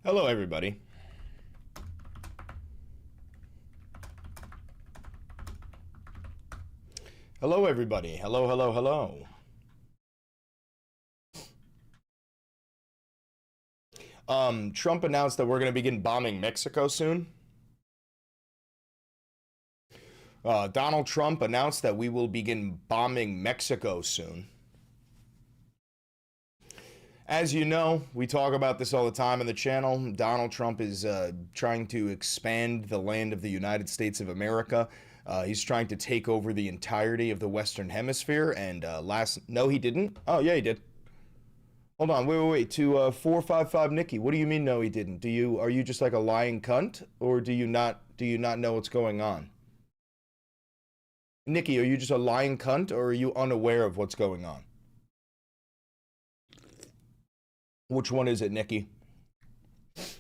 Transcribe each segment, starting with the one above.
Hello, everybody. Hello, everybody. Hello, hello, hello. Trump announced that we're going to begin bombing Mexico soon. Donald Trump announced that we will begin bombing Mexico soon. As you know, we talk about this all the time on the channel. Donald Trump is trying to expand the land of the United States of America. He's trying to take over the entirety of the Western Hemisphere. And no, he didn't. Oh, yeah, he did. Hold on, wait. To 455 Nikki, what do you mean? No, he didn't. Are you just like a lying cunt, or do you not know what's going on? Nikki, are you just a lying cunt, or are you unaware of what's going on? Which one is it, Nikki? This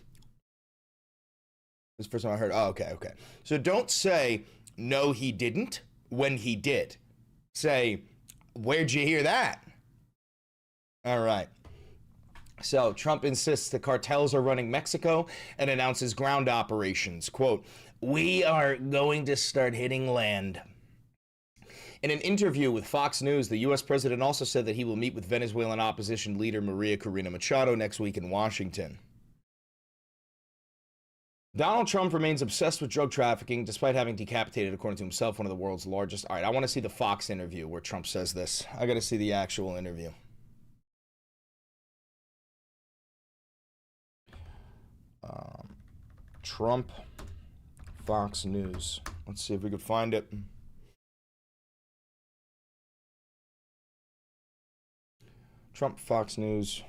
is the first time I heard. Oh, okay. So don't say, no, he didn't, when he did. Say, where'd you hear that? All right. So Trump insists the cartels are running Mexico and announces ground operations. Quote, "We are going to start hitting land." In an interview with Fox News, the U.S. president also said that he will meet with Venezuelan opposition leader Maria Corina Machado next week in Washington. Donald Trump remains obsessed with drug trafficking despite having decapitated, according to himself, one of the world's largest. All right, I want to see the Fox interview where Trump says this. I got to see the actual interview. Trump, Fox News. Let's see if we could find it. Trump, Fox News,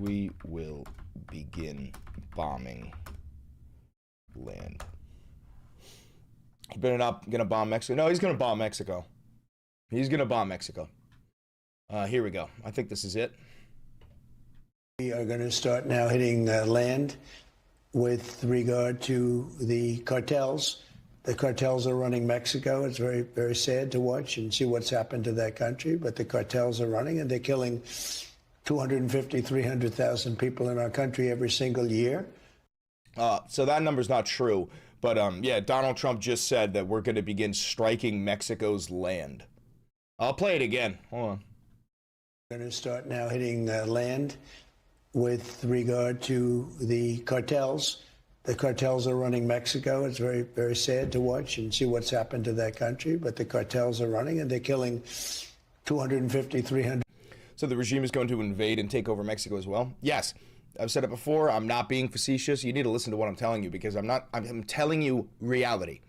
we will begin bombing land. He better not gonna bomb Mexico. No, he's gonna bomb Mexico. He's gonna bomb Mexico. Here we go. I think this is it. We are going to start now hitting land with regard to the cartels. The cartels are running Mexico. It's very, very sad to watch and see what's happened to that country, but the cartels are running and they're killing 250, 300,000 people in our country every single year. So that number's not true, but yeah, Donald Trump just said that we're going to begin striking Mexico's land. I'll play it again. Hold on. We're going to start now hitting land with regard to the cartels. The cartels are running Mexico. It's very, very sad to watch and see what's happened to that country, but the cartels are running and they're killing 250, 300. So the regime is going to invade and take over Mexico as well? Yes. I've said it before. I'm not being facetious. You need to listen to what I'm telling you because I'm telling you reality.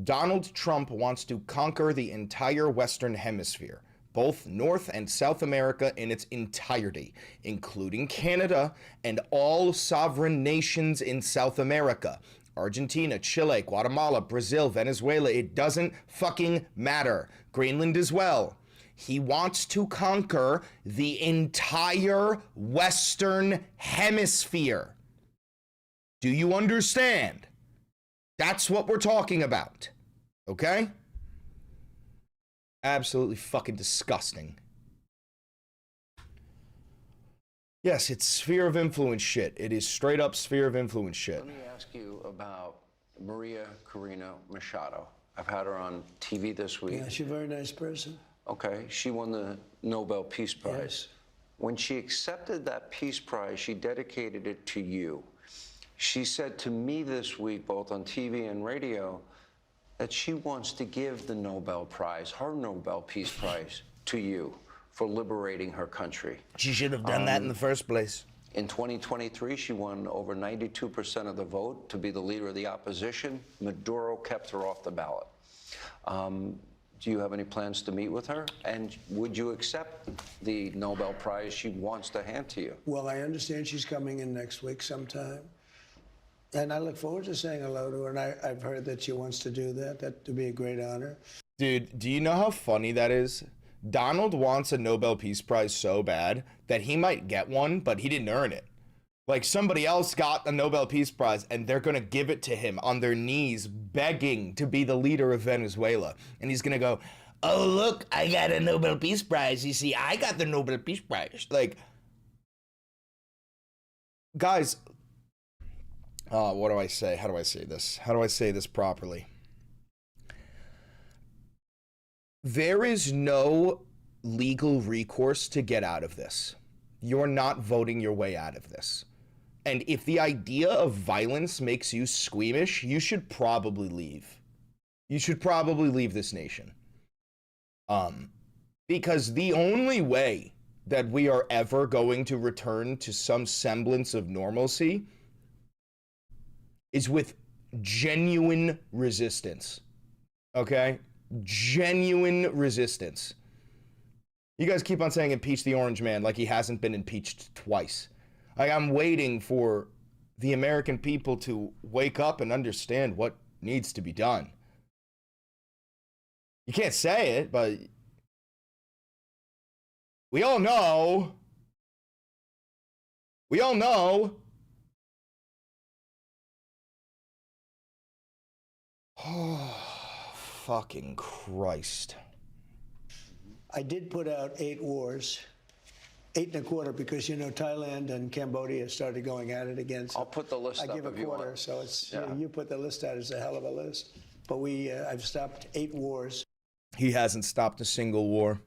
Donald Trump wants to conquer the entire Western Hemisphere, both North and South America in its entirety, including Canada and all sovereign nations in South America. Argentina, Chile, Guatemala, Brazil, Venezuela, it doesn't fucking matter. Greenland as well. He wants to conquer the entire Western Hemisphere. Do you understand? That's what we're talking about. Okay? Absolutely fucking disgusting. Yes, it's sphere of influence shit. It is straight up sphere of influence shit. Let me ask you about Maria Corina Machado. I've had her on TV this week. Yeah, she's a very nice person. Okay, she won the Nobel Peace Prize. Yes. When she accepted that Peace Prize, she dedicated it to you. She said to me this week, both on TV and radio, that she wants to give the Nobel Prize, her Nobel Peace Prize, to you for liberating her country. She should have done that in the first place. In 2023, she won over 92% of the vote to be the leader of the opposition. Maduro kept her off the ballot. Do you have any plans to meet with her? And would you accept the Nobel Prize she wants to hand to you? Well, I understand she's coming in next week sometime. And I look forward to saying hello to her. And I've heard that she wants to do that. That would be a great honor. Dude, do you know how funny that is? Donald wants a Nobel Peace Prize so bad that he might get one, but he didn't earn it. Like somebody else got a Nobel Peace Prize and they're going to give it to him on their knees, begging to be the leader of Venezuela. And he's going to go, "Oh, look, I got a Nobel Peace Prize. You see, I got the Nobel Peace Prize." Like, guys, What do I say? How do I say this? How do I say this properly? There is no legal recourse to get out of this. You're not voting your way out of this. And if the idea of violence makes you squeamish, you should probably leave. You should probably leave this nation. Because the only way that we are ever going to return to some semblance of normalcy is with genuine resistance. Okay? Genuine resistance. You guys keep on saying impeach the orange man like he hasn't been impeached twice. I'm waiting for the American people to wake up and understand what needs to be done. You can't say it, but we all know. We all know. Oh, fucking Christ. I did put out 8 wars, 8 and a quarter, because, you know, Thailand and Cambodia started going at it again. So I'll put the list up. I give a if you quarter, want. so it's, Yeah. you put the list out as a hell of a list. But I've stopped 8 wars. He hasn't stopped a single war.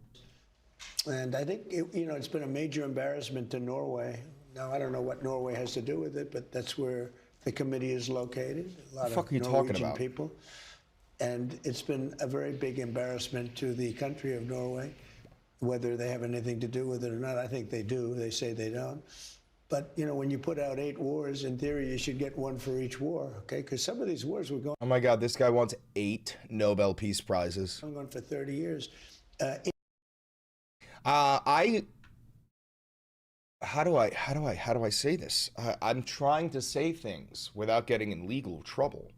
And I think, it's been a major embarrassment to Norway. Now, I don't know what Norway has to do with it, but that's where the committee is located. A lot fuck of are you talking Norwegian about? people. And it's been a very big embarrassment to the country of Norway. Whether they have anything to do with it or not, I think they do. They say they don't. But, when you put out 8 wars, in theory, you should get 1 for each war, okay? Because some of these wars were going Oh my God, this guy wants 8 Nobel Peace Prizes. on for 30 years. How do I say this? I'm trying to say things without getting in legal trouble.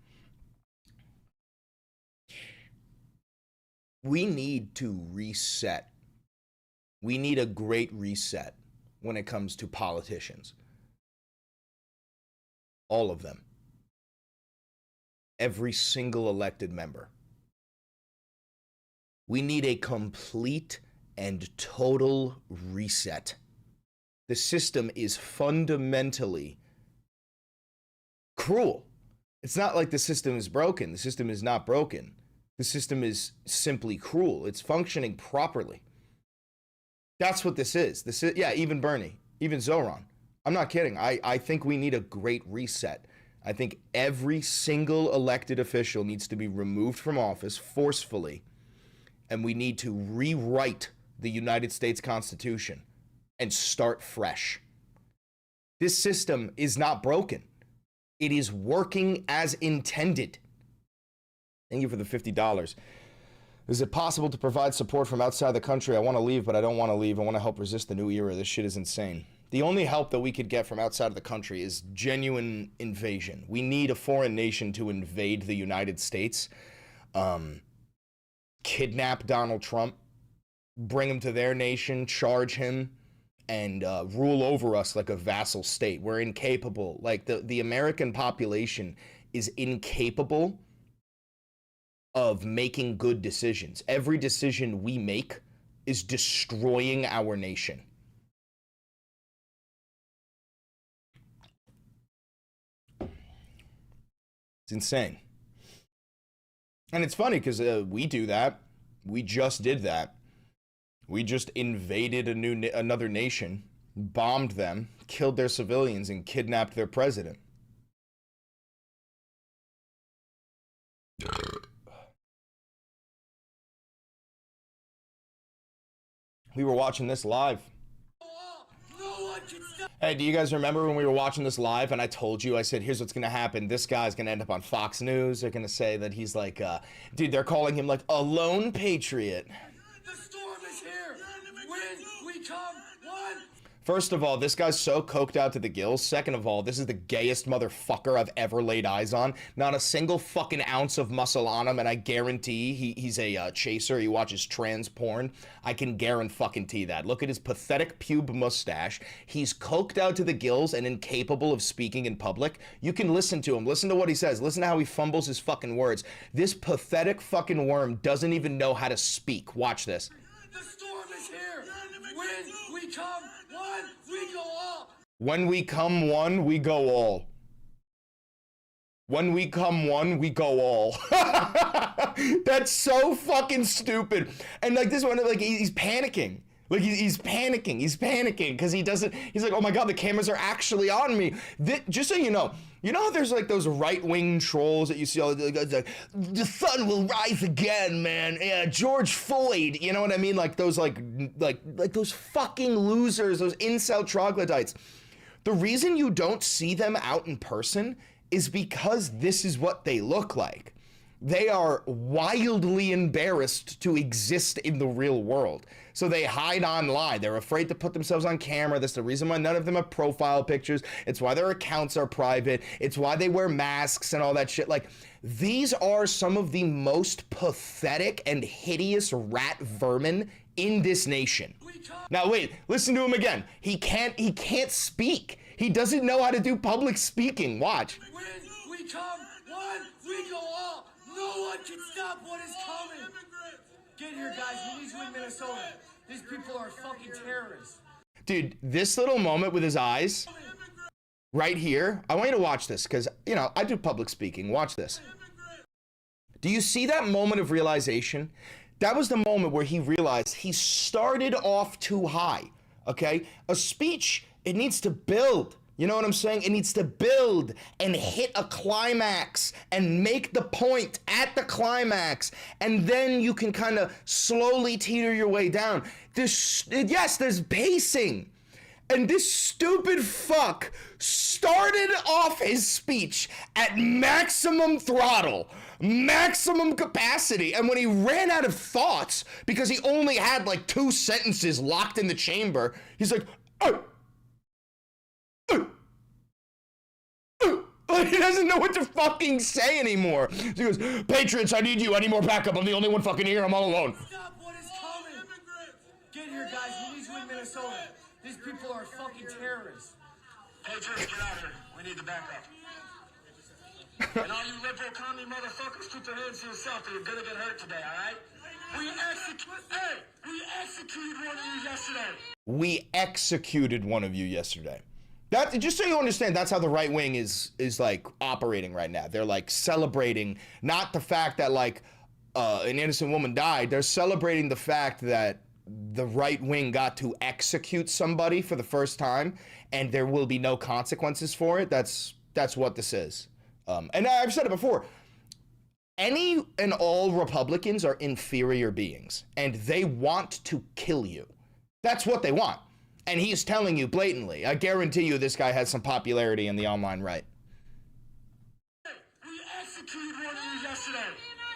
We need to reset. We need a great reset when it comes to politicians. All of them. Every single elected member. We need a complete and total reset. The system is fundamentally cruel. It's not like the system is broken. The system is not broken. The system is simply cruel. It's functioning properly. That's what this is. Yeah, even Bernie, even Zoran. I'm not kidding. I think we need a great reset. I think every single elected official needs to be removed from office forcefully, and we need to rewrite the United States Constitution and start fresh. This system is not broken. It is working as intended. Thank you for the $50. Is it possible to provide support from outside the country? I want to leave, but I don't want to leave. I want to help resist the new era. This shit is insane. The only help that we could get from outside of the country is genuine invasion. We need a foreign nation to invade the United States, kidnap Donald Trump, bring him to their nation, charge him, and rule over us like a vassal state. We're incapable. Like, the American population is incapable of making good decisions. Every decision we make is destroying our nation. It's insane. And it's funny because we do that. We just did that. We just invaded another nation, bombed them, killed their civilians, and kidnapped their president. We were watching this live. Hey, do you guys remember when we were watching this live and I told you, I said, here's what's going to happen. This guy's going to end up on Fox News. They're going to say that he's like, dude, they're calling him like a lone patriot. The storm is here. When we come, one. First of all, this guy's so coked out to the gills. Second of all, this is the gayest motherfucker I've ever laid eyes on. Not a single fucking ounce of muscle on him, and I guarantee he's a chaser. He watches trans porn. I can guarantee that. Look at his pathetic pube mustache. He's coked out to the gills and incapable of speaking in public. You can listen to him. Listen to what he says. Listen to how he fumbles his fucking words. This pathetic fucking worm doesn't even know how to speak. Watch this. The storm is here. When we come, one, we go all. When we come one, we go all. When we come one, we go all. That's so fucking stupid. And like this one, like he's panicking. Like he's panicking. He's panicking because he doesn't. He's like, oh my god, the cameras are actually on me. Just so you know how there's like those right-wing trolls that you see all the sun will rise again, man. Yeah, George Floyd. You know what I mean? Like those like those fucking losers, those incel troglodytes. The reason you don't see them out in person is because this is what they look like. They are wildly embarrassed to exist in the real world. So they hide online. They're afraid to put themselves on camera. That's the reason why none of them have profile pictures. It's why their accounts are private. It's why they wear masks and all that shit. Like, these are some of the most pathetic and hideous rat vermin in this nation. Now wait, listen to him again. He can't speak. He doesn't know how to do public speaking. Watch. When we come one, we go all. No one can stop what is coming. Get here, guys. We need you in Minnesota. These people are fucking terrorists. Dude, this little moment with his eyes right here, I want you to watch this because, you know, I do public speaking. Watch this. Do you see that moment of realization? That was the moment where he realized he started off too high, okay? A speech, it needs to build. You know what I'm saying? It needs to build and hit a climax and make the point at the climax. And then you can kind of slowly teeter your way down. Yes, there's pacing. And this stupid fuck started off his speech at maximum throttle, maximum capacity. And when he ran out of thoughts, because he only had like 2 sentences locked in the chamber, he's like, oh. He doesn't know what to fucking say anymore. So he goes, Patriots, I need you. I need more backup. I'm the only one fucking here. I'm all alone. Stop what is coming. Get here, guys. We need you in Minnesota. These people are fucking terrorists. Patriots, get out here. We need the backup. And all you liberal commie motherfuckers, keep your hands to yourself or you're gonna get hurt today, all right? We executed one of you yesterday. We executed one of you yesterday. That, just so you understand, that's how the right wing is like operating right now. They're like celebrating not the fact that like an innocent woman died. They're celebrating the fact that the right wing got to execute somebody for the first time, and there will be no consequences for it. That's what this is. And I've said it before. Any and all Republicans are inferior beings, and they want to kill you. That's what they want. And he's telling you blatantly. I guarantee you this guy has some popularity in the online right. We executed one of you yesterday.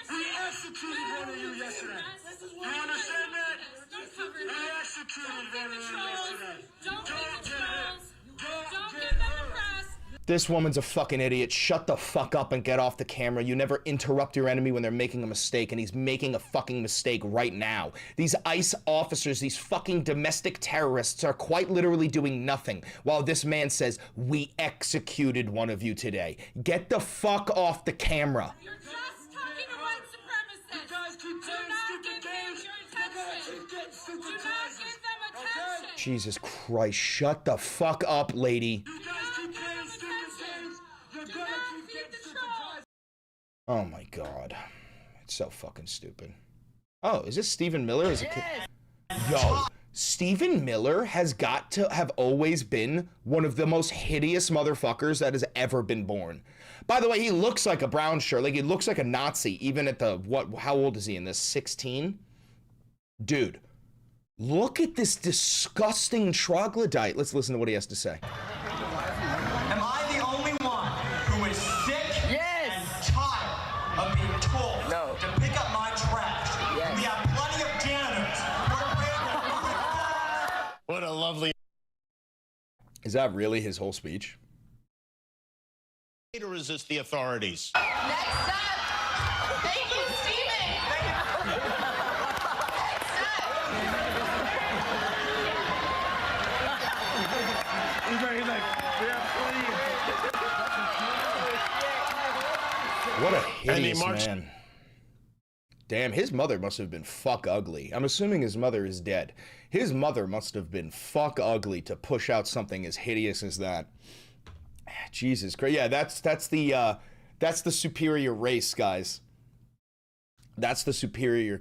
We executed one of you yesterday. You understand that? We executed one of you yesterday. Don't get hurt. Don't get hurt. This woman's a fucking idiot. Shut the fuck up and get off the camera. You never interrupt your enemy when they're making a mistake, and he's making a fucking mistake right now. These ICE officers, these fucking domestic terrorists are quite literally doing nothing while this man says, we executed one of you today. Get the fuck off the camera. You're just talking to white supremacists. You guys keep Do playing not stupid give games. them your You're gonna attention. keep getting stupid Do not prizes. give them Okay? attention. Jesus Christ, shut the fuck up, lady. You guys keep playing stupid games. You're Do gonna not keep feed getting the stupid troll. prizes. Oh my God. It's so fucking stupid. Oh, is this Stephen Miller as a kid? Yo, Stephen Miller has got to have always been one of the most hideous motherfuckers that has ever been born. By the way, he looks like a brown shirt. Like, he looks like a Nazi, even at the, how old is he in this, 16? Dude, look at this disgusting troglodyte. Let's listen to what he has to say. Am I the only one who is sick and tired of being told to pick up my trash? We have plenty of janitors. What a lovely. Is that really his whole speech? To resist the authorities. Next up. Thank you, Stephen. What a And he hideous marched- man. Damn, his mother must have been fuck ugly. I'm assuming his mother is dead. His mother must have been fuck ugly to push out something as hideous as that. Jesus Christ. Yeah, that's That's the superior race, guys. That's the superior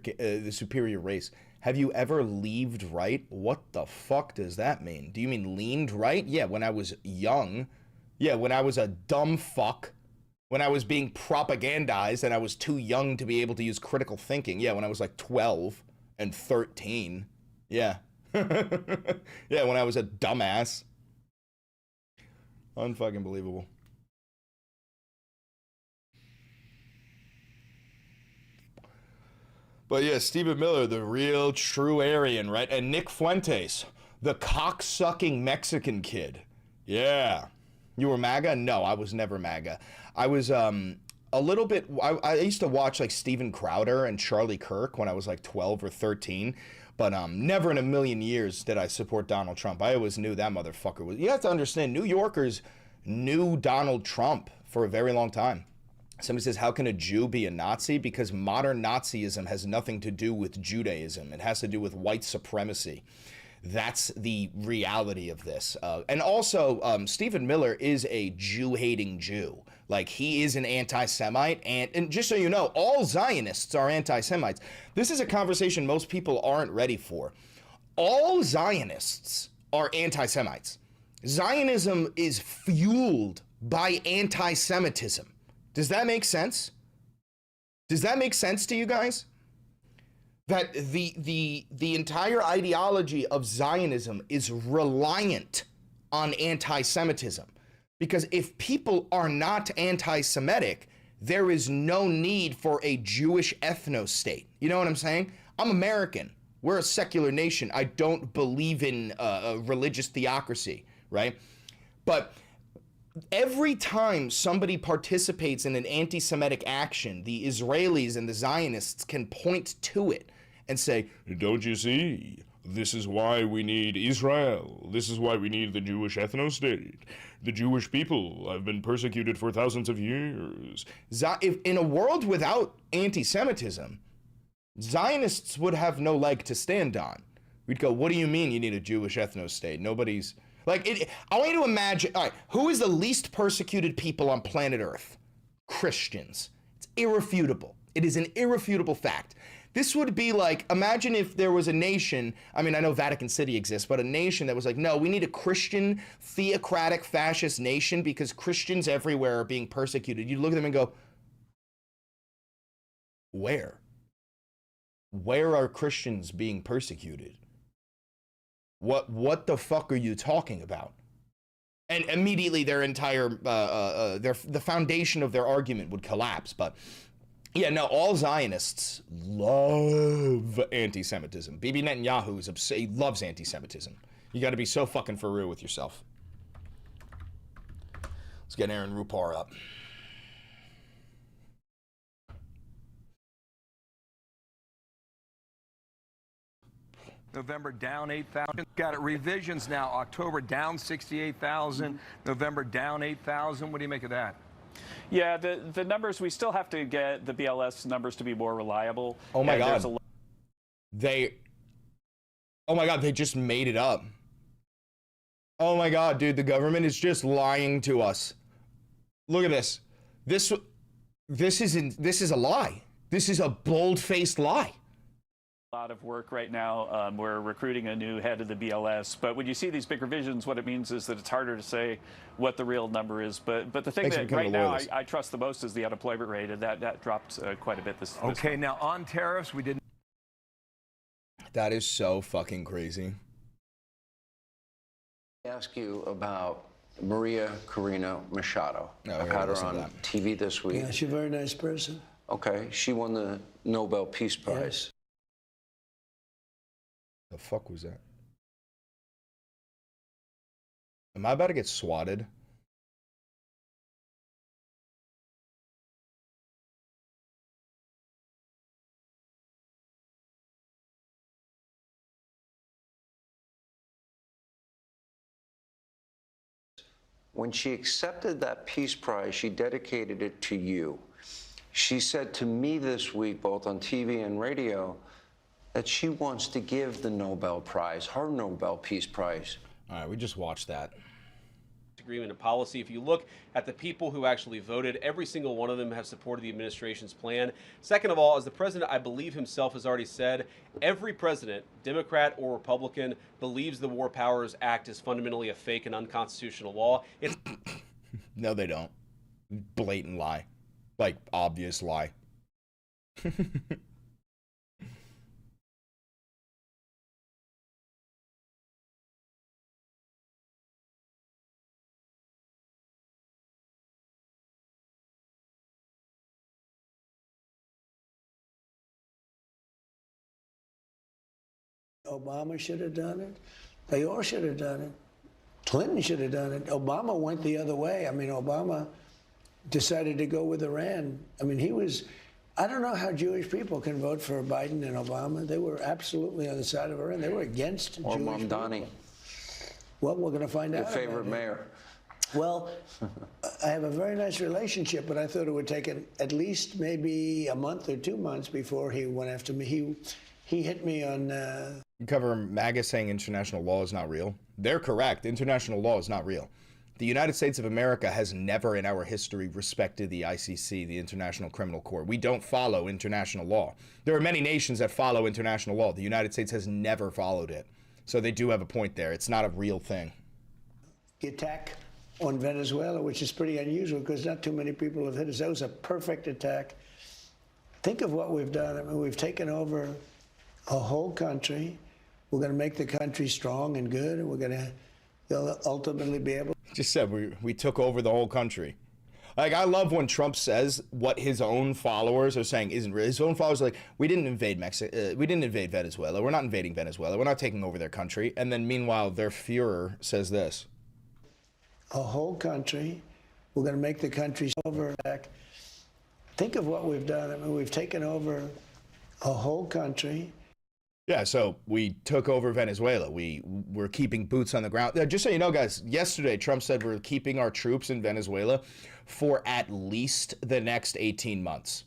race. Have you ever leaved right? What the fuck does that mean? Do you mean leaned right? Yeah, when I was young. Yeah, when I was a dumb fuck. When I was being propagandized and I was too young to be able to use critical thinking. Yeah, when I was like 12 and 13. Yeah. Yeah, when I was a dumbass. Unfucking believable. But yeah, Stephen Miller, the real true Aryan, right? And Nick Fuentes, the cocksucking Mexican kid. Yeah. You were MAGA? No, I was never MAGA. I was a little bit, I used to watch like Steven Crowder and Charlie Kirk when I was like 12 or 13. But never in a million years did I support Donald Trump. I always knew that motherfucker was, you have to understand, New Yorkers knew Donald Trump for a very long time. Somebody says, how can a Jew be a Nazi? Because modern Nazism has nothing to do with Judaism. It has to do with white supremacy. That's the reality of this. And also, Stephen Miller is a Jew-hating Jew. Like, he is an anti-Semite. And just so you know, all Zionists are anti-Semites. This is a conversation most people aren't ready for. All Zionists are anti-Semites. Zionism is fueled by anti-Semitism. Does that make sense? Does that make sense to you guys? That the entire ideology of Zionism is reliant on anti-Semitism. Because if people are not anti-Semitic, there is no need for a Jewish ethno-state. You know what I'm saying? I'm American. We're a secular nation. I don't believe in a religious theocracy, right? But every time somebody participates in an anti-Semitic action, the Israelis and the Zionists can point to it and say, don't you see? This is why we need Israel. This is why we need the Jewish ethno-state. The Jewish people have been persecuted for thousands of years. If in a world without anti-Semitism, Zionists would have no leg to stand on. We'd go, what do you mean you need a Jewish ethno-state? Nobody's... Like, I want you to imagine, all right, who is the least persecuted people on planet Earth? Christians. It's irrefutable. It is an irrefutable fact. This would be like, imagine if there was a nation, I mean, I know Vatican City exists, but a nation that was like, no, we need a Christian, theocratic, fascist nation because Christians everywhere are being persecuted. You'd look at them and go, where? Where are Christians being persecuted? What the fuck are you talking about? And immediately their entire, the foundation of their argument would collapse. But yeah, no, all Zionists love anti-Semitism. Bibi Netanyahu he loves anti-Semitism. You got to be so fucking for real with yourself. Let's get Aaron Rupar up. November down 8,000. Got it. Revisions now. October down 68,000. November down 8,000. What do you make of that? Yeah, the numbers, we still have to get the BLS numbers to be more reliable. Oh my God. Oh my God, they just made it up. Oh my God, dude, the government is just lying to us. Look at this. This is a lie. This is a bold-faced lie. A lot of work right now. We're recruiting a new head of the BLS, but when you see these big revisions, what it means is that it's harder to say what the real number is. But the thing that right now I trust the most is the unemployment rate, and that dropped quite a bit this Okay, month. now on tariffs, we didn't. That is so fucking crazy. Ask you about Maria Corina Machado. No, I've had her on TV this week. Yeah, she's a very nice person. Okay, she won the Nobel Peace Prize. Yes. The fuck was that? Am I about to get swatted? When she accepted that Peace Prize, she dedicated it to you. She said to me this week, both on TV and radio, that she wants to give the Nobel Prize, her Nobel Peace Prize. All right, we just watched that. agreement and policy. If you look at the people who actually voted, every single one of them have supported the administration's plan. Second of all, as the president, I believe himself has already said, every president, Democrat or Republican, believes the War Powers Act is fundamentally a fake and unconstitutional law. It's no, they don't. Blatant lie. Like, obvious lie. Obama should have done it. They all should have done it. Clinton should have done it. Obama went the other way. I mean, Obama decided to go with Iran. I mean, I don't know how Jewish people can vote for Biden and Obama. They were absolutely on the side of Iran. They were against Or Jewish Mamdani. people. Well, we're going to find out. Your favorite mayor. Well, I have a very nice relationship, but I thought it would take at least maybe a month or 2 months before he went after me. He hit me on... You cover MAGA saying international law is not real. They're correct. International law is not real. The United States of America has never in our history respected the ICC, the International Criminal Court. We don't follow international law. There are many nations that follow international law. The United States has never followed it. So they do have a point there. It's not a real thing. The attack on Venezuela, which is pretty unusual because not too many people have hit us. That was a perfect attack. Think of what we've done. I mean, we've taken over a whole country. We're going to make the country strong and good, and we're going to ultimately be able... Just said we took over the whole country. Like, I love when Trump says what his own followers are saying isn't real. His own followers are like, we didn't invade Mexico. We didn't invade Venezuela. We're not invading Venezuela. We're not taking over their country. And then meanwhile, their Führer says this. A whole country. We're going to make the country over. Think of what we've done. I mean, we've taken over a whole country. Yeah, so we took over Venezuela. We're keeping boots on the ground. Just so you know, guys, yesterday Trump said we're keeping our troops in Venezuela for at least the next 18 months.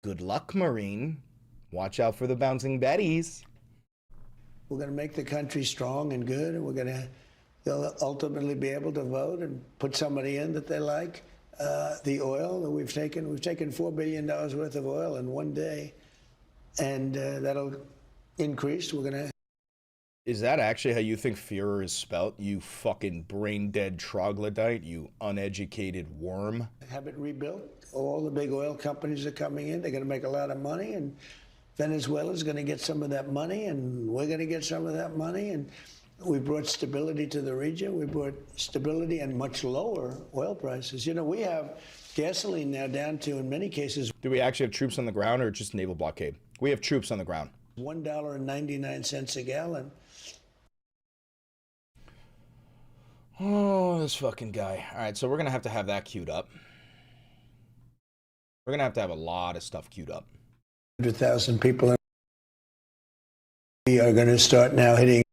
Good luck, Marine. Watch out for the bouncing Bettys. We're going to make the country strong and good, and we're going to ultimately be able to vote and put somebody in that they like. The oil that we've taken $4 billion worth of oil in one day. And that'll increase. We're going to... Is that actually how you think Führer is spelt? You fucking brain-dead troglodyte, you uneducated worm? Have it rebuilt. All the big oil companies are coming in. They're going to make a lot of money. And Venezuela's going to get some of that money. And we're going to get some of that money. And we brought stability to the region. We brought stability and much lower oil prices. You know, we have gasoline now down to, in many cases... Do we actually have troops on the ground or just naval blockade? We have troops on the ground. $1.99 a gallon. Oh, this fucking guy. All right, so we're going to have that queued up. We're going to have a lot of stuff queued up. 100,000 people. We are going to start now hitting.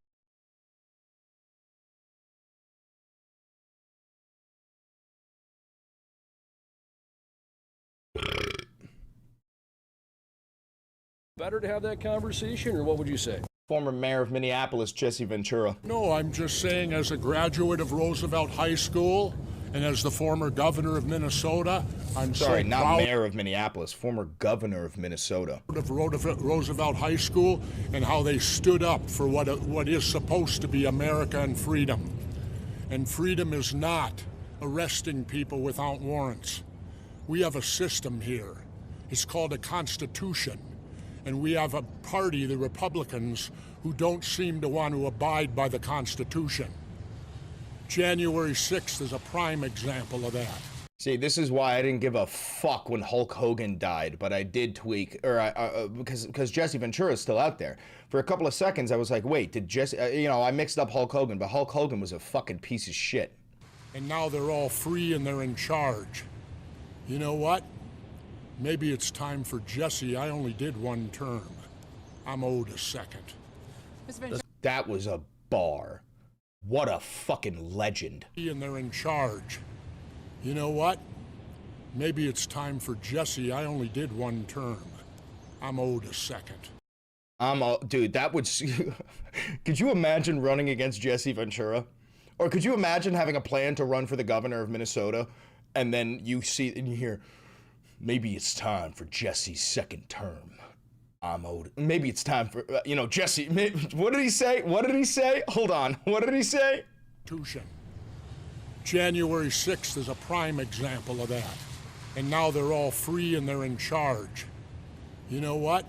Better to have that conversation, or what would you say? Former mayor of Minneapolis, Jesse Ventura. No, I'm just saying, as a graduate of Roosevelt High School and as the former governor of Minnesota, I'm sorry, so not proud mayor of Minneapolis, former governor of Minnesota. Of Roosevelt High School and how they stood up for what is supposed to be America and freedom. And freedom is not arresting people without warrants. We have a system here. It's called a Constitution. And we have a party, the Republicans, who don't seem to want to abide by the Constitution. January 6th is a prime example of that. See, this is why I didn't give a fuck when Hulk Hogan died, but I did tweak, or because Jesse Ventura is still out there. For a couple of seconds, I was like, wait, did Jesse, I mixed up Hulk Hogan, but Hulk Hogan was a fucking piece of shit. And now they're all free and they're in charge. You know what? Maybe it's time for Jesse. I only did one term. I'm owed a second. That was a bar. What a fucking legend. And they're in charge. You know what? Maybe it's time for Jesse. I only did one term. I'm owed a second. Dude, that would... Could you imagine running against Jesse Ventura? Or could you imagine having a plan to run for the governor of Minnesota, and then you see and you hear, maybe it's time for Jesse's second term. I'm old. Maybe it's time for, Jesse. What did he say? What did he say? Hold on. What did he say? January 6th is a prime example of that. And now they're all free and they're in charge. You know what?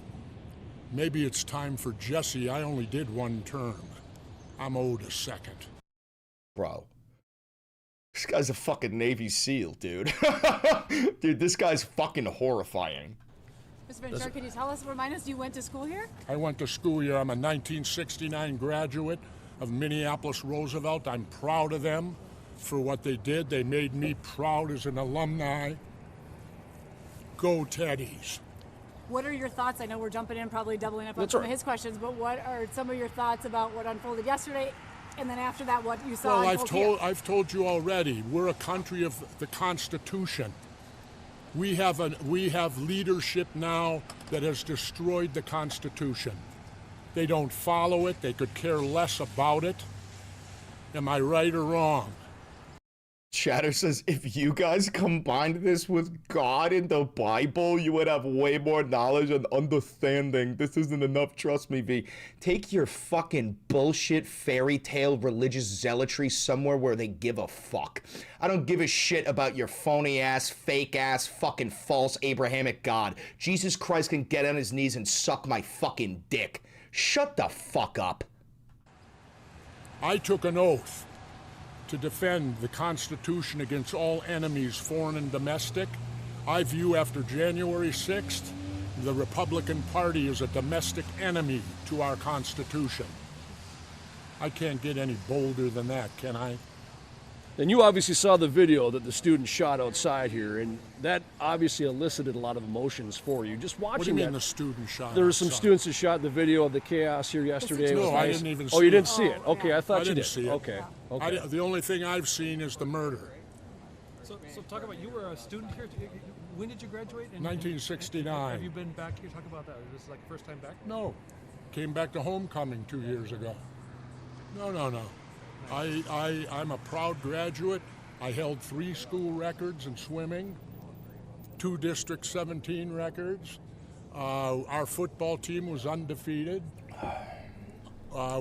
Maybe it's time for Jesse. I only did one term. I'm owed a second. Bro. This guy's a fucking Navy SEAL, dude. Dude, this guy's fucking horrifying. Mr. Ventura, can you tell us, remind us, you went to school here? I went to school here. I'm a 1969 graduate of Minneapolis Roosevelt. I'm proud of them for what they did. They made me proud as an alumni. Go Teddies. What are your thoughts? I know we're jumping in, probably doubling up on some of his questions, but what are some of your thoughts about what unfolded yesterday, and then after that, what you saw? Well, I've told you already. We're a country of the Constitution. We have leadership now that has destroyed the Constitution. They don't follow it. They could care less about it. Am I right or wrong? Shatter says, if you guys combined this with God in the Bible, you would have way more knowledge and understanding. This isn't enough, trust me, V. Take your fucking bullshit fairy tale religious zealotry somewhere where they give a fuck. I don't give a shit about your phony ass, fake ass, fucking false Abrahamic God. Jesus Christ can get on his knees and suck my fucking dick. Shut the fuck up. I took an oath to defend the Constitution against all enemies, foreign and domestic. I view after January 6th, the Republican Party as a domestic enemy to our Constitution. I can't get any bolder than that, can I? And you obviously saw the video that the student shot outside here, and that obviously elicited a lot of emotions for you. Just watching What do you mean that, the student shot there were some outside? students that shot the video of the chaos here yesterday. It was No, nice. I didn't even see Oh, you it. didn't see it? Okay, I thought I you didn't did. see it. Okay, okay. The only thing I've seen is the murder. So talk about, you were a student here. When did you graduate? 1969. Have you been back here? Talk about that. Is this like first time back? No. Came back to homecoming 2 years ago. No. I'm a proud graduate. I held 3 school records in swimming, 2 District 17 records. Our football team was undefeated.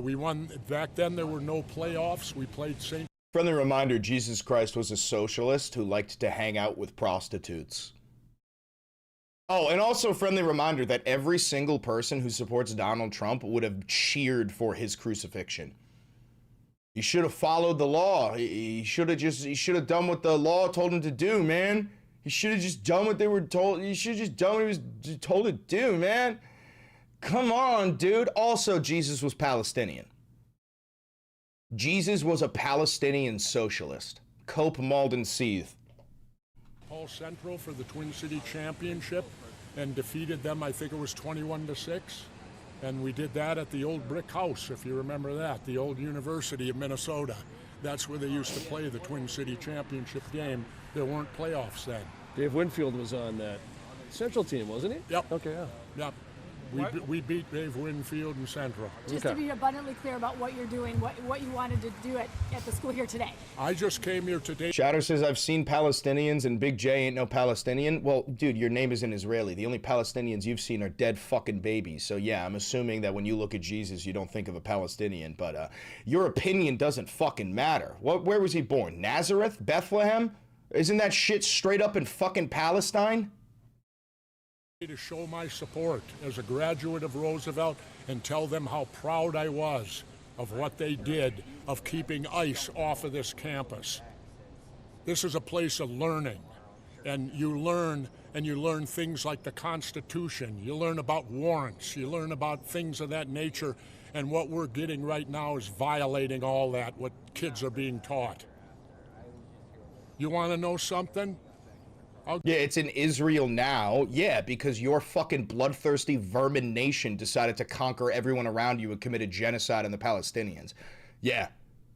We won. Back then, there were no playoffs. We played St. Friendly reminder, Jesus Christ was a socialist who liked to hang out with prostitutes. Oh, and also friendly reminder that every single person who supports Donald Trump would have cheered for his crucifixion. He should have followed the law. He should have done what the law told him to do, man. He should have just done what they were told. He should have just done what he was told to do, man. Come on, dude. Also, Jesus was Palestinian. Jesus was a Palestinian socialist. Cope, Malden, Seethe. Paul Central for the Twin City Championship and defeated them, I think it was 21-6. And we did that at the old brick house, if you remember that, the old University of Minnesota. That's where they used to play the Twin City Championship game. There weren't playoffs then. Dave Winfield was on that Central team, wasn't he? Yep. Okay, yeah. Yep. We beat Dave Winfield and Central. Just to be abundantly clear about what you're doing, what you wanted to do at the school here today. I just came here today. Shatter says, I've seen Palestinians and Big J ain't no Palestinian. Well, dude, your name isn't Israeli. The only Palestinians you've seen are dead fucking babies. So yeah, I'm assuming that when you look at Jesus, you don't think of a Palestinian. But your opinion doesn't fucking matter. Where was he born? Nazareth? Bethlehem? Isn't that shit straight up in fucking Palestine? To show my support as a graduate of Roosevelt and tell them how proud I was of what they did of keeping ICE off of this campus. This is a place of learning, and you learn things like the Constitution. You learn about warrants. You learn about things of that nature, and what we're getting right now is violating all that, what kids are being taught. You want to know something? Yeah, it's in Israel now. Yeah, because your fucking bloodthirsty vermin nation decided to conquer everyone around you and committed genocide on the Palestinians. Yeah,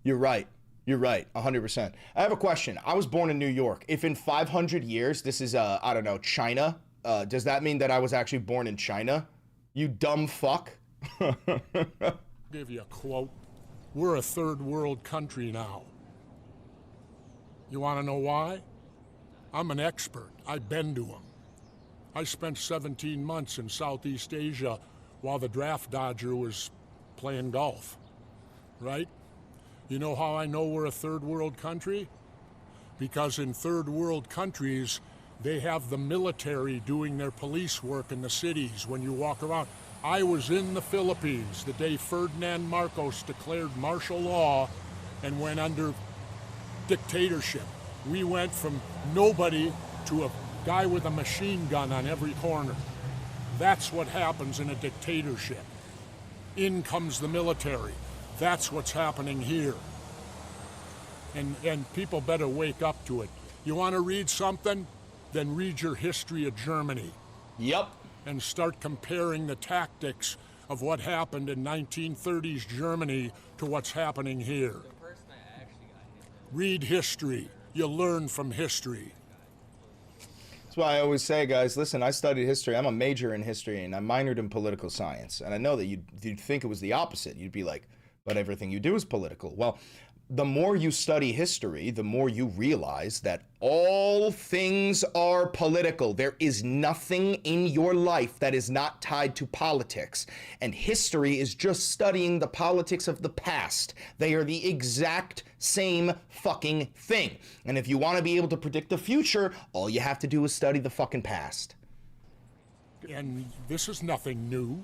you're right. You're right, 100%. I have a question. I was born in New York. If in 500 years this is, I don't know, China, does that mean that I was actually born in China? You dumb fuck. Give you a quote. We're a third world country now. You want to know why? I'm an expert. I've been to them. I spent 17 months in Southeast Asia while the draft dodger was playing golf, right? You know how I know we're a third world country? Because in third world countries, they have the military doing their police work in the cities when you walk around. I was in the Philippines the day Ferdinand Marcos declared martial law and went under dictatorship. We went from nobody to a guy with a machine gun on every corner. That's what happens in a dictatorship. In comes the military. That's what's happening here. And people better wake up to it. You want to read something? Then read your history of Germany. Yep. And start comparing the tactics of what happened in 1930s Germany to what's happening here. Read history. You learn from history. That's why I always say, guys, listen, I studied history. I'm a major in history, and I minored in political science. And I know that you'd think it was the opposite. You'd be like, but everything you do is political. Well, the more you study history, the more you realize that all things are political. There is nothing in your life that is not tied to politics. And history is just studying the politics of the past. They are the exact same fucking thing. And if you want to be able to predict the future, all you have to do is study the fucking past. And this is nothing new.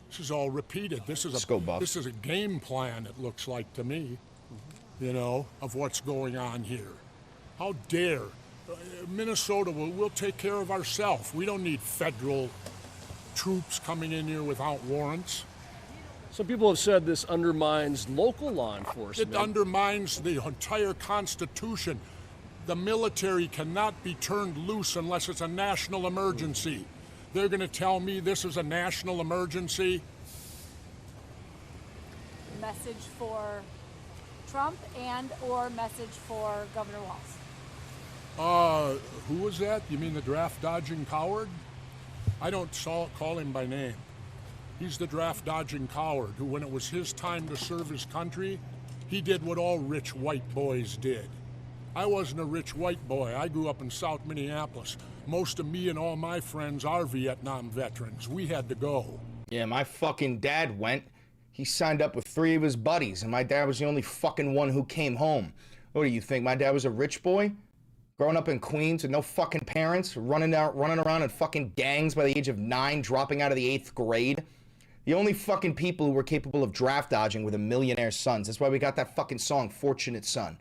This is all repeated. This is a game plan, it looks like to me. You know, of what's going on here. How dare Minnesota, we'll take care of ourselves. We don't need federal troops coming in here without warrants. Some people have said this undermines local law enforcement. It undermines the entire Constitution. The military cannot be turned loose unless it's a national emergency. They're going to tell me this is a national emergency? Message for Trump and or message for Governor Walz? Who was that? You mean the draft dodging coward? I don't call him by name. He's the draft dodging coward who, when it was his time to serve his country, he did what all rich white boys did. I wasn't a rich white boy. I grew up in South Minneapolis. Most of me and all my friends are Vietnam veterans. We had to go. Yeah, my fucking dad went. He signed up with 3 of his buddies, and my dad was the only fucking one who came home. What do you think? My dad was a rich boy? Growing up in Queens with no fucking parents? Running around in fucking gangs by the age of 9, dropping out of the 8th grade? The only fucking people who were capable of draft dodging were the millionaire sons. That's why we got that fucking song, Fortunate Son.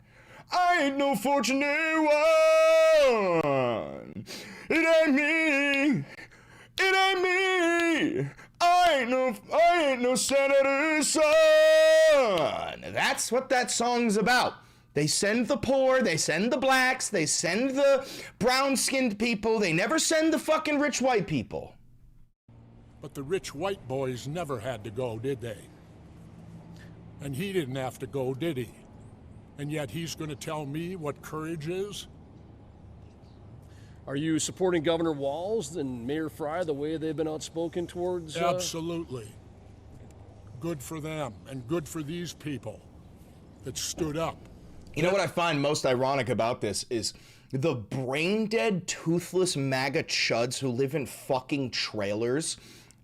I ain't no fortunate one. It ain't me. It ain't me. I ain't no senator's son. That's what that song's about. They send the poor, they send the blacks, they send the brown-skinned people. They never send the fucking rich white people. But the rich white boys never had to go, did they? And he didn't have to go, did he? And yet he's going to tell me what courage is? Are you supporting Governor Walz and Mayor Frey the way they've been outspoken towards? Absolutely. Good for them and good for these people that stood up. You know what I find most ironic about this is the brain-dead, toothless MAGA chuds who live in fucking trailers,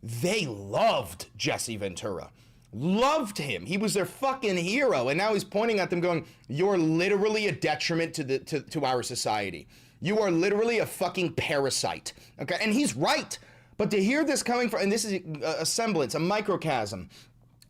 they loved Jesse Ventura. Loved him. He was their fucking hero. And now he's pointing at them going, you're literally a detriment to our society. You are literally a fucking parasite. Okay, and he's right. But to hear this coming from, and this is a semblance, a microcosm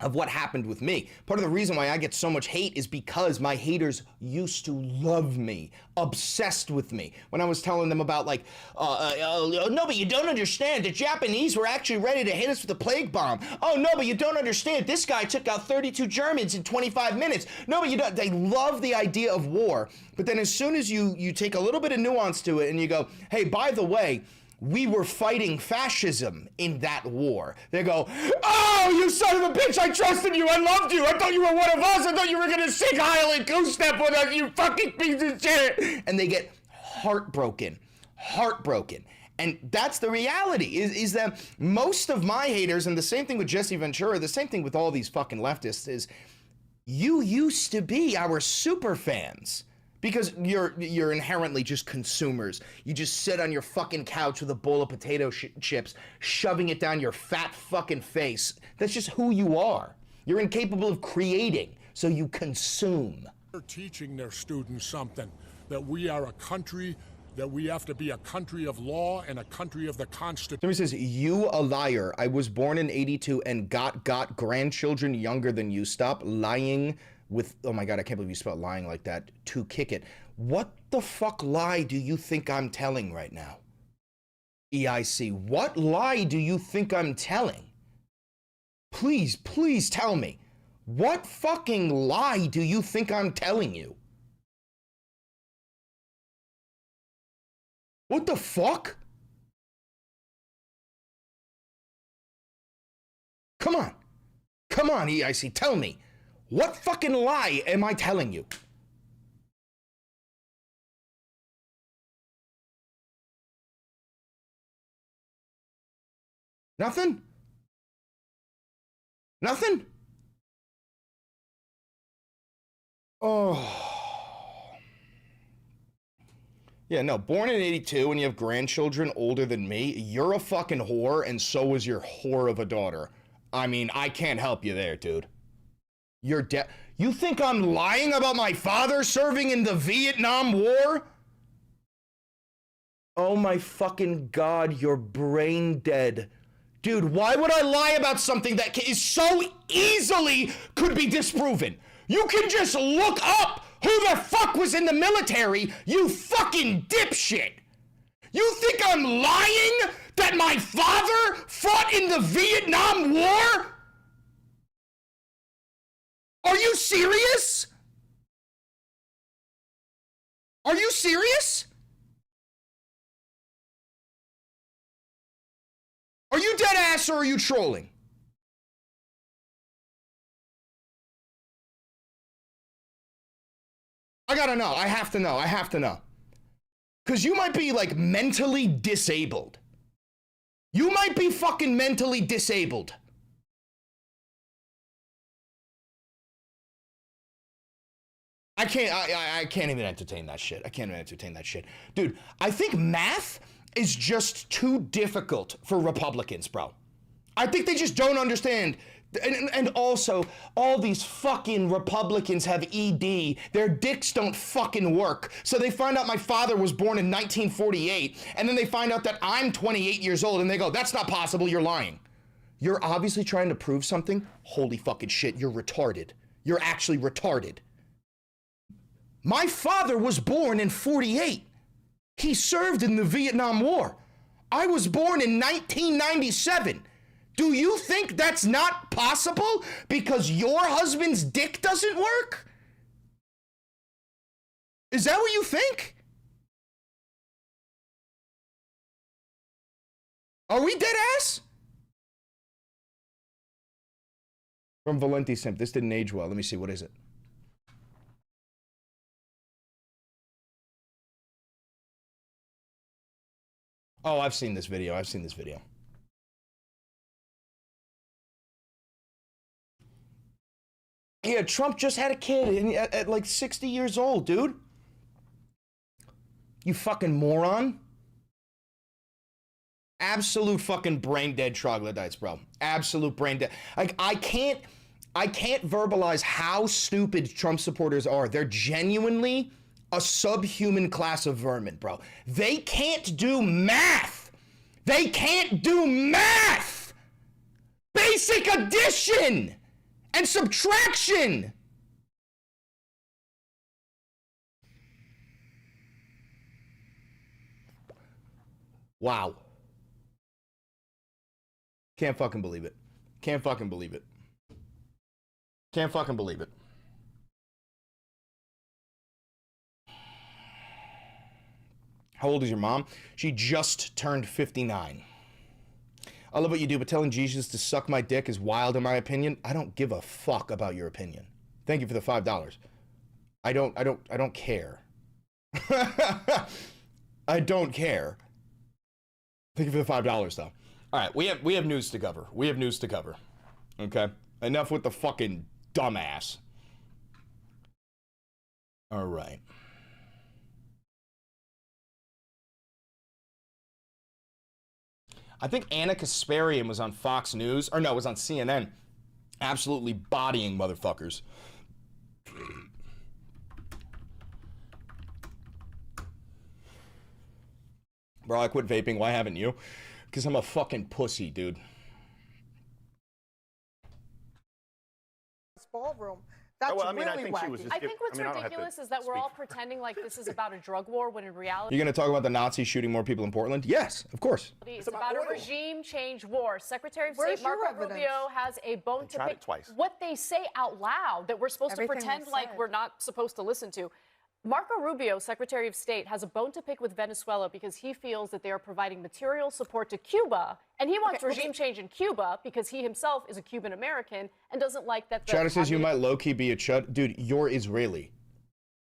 of what happened with me. Part of the reason why I get so much hate is because my haters used to love me, obsessed with me. When I was telling them about like, no, but you don't understand. The Japanese were actually ready to hit us with a plague bomb. Oh, no, but you don't understand. This guy took out 32 Germans in 25 minutes. No, but you don't. They love the idea of war. But then as soon as you take a little bit of nuance to it and you go, hey, by the way, we were fighting fascism in that war. They go, oh, you son of a bitch, I trusted you, I loved you, I thought you were one of us, I thought you were gonna sing Highland Goose Step with us, you fucking piece of shit. And they get heartbroken. And that's the reality, is that most of my haters, and the same thing with Jesse Ventura, the same thing with all these fucking leftists, is you used to be our super fans. Because you're inherently just consumers. You just sit on your fucking couch with a bowl of potato chips, shoving it down your fat fucking face. That's just who you are. You're incapable of creating, so you consume. They're teaching their students something, that we are a country, that we have to be a country of law and a country of the Constitution. Somebody says, you a liar. I was born in 82 and got grandchildren younger than you. Stop lying with, oh my God, I can't believe you spelled lying like that, to kick it. What the fuck lie do you think I'm telling right now? EIC, what lie do you think I'm telling? Please, please tell me. What fucking lie do you think I'm telling you? What the fuck? Come on. Come on, EIC, tell me. What fucking lie am I telling you? Nothing? Nothing? Oh. Yeah, no, born in 82 and you have grandchildren older than me, you're a fucking whore, and so is your whore of a daughter. I mean, I can't help you there, dude. You're dead. You think I'm lying about my father serving in the Vietnam War? Oh my fucking God, you're brain dead. Dude, why would I lie about something that is so easily could be disproven? You can just look up who the fuck was in the military, you fucking dipshit. You think I'm lying that my father fought in the Vietnam War? Are you serious? Are you serious? Are you dead ass or are you trolling? I gotta know. I have to know. I have to know. Because you might be like mentally disabled. You might be fucking mentally disabled. I can't even entertain that shit. I can't even entertain that shit. Dude, I think math is just too difficult for Republicans, bro. I think they just don't understand. And also, all these fucking Republicans have ED. Their dicks don't fucking work. So they find out my father was born in 1948, and then they find out that I'm 28 years old, and they go, that's not possible, you're lying. You're obviously trying to prove something? Holy fucking shit, you're retarded. You're actually retarded. My father was born in 48. He served in the Vietnam War. I was born in 1997. Do you think that's not possible because your husband's dick doesn't work? Is that what you think? Are we dead ass? From Valenti Simp, this didn't age well. Let me see, what is it? Oh, I've seen this video. I've seen this video. Yeah, Trump just had a kid at like 60 years old, dude. You fucking moron. Absolute fucking brain dead troglodytes, bro. Absolute brain dead. Like, I can't verbalize how stupid Trump supporters are. They're genuinely a subhuman class of vermin, bro. They can't do math. They can't do math. Basic addition and subtraction. Wow. Can't fucking believe it. Can't fucking believe it. Can't fucking believe it. How old is your mom? She just turned 59. I love what you do, but telling Jesus to suck my dick is wild in my opinion. I don't give a fuck about your opinion. Thank you for the $5. I don't care. I don't care. Thank you for the $5 though. All right, we have news to cover. We have news to cover. Okay? Enough with the fucking dumbass. All right. I think Anna Kasparian was on Fox News, or no, it was on CNN, absolutely bodying motherfuckers. Bro, I quit vaping. Why haven't you? Because I'm a fucking pussy, dude. Ballroom. That's really wacky. I think what's ridiculous is that we're all pretending like this is about a drug war when in reality... You're going to talk about the Nazis shooting more people in Portland? Yes, of course. It's about a regime change war. Secretary of State Marco Rubio has a bone to pick. What they say out loud that we're supposed to pretend like we're not supposed to listen to. Marco Rubio, Secretary of State, has a bone to pick with Venezuela because he feels that they are providing material support to Cuba, and he wants regime change in Cuba because he himself is a Cuban American and doesn't like that. China says you might low-key be a chud. Dude, you're Israeli.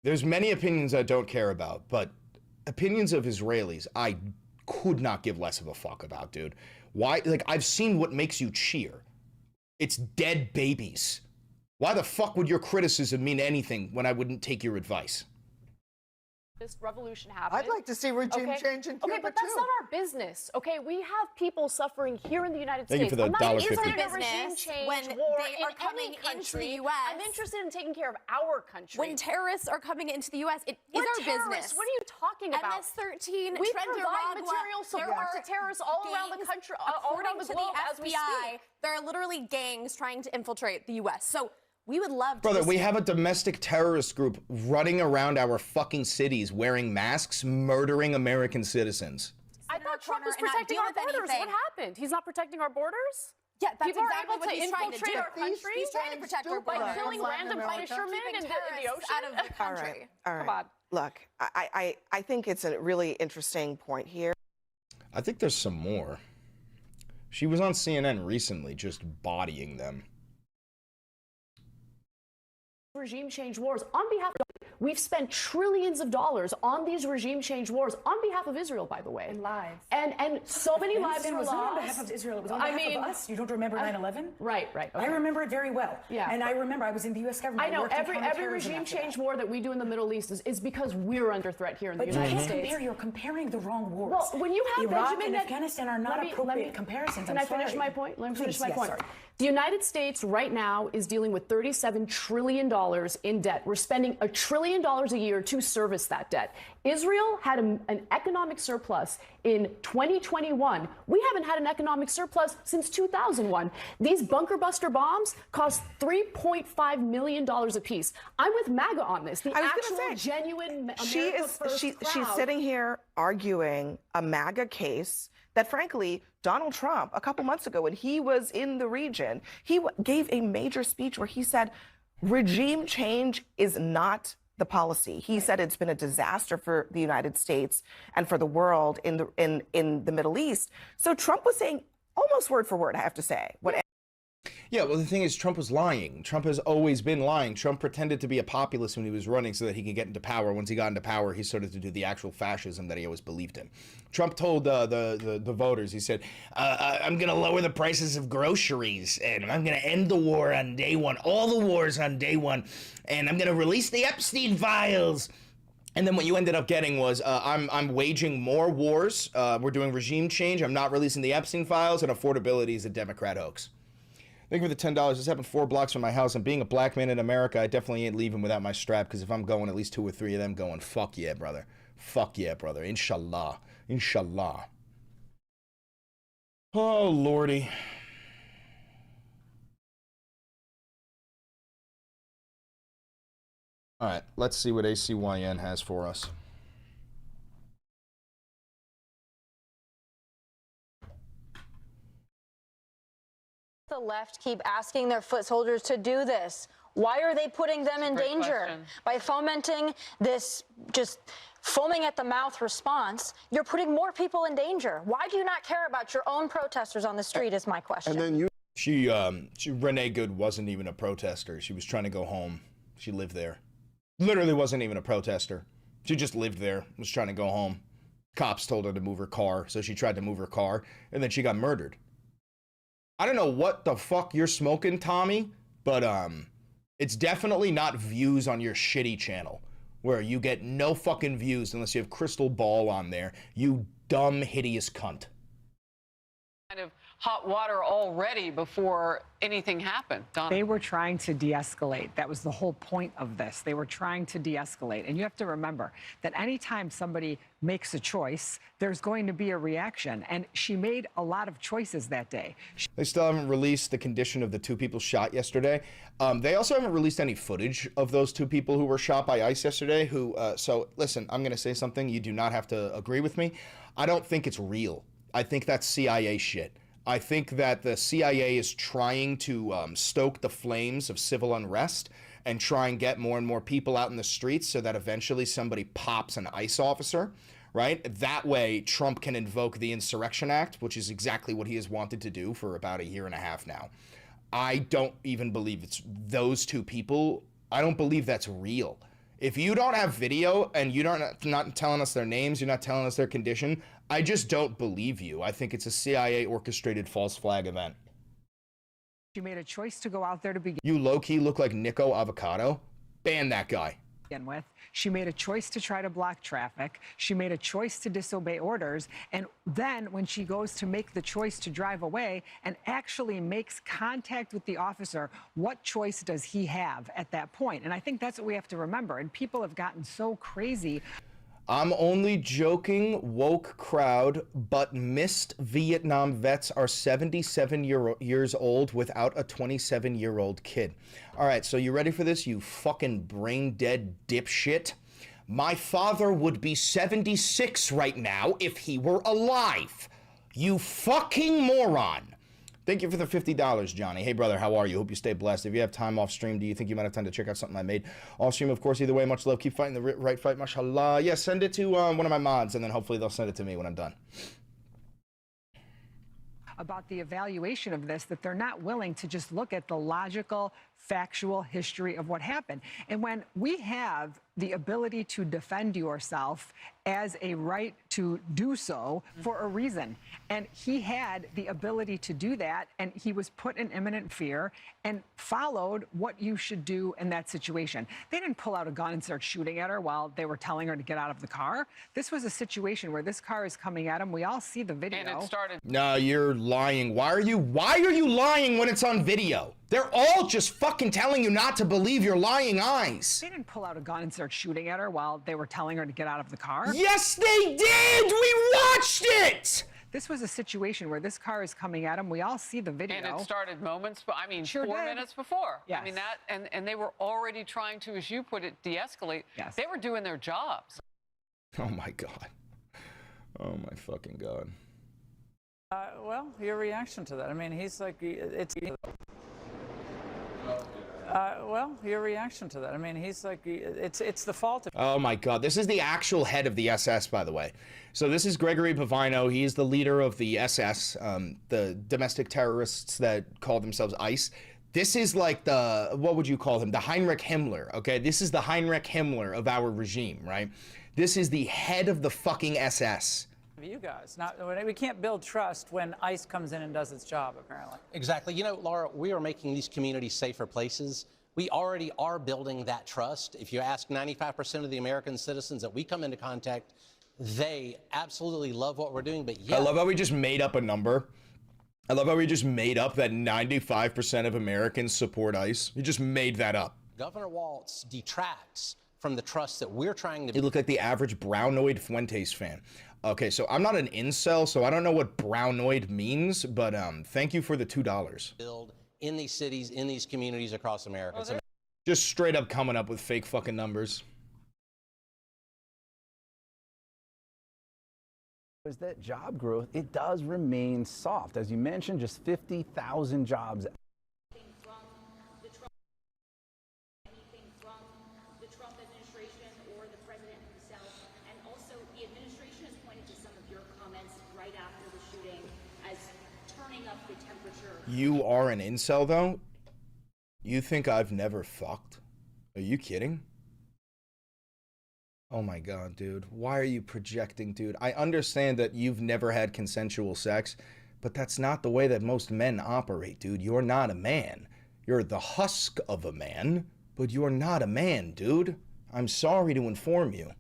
There's many opinions I don't care about, but opinions of Israelis, I could not give less of a fuck about, dude. Why? Like, I've seen what makes you cheer. It's dead babies. Why the fuck would your criticism mean anything when I wouldn't take your advice? This revolution happened. I'd like to see regime change in Cuba, Okay, but that's not our business. Okay, we have people suffering here in the United States. Thank you for the $1.50. I'm not interested in a regime change when war they are coming into the U.S. I'm interested in taking care of our country. When terrorists are coming into the U.S., it is our business. What are you talking about? MS-13, we Tren provide de Aragua, material support to terrorists all around the country, all around the globe as we speak. There are literally gangs trying to infiltrate the U.S. So we would love to. Brother, we have a domestic terrorist group running around our fucking cities wearing masks, murdering American citizens. I thought Trump was protecting our borders. What happened? He's not protecting our borders? Yeah, that's People exactly are able what to he's trying to infiltrate do. our country. He's trying to protect our borders. By killing random fishermen in the ocean? Out of the country. All right. Come on. Look, I think it's a really interesting point here. I think there's some more. She was on CNN recently just bodying them. Regime change wars on behalf of, we've spent trillions of dollars on these regime change wars on behalf of Israel, by the way. And lives. And so many lives were was lost. not on behalf of Israel. It was on behalf of us. You don't remember 9/11? Right. Okay. I remember it very well. Yeah. And I remember I was in the U.S. government. I know every counterterrorism regime after change that. war that we do in the Middle East is because we're under threat here in the But United you can't States. compare. You're comparing the wrong wars. Well, when you have Iraq Benjamin and Afghanistan are not appropriate comparisons. Can I finish my point? Let me finish my point. Sorry. The United States right now is dealing with $37 trillion in debt. We're spending $1 trillion a year to service that debt. Israel had an economic surplus in 2021. We haven't had an economic surplus since 2001. These bunker buster bombs cost $3.5 million a piece. I'm with MAGA on this. The actual genuine America First She's crowd. sitting here arguing a MAGA case that, frankly, Donald Trump, a couple months ago when he was in the region, he gave a major speech where he said regime change is not the policy. He said it's been a disaster for the United States and for the world in the Middle East. So Trump was saying almost word for word, I have to say. Yeah, well, the thing is, Trump was lying. Trump has always been lying. Trump pretended to be a populist when he was running so that he could get into power. Once he got into power, he started to do the actual fascism that he always believed in. Trump told the voters, he said, I'm going to lower the prices of groceries, and I'm going to end the war on day one, all the wars on day one, and I'm going to release the Epstein files. And then what you ended up getting was, I'm waging more wars. We're doing regime change. I'm not releasing the Epstein files, and affordability is a Democrat hoax. Thank you for the $10. This happened 4 blocks from my house. And being a black man in America, I definitely ain't leaving without my strap, because if I'm going, at least 2 or 3 of them going, fuck yeah, brother. Fuck yeah, brother. Inshallah. Inshallah. Oh, Lordy. All right, let's see what ACYN has for us. The left keep asking their foot soldiers to do this. Why are they putting them in danger? By fomenting this just foaming at the mouth response, you're putting more people in danger. Why do you not care about your own protesters on the street is my question. And then Renee Good wasn't even a protester. She was trying to go home. She lived there. Literally wasn't even a protester. She just lived there, was trying to go home. Cops told her to move her car, so she tried to move her car, and then she got murdered. I don't know what the fuck you're smoking, Tommy, but it's definitely not views on your shitty channel, where you get no fucking views unless you have Crystal Ball on there, you dumb, hideous cunt. Of hot water already before anything happened. Donna. They were trying to de-escalate. That was the whole point of this. They were trying to de-escalate. And you have to remember that anytime somebody makes a choice, there's going to be a reaction. And she made a lot of choices that day. They still haven't released the condition of the 2 people shot yesterday. They also haven't released any footage of those 2 people who were shot by ICE yesterday. So listen, I'm going to say something. You do not have to agree with me. I don't think it's real. I think that's CIA shit. I think that the CIA is trying to stoke the flames of civil unrest and try and get more and more people out in the streets so that eventually somebody pops an ICE officer, right? That way Trump can invoke the Insurrection Act, which is exactly what he has wanted to do for about a year and a half now. I don't even believe it's those 2 people. I don't believe that's real. If you don't have video and you're not telling us their names, you're not telling us their condition, I just don't believe you. I think it's a CIA orchestrated false flag event. She made a choice to go out there to begin. You low-key look like Nico Avocado. Ban that guy. With. She made a choice to try to block traffic. She made a choice to disobey orders. And then when she goes to make the choice to drive away and actually makes contact with the officer, what choice does he have at that point? And I think that's what we have to remember. And people have gotten so crazy. I'm only joking, woke crowd, but missed Vietnam vets are 77 years old without a 27-year-old kid. All right, so you ready for this, you fucking brain-dead dipshit? My father would be 76 right now if he were alive. You fucking moron. Thank you for the $50, Johnny. Hey, brother, how are you? Hope you stay blessed. If you have time off stream, do you think you might have time to check out something I made? Off stream, of course, either way, much love. Keep fighting the right fight, mashallah. Yeah, send it to one of my mods, and then hopefully they'll send it to me when I'm done. About the evaluation of this, that they're not willing to just look at the logical, factual history of what happened. And when we have the ability to defend yourself as a right to do so for a reason, and he had the ability to do that, and he was put in imminent fear and followed what you should do in that situation. They didn't pull out a gun and start shooting at her while they were telling her to get out of the car. This was a situation where this car is coming at him. We all see the video. And it started. No, you're lying. Why are you lying when it's on video? They're all just fucking telling you not to believe your lying eyes. They didn't pull out a gun and start shooting at her while they were telling her to get out of the car. Yes, they did! We watched it! This was a situation where this car is coming at him. We all see the video. And it started moments, but I mean, Sure 4 did. minutes before. Yes. I mean, that, and they were already trying to, as you put it, de-escalate. Yes. They were doing their jobs. Oh my God. Oh my fucking God. Well, your reaction to that. I mean, he's like, it's. Well, your reaction to that. I mean, he's like, it's the fault of. Oh my God. This is the actual head of the SS, by the way. So this is Gregory Pavino. He is the leader of the SS, the domestic terrorists that call themselves ICE. This is like the, what would you call him? The Heinrich Himmler, okay? This is the Heinrich Himmler of our regime, right? This is the head of the fucking SS. You guys. We can't build trust when ICE comes in and does its job, apparently. Exactly. You know, Laura, we are making these communities safer places. We already are building that trust. If you ask 95% of the American citizens that we come into contact, they absolutely love what we're doing. But yeah, I love how we just made up a number. I love how we just made up that 95% of Americans support ICE. You just made that up. Governor Walz detracts from the trust that we're trying to. You look like the average Brownoid Fuentes fan. Okay, so I'm not an incel, so I don't know what Brownoid means, but thank you for the $2. Build in these cities, in these communities across America. Just straight up coming up with fake fucking numbers. Is that job growth, it does remain soft. As you mentioned, just 50,000 jobs. You are an incel, though? You think I've never fucked? Are you kidding? Oh my God, dude. Why are you projecting, dude? I understand that you've never had consensual sex, but that's not the way that most men operate, dude. You're not a man. You're the husk of a man, but you're not a man, dude. I'm sorry to inform you.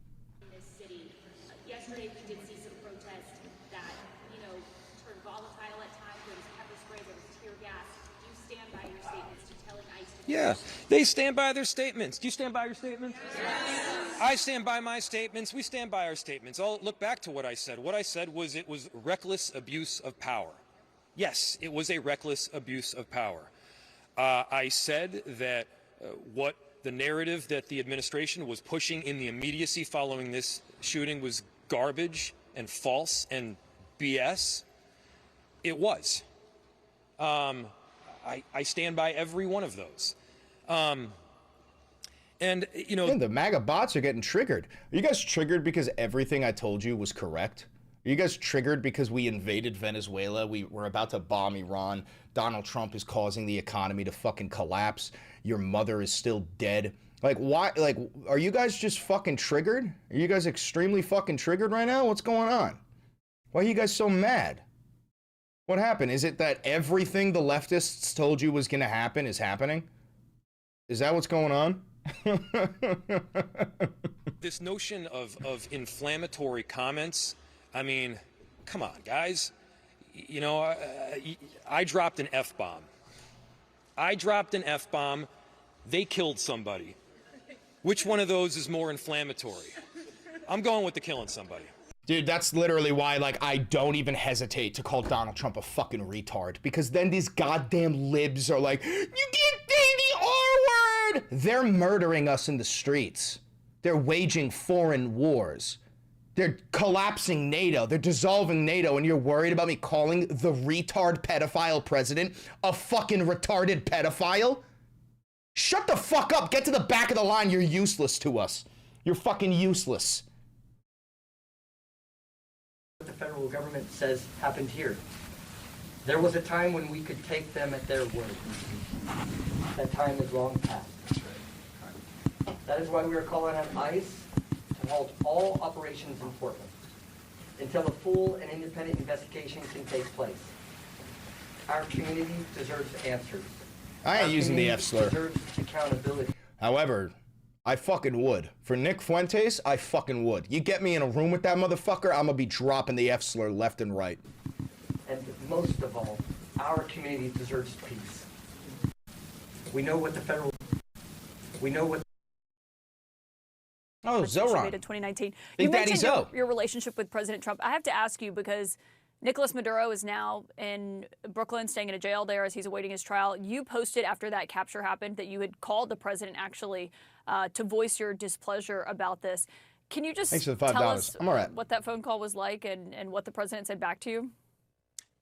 Yeah, they stand by their statements. Do you stand by your statements? I stand by my statements. We stand by our statements. I'll look back to what I said. What I said was it was reckless abuse of power. Yes, it was a reckless abuse of power. I said that what the narrative that the administration was pushing in the immediacy following this shooting was garbage and false and BS. It was. I stand by every one of those. And, you know... Man, the MAGA bots are getting triggered. Are you guys triggered because everything I told you was correct? Are you guys triggered because we invaded Venezuela? We were about to bomb Iran. Donald Trump is causing the economy to fucking collapse. Your mother is still dead. Like, why? Like, are you guys just fucking triggered? Are you guys extremely fucking triggered right now? What's going on? Why are you guys so mad? What happened? Is it that everything the leftists told you was going to happen is happening? Is that what's going on? This notion of inflammatory comments, I mean, come on, guys. You know, I dropped an F-bomb. I dropped an F-bomb. They killed somebody. Which one of those is more inflammatory? I'm going with the killing somebody. Dude, that's literally why, like, I don't even hesitate to call Donald Trump a fucking retard. Because then these goddamn libs are like, you can't say the R-word! They're murdering us in the streets. They're waging foreign wars. They're collapsing NATO. They're dissolving NATO, and you're worried about me calling the retard pedophile president a fucking retarded pedophile? Shut the fuck up. Get to the back of the line. You're useless to us. You're fucking useless. What the federal government says happened here. There was a time when we could take them at their word. That time is long past. That is why we are calling on ICE to halt all operations in Portland until a full and independent investigation can take place. Our community deserves answers. I ain't using the F slur. Deserves accountability. However, I fucking would. For Nick Fuentes, I fucking would. You get me in a room with that motherfucker, I'm gonna be dropping the F slur left and right. And most of all, our community deserves peace. We know what the federal... We know what... Oh, Zoran. In 2019. Big You Daddy mentioned Zo. your relationship with President Trump. I have to ask you because Nicolas Maduro is now in Brooklyn, staying in a jail there as he's awaiting his trial. You posted after that capture happened that you had called the president actually to voice your displeasure about this. Can you just Thanks for the $5. tell us I'm all right. what that phone call was like and what the president said back to you?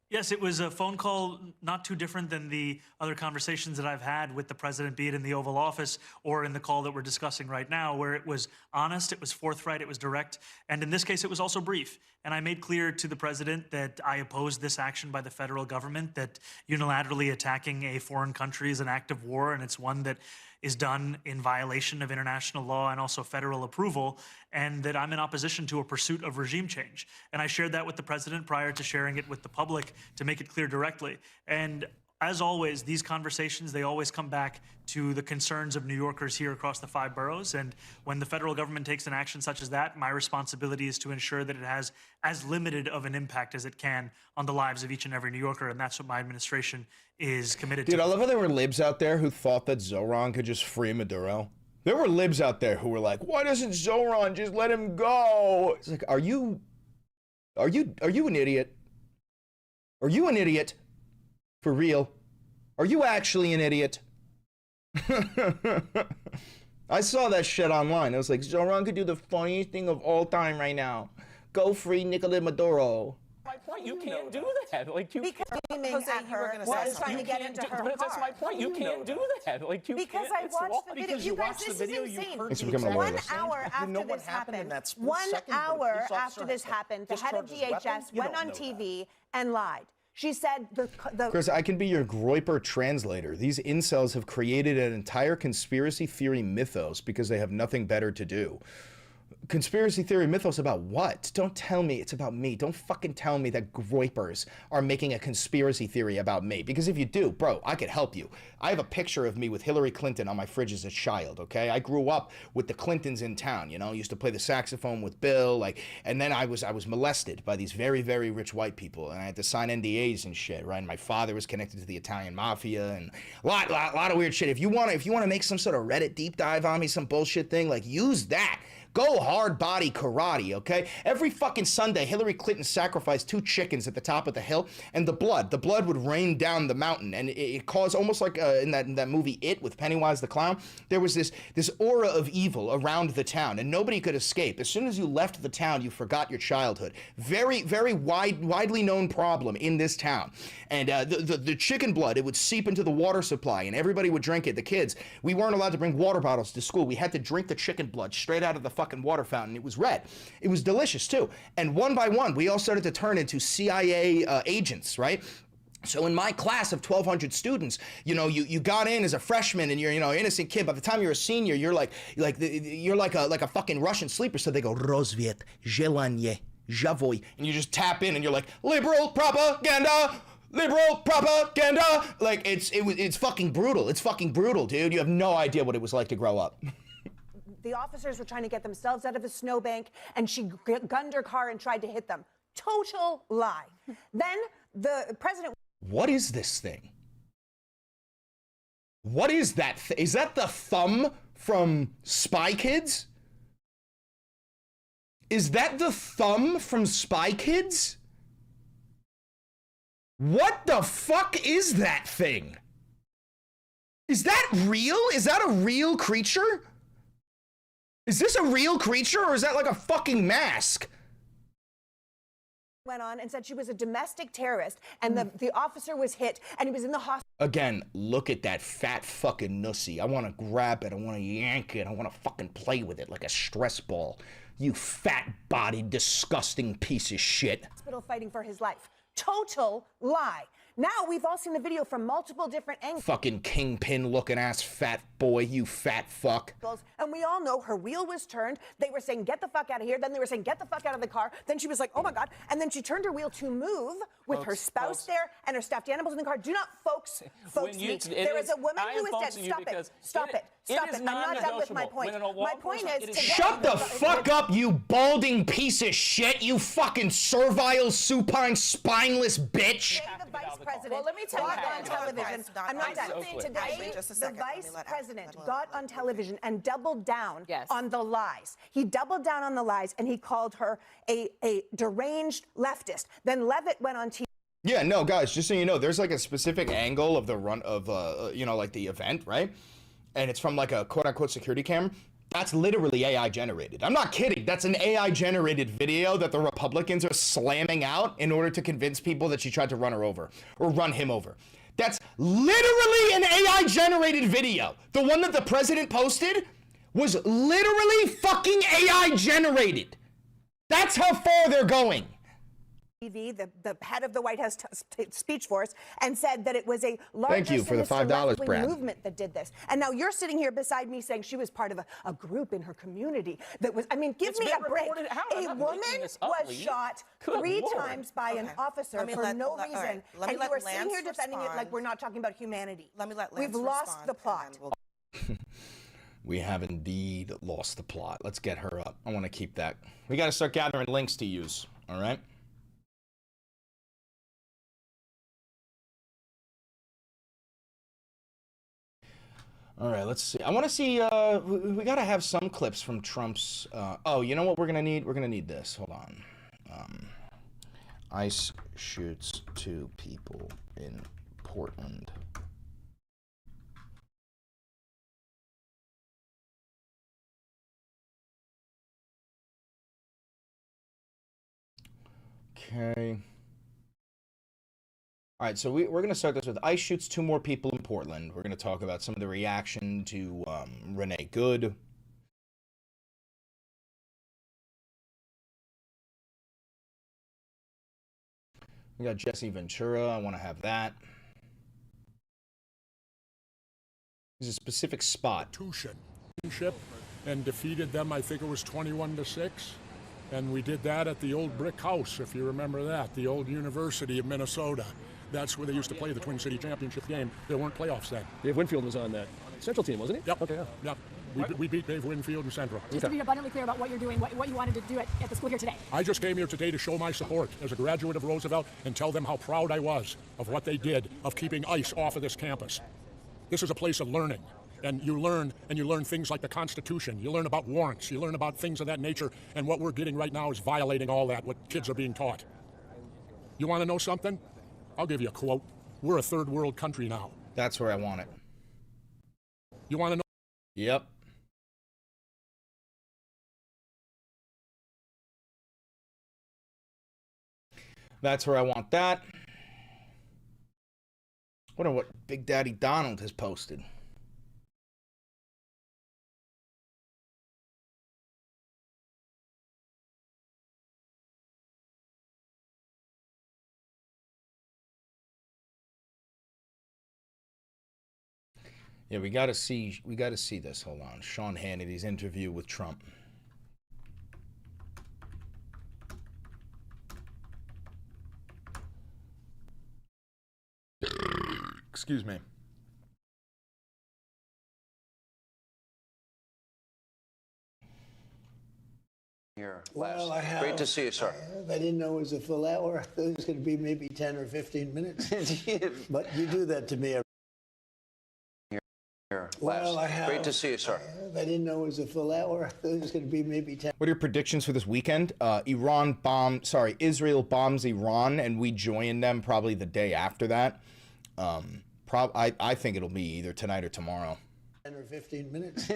Yes, it was a phone call not too different than the other conversations that I've had with the president, be it in the Oval Office or in the call that we're discussing right now, where it was honest, it was forthright, it was direct, and in this case, it was also brief. And I made clear to the president that I oppose this action by the federal government, that unilaterally attacking a foreign country is an act of war, and it's one that is done in violation of international law and also federal approval, and that I'm in opposition to a pursuit of regime change. And I shared that with the president prior to sharing it with the public to make it clear directly. And as always, these conversations, they always come back to the concerns of New Yorkers here across the 5 boroughs. And when the federal government takes an action such as that, my responsibility is to ensure that it has as limited of an impact as it can on the lives of each and every New Yorker. And that's what my administration is committed to. Dude, I love how there were libs out there who thought that Zoran could just free Maduro. There were libs out there who were like, why doesn't Zoran just let him go? It's like, are you an idiot? Are you an idiot? For real? Are you actually an idiot? I saw that shit online. It was like, Zoran could do the funniest thing of all time right now. Go free Nicolas Maduro. My point, you can't do that. Like you because aiming at her was trying to get into her But that's my point. You can't do that. Like you because can't. I watched the video. You guys, this is insane. 1 hour after this happened, 1 hour after this happened, the head of DHS went on TV and lied. She said Chris, I can be your Groyper translator. These incels have created an entire conspiracy theory mythos because they have nothing better to do. Conspiracy theory mythos about what? Don't tell me it's about me. Don't fucking tell me that groypers are making a conspiracy theory about me. Because if you do, bro, I could help you. I have a picture of me with Hillary Clinton on my fridge as a child, okay? I grew up with the Clintons in town, you know? Used to play the saxophone with Bill, like, and then I was molested by these very, very rich white people, and I had to sign NDAs and shit, right? And my father was connected to the Italian mafia, and a lot of weird shit. If you wanna make some sort of Reddit deep dive on me, some bullshit thing, like, use that. Go hard body karate, okay? Every fucking Sunday, Hillary Clinton sacrificed 2 chickens at the top of the hill, and the blood would rain down the mountain, and it caused almost like in that movie It with Pennywise the Clown. There was this aura of evil around the town, and nobody could escape. As soon as you left the town, you forgot your childhood. Very, very widely known problem in this town. And the chicken blood, it would seep into the water supply, and everybody would drink it. The kids, we weren't allowed to bring water bottles to school. We had to drink the chicken blood straight out of the fucking water fountain. It was red. It was delicious too. And one by one, we all started to turn into CIA agents, right? So in my class of 1,200 students, you know, you got in as a freshman and you're, you know, innocent kid. By the time you're a senior, you're like a fucking Russian sleeper. So they go Rozviet, Zelanye, Javoy, and you just tap in and you're like liberal propaganda. Liberal propaganda. Like it's fucking brutal. It's fucking brutal, dude. You have no idea what it was like to grow up. The officers were trying to get themselves out of a snowbank, and she gunned her car and tried to hit them. Total lie. Then the president... What is this thing? What is that? Is that the thumb from Spy Kids? Is that the thumb from Spy Kids? What the fuck is that thing? Is that real? Is that a real creature? Is this a real creature, or is that like a fucking mask? Went on and said she was a domestic terrorist, and the officer was hit, and he was in the hospital. Again, look at that fat fucking nussy. I want to grab it. I want to yank it. I want to fucking play with it like a stress ball. You fat-bodied, disgusting piece of shit. Hospital fighting for his life. Total lie. Now we've all seen the video from multiple different angles. Fucking kingpin looking ass fat boy, you fat fuck. And we all know her wheel was turned. They were saying, get the fuck out of here. Then they were saying, get the fuck out of the car. Then she was like, oh my God. And then she turned her wheel to move with her spouse there and her stuffed animals in the car. Do not folks me. There is a woman who is dead. Stop it. Stop it. Stop it. I'm not done with my point. My point is to shut the fuck up, you balding piece of shit. You fucking servile, supine, spineless bitch. The vice president. Well, let me tell you on television. I'm not done. Today, the vice president got on television and doubled down on the lies. He doubled down on the lies, and he called her a deranged leftist. Then Levitt went on TV. Yeah, no, guys, just so you know, there's like a specific angle of the run of, you know, like the event, right? And it's from like a quote-unquote security camera. That's literally AI generated. I'm not kidding. That's an AI generated video that the Republicans are slamming out in order to convince people that she tried to run her over or run him over. That's literally an AI generated video. The one that the president posted was literally fucking AI generated. That's how far they're going. TV, the head of the White House speech force, and said that it was a larger Thank you for the $5, Brad. movement that did this. And now you're sitting here beside me saying she was part of a group in her community that was, I mean, give me a break. A woman was shot 3 times by an officer for no reason, and you are sitting here defending it like we're not talking about humanity. We've lost the plot. We have indeed lost the plot. Let's get her up. I want to keep that. We got to start gathering links to use, all right? All right, let's see. I want to see, we got to have some clips from Trump's, oh, you know what we're going to need? We're going to need this. Hold on. ICE shoots 2 people in Portland. Okay. All right, so we're going to start this with ICE shoots 2 more people in Portland. We're going to talk about some of the reaction to Renee Good. We got Jesse Ventura. I want to have that. There's a specific spot. Ship and defeated them, I think it was 21-6. And we did that at the old brick house, if you remember that, the old University of Minnesota. That's where they used to play the Twin City Championship game. There weren't playoffs then. Dave Winfield was on that Central team, wasn't he? Yep. Okay, yeah. Yep. We beat Dave Winfield in Central. Just to be abundantly clear about what you're doing, what you wanted to do at the school here today. I just came here today to show my support as a graduate of Roosevelt and tell them how proud I was of what they did, of keeping ICE off of this campus. This is a place of learning. And you learn things like the Constitution. You learn about warrants. You learn about things of that nature. And what we're getting right now is violating all that, what kids are being taught. You want to know something? I'll give you a quote. We're a third world country now. That's where I want it. You want to know? Yep. That's where I want that. Wonder what Big Daddy Donald has posted. Yeah, we gotta see this. Hold on. Sean Hannity's interview with Trump. Excuse me. Here, Well, I have. Great to see you, sir. I didn't know it was a full hour. I thought it was going to be maybe 10 or 15 minutes. But you do that to me. Here, Well, I have. Great to see you, sir. I didn't know it was a full hour. I thought it was going to be maybe 10. What are your predictions for this weekend? Israel bombs Iran, and we join them probably the day after that. I think it'll be either tonight or tomorrow. 10 or 15 minutes.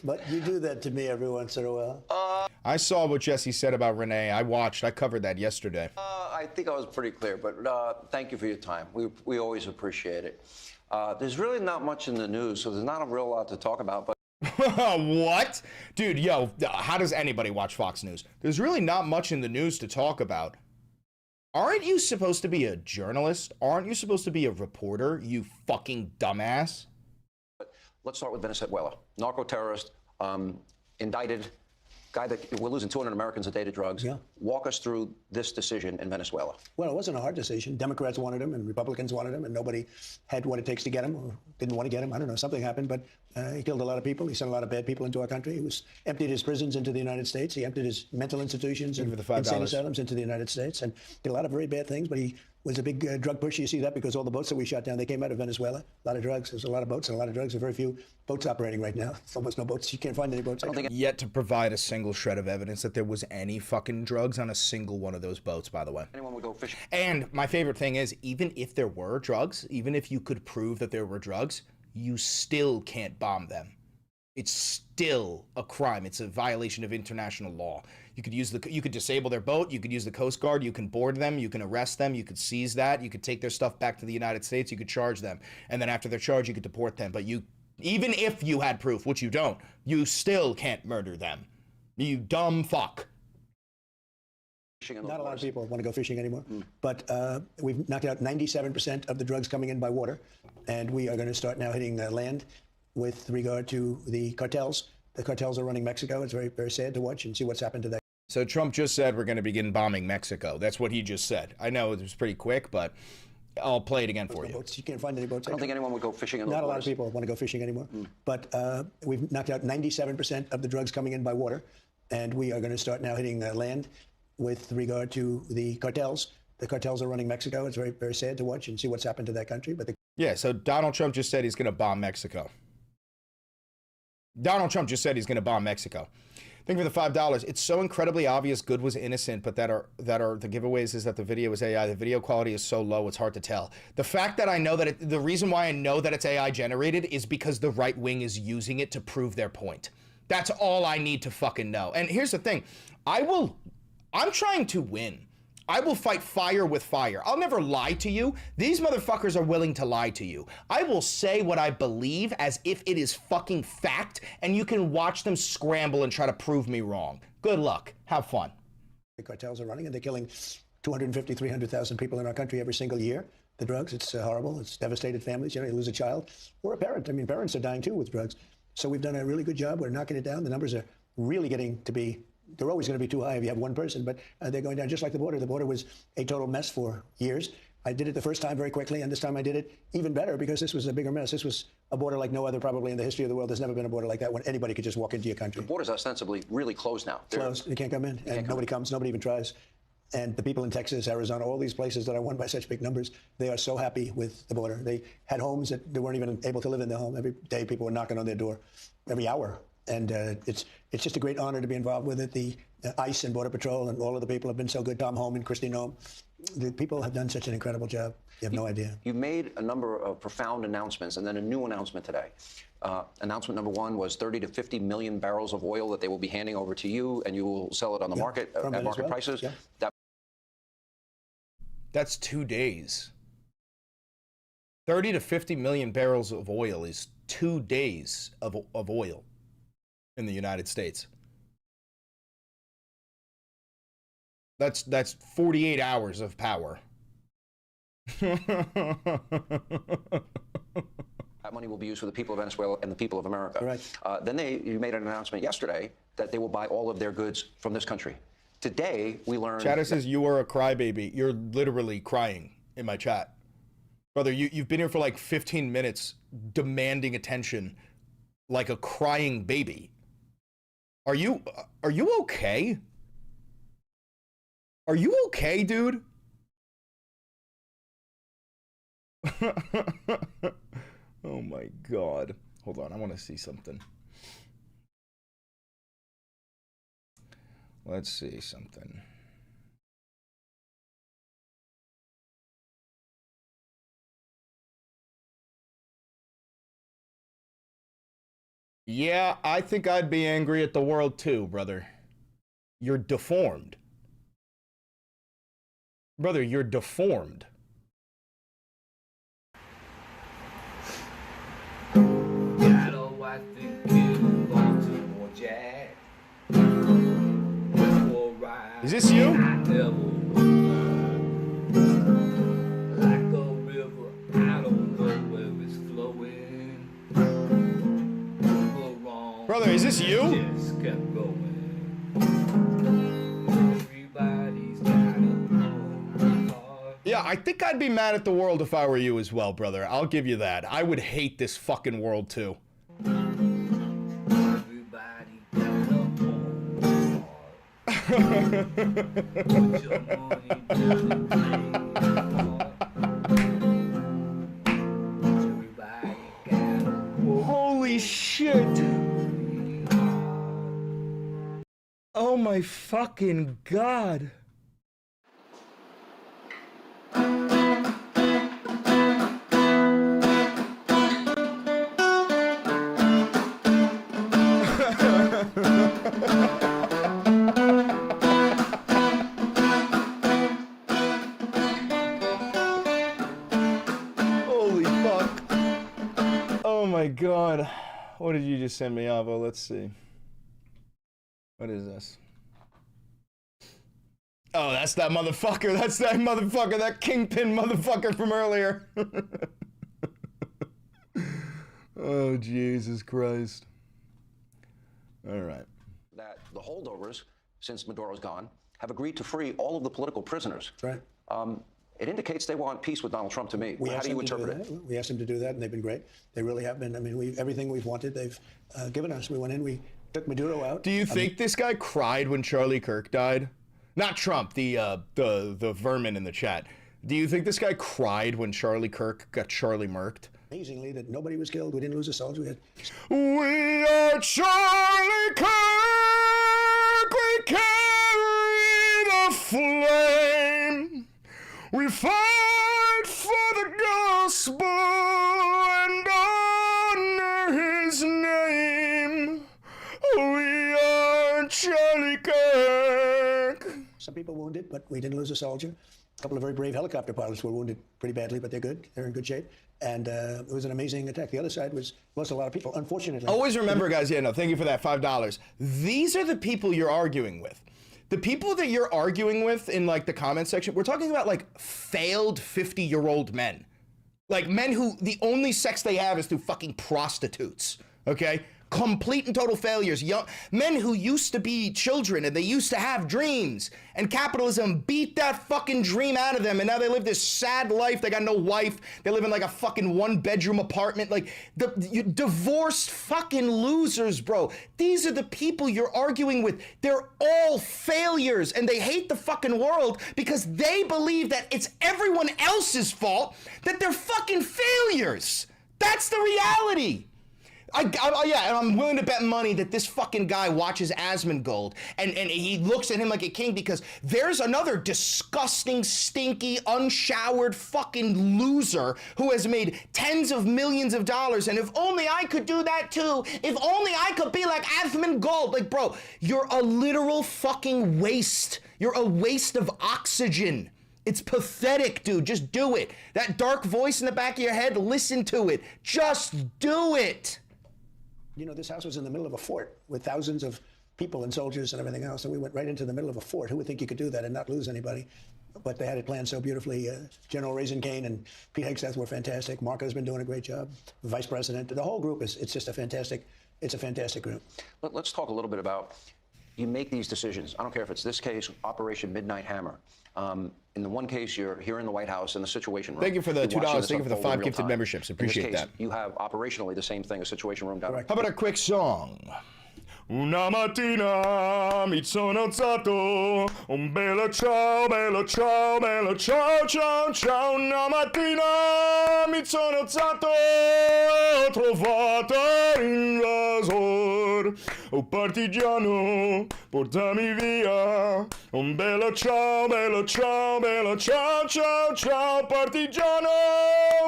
But you do that to me every once in a while. I saw what Jesse said about Renee. I covered that yesterday. I think I was pretty clear, but thank you for your time. We always appreciate it. There's really not much in the news, so there's not a real lot to talk about. But What? Dude, yo, how does anybody watch Fox News? There's really not much in the news to talk about. Aren't you supposed to be a journalist? Aren't you supposed to be a reporter, you fucking dumbass? let's start with Venezuela. Narco-terrorist, indicted, guy that we're losing 200 Americans a day to drugs. Yeah. Walk us through this decision in Venezuela. Well, it wasn't a hard decision. Democrats wanted him and Republicans wanted him, and nobody had what it takes to get him or didn't want to get him. I don't know, something happened, but he killed a lot of people. He sent a lot of bad people into our country. He emptied his prisons into the United States. He emptied his mental institutions and insane asylums into the United States, and did a lot of very bad things, but he was a big drug pusher. You see that because all the boats that we shot down, they came out of Venezuela. A lot of drugs. There's a lot of boats and a lot of drugs. There are very few boats operating right now. There's almost no boats. You can't find any boats. Yet to provide a single shred of evidence that there was any fucking drugs on a single one of those boats, by the way. Anyone would go fishing. And my favorite thing is, even if there were drugs, even if you could prove that there were drugs, you still can't bomb them. It's still a crime. It's a violation of international law. You could disable their boat. You could use the Coast Guard. You can board them. You can arrest them. You could seize that. You could take their stuff back to the United States. You could charge them, and then after they're charged, you could deport them. But even if you had proof, which you don't, you still can't murder them. You dumb fuck. Not a lot of people want to go fishing anymore, but we've knocked out 97% of the drugs coming in by water, and we are going to start now hitting land with regard to the cartels. The cartels are running Mexico. It's very, very sad to watch and see what's happened to that. So Trump just said we're going to begin bombing Mexico. That's what he just said. I know it was pretty quick, but I'll play it again for you. Boats. You can't find any boats. I don't think anyone would go fishing in those Not a lot of waters. people want to go fishing anymore, but we've knocked out 97% of the drugs coming in by water, and we are going to start now hitting land with regard to the cartels. The cartels are running Mexico. It's very, very sad to watch and see what's happened to that country. But Yeah, so Donald Trump just said he's going to bomb Mexico. Donald Trump just said he's going to bomb Mexico. Thank you for the $5. It's so incredibly obvious good was innocent, but that are the giveaways is that the video is AI. The video quality is so low, it's hard to tell. The fact that I know that the reason why I know that it's AI generated is because the right wing is using it to prove their point. That's all I need to fucking know. And here's the thing. I'm trying to win. I will fight fire with fire. I'll never lie to you. These motherfuckers are willing to lie to you. I will say what I believe as if it is fucking fact, and you can watch them scramble and try to prove me wrong. Good luck. Have fun. the cartels are running, and they're killing 250, 300,000 people in our country every single year. The drugs, it's horrible. It's devastated families. You know, you lose a child or a parent. I mean, parents are dying too with drugs. So we've done a really good job. We're knocking it down. The numbers are really getting to be, they're always going to be too high if you have one person, but they're going down just like the border. The border was a total mess for years. I did it the first time very quickly, and this time I did it even better because this was a bigger mess. This was a border like no other probably in the history of the world. There's never been a border like that when anybody could just walk into your country. The border's ostensibly really closed now. Closed. You can't come in, and nobody comes. Nobody even tries. And the people in Texas, Arizona, all these places that are won by such big numbers, they are so happy with the border. They had homes that they weren't even able to live in their home. Every day people were knocking on their door, every hour. And it's just a great honor to be involved with it. The ICE and Border Patrol and all of the people have been so good. Tom Homan, Kristi Noem. The people have done such an incredible job. You have no idea. You made a number of profound announcements, and then a new announcement today. Announcement number one was 30 to 50 million barrels of oil that they will be handing over to you, and you will sell it on the market at market prices. Yeah. That's 2 days. 30 to 50 million barrels of oil is 2 days of oil in the United States. That's 48 hours of power. That money will be used for the people of Venezuela and the people of America. Correct. Then you made an announcement yesterday that they will buy all of their goods from this country. Today, we learned... Chatter says you are a crybaby. You're literally crying in my chat. Brother, you've been here for like 15 minutes demanding attention like a crying baby. Are you okay? Are you okay, dude? Oh my God. Hold on, I want to see something. Let's see something. Yeah, I think I'd be angry at the world too, brother. You're deformed. Brother, you're deformed. Is this you? Brother, is this you? Yeah, I think I'd be mad at the world if I were you as well, brother. I'll give you that. I would hate this fucking world too. Holy shit. Oh my fucking God. Holy fuck. Oh my God. What did you just send me, Avo? Let's see. What is this? Oh, that's that motherfucker. That's that motherfucker. That kingpin motherfucker from earlier. Oh, Jesus Christ. All right. That the holdovers, since Maduro's gone, have agreed to free all of the political prisoners. That's right. It indicates they want peace with Donald Trump to me. How do you interpret it? We asked them to do that, and they've been great. They really have been. I mean, everything we've wanted, they've given us. We went in, we took Maduro out. Do you think this guy cried when Charlie Kirk died? Not Trump, the vermin in the chat. Do you think this guy cried when Charlie Kirk got Charlie murked? Amazingly, that nobody was killed. We didn't lose a soldier. We are Charlie Kirk. We carry the flame. We fight for the gospel and honor his name. We are Charlie Kirk. Some people wounded, but we didn't lose a soldier. A couple of very brave helicopter pilots were wounded pretty badly, but they're good. They're in good shape. And it was an amazing attack. The other side lost a lot of people, unfortunately. Always remember, guys, yeah, no, thank you for that, $5. These are the people you're arguing with. The people that you're arguing with in, like, the comment section, we're talking about, like, failed 50-year-old men. Like, men who the only sex they have is through fucking prostitutes, okay? complete and total failures. Young men who used to be children and they used to have dreams, and capitalism beat that fucking dream out of them, and now they live this sad life. They got no wife. They live in like a fucking 1-bedroom apartment. Like you divorced fucking losers, bro. These are the people you're arguing with. They're all failures, and they hate the fucking world because they believe that it's everyone else's fault that they're fucking failures. That's the reality. Yeah, and I'm willing to bet money that this fucking guy watches Asmongold and he looks at him like a king, because there's another disgusting, stinky, unshowered fucking loser who has made tens of millions of dollars, and if only I could do that too, if only I could be like Asmongold. Like, bro, you're a literal fucking waste. You're a waste of oxygen. It's pathetic, dude. Just do it. That dark voice in the back of your head, listen to it. Just do it. You know, this house was in the middle of a fort with thousands of people and soldiers and everything else, and we went right into the middle of a fort. Who would think you could do that and not lose anybody? But they had it planned so beautifully. General Raisin Kane and Pete Hegseth were fantastic. Marco's been doing a great job. The Vice President, the whole group it's just a fantastic group. Let's talk a little bit about, you make these decisions. I don't care if it's this case, Operation Midnight Hammer. In the one case, you're here in the White House in the Situation Room. Thank you for the $2. Thank you for the 5 gifted time. memberships. Appreciate in this case, that. You have operationally the same thing, a Situation Room. How about a quick song? Una mattina mi sono alzato, un bella ciao, bella ciao, bella ciao, ciao, ciao. Una mattina mi sono alzato e ho trovato invasor. Oh partigiano, portami via. Un bella ciao, bella ciao, bella ciao, ciao, ciao. Partigiano,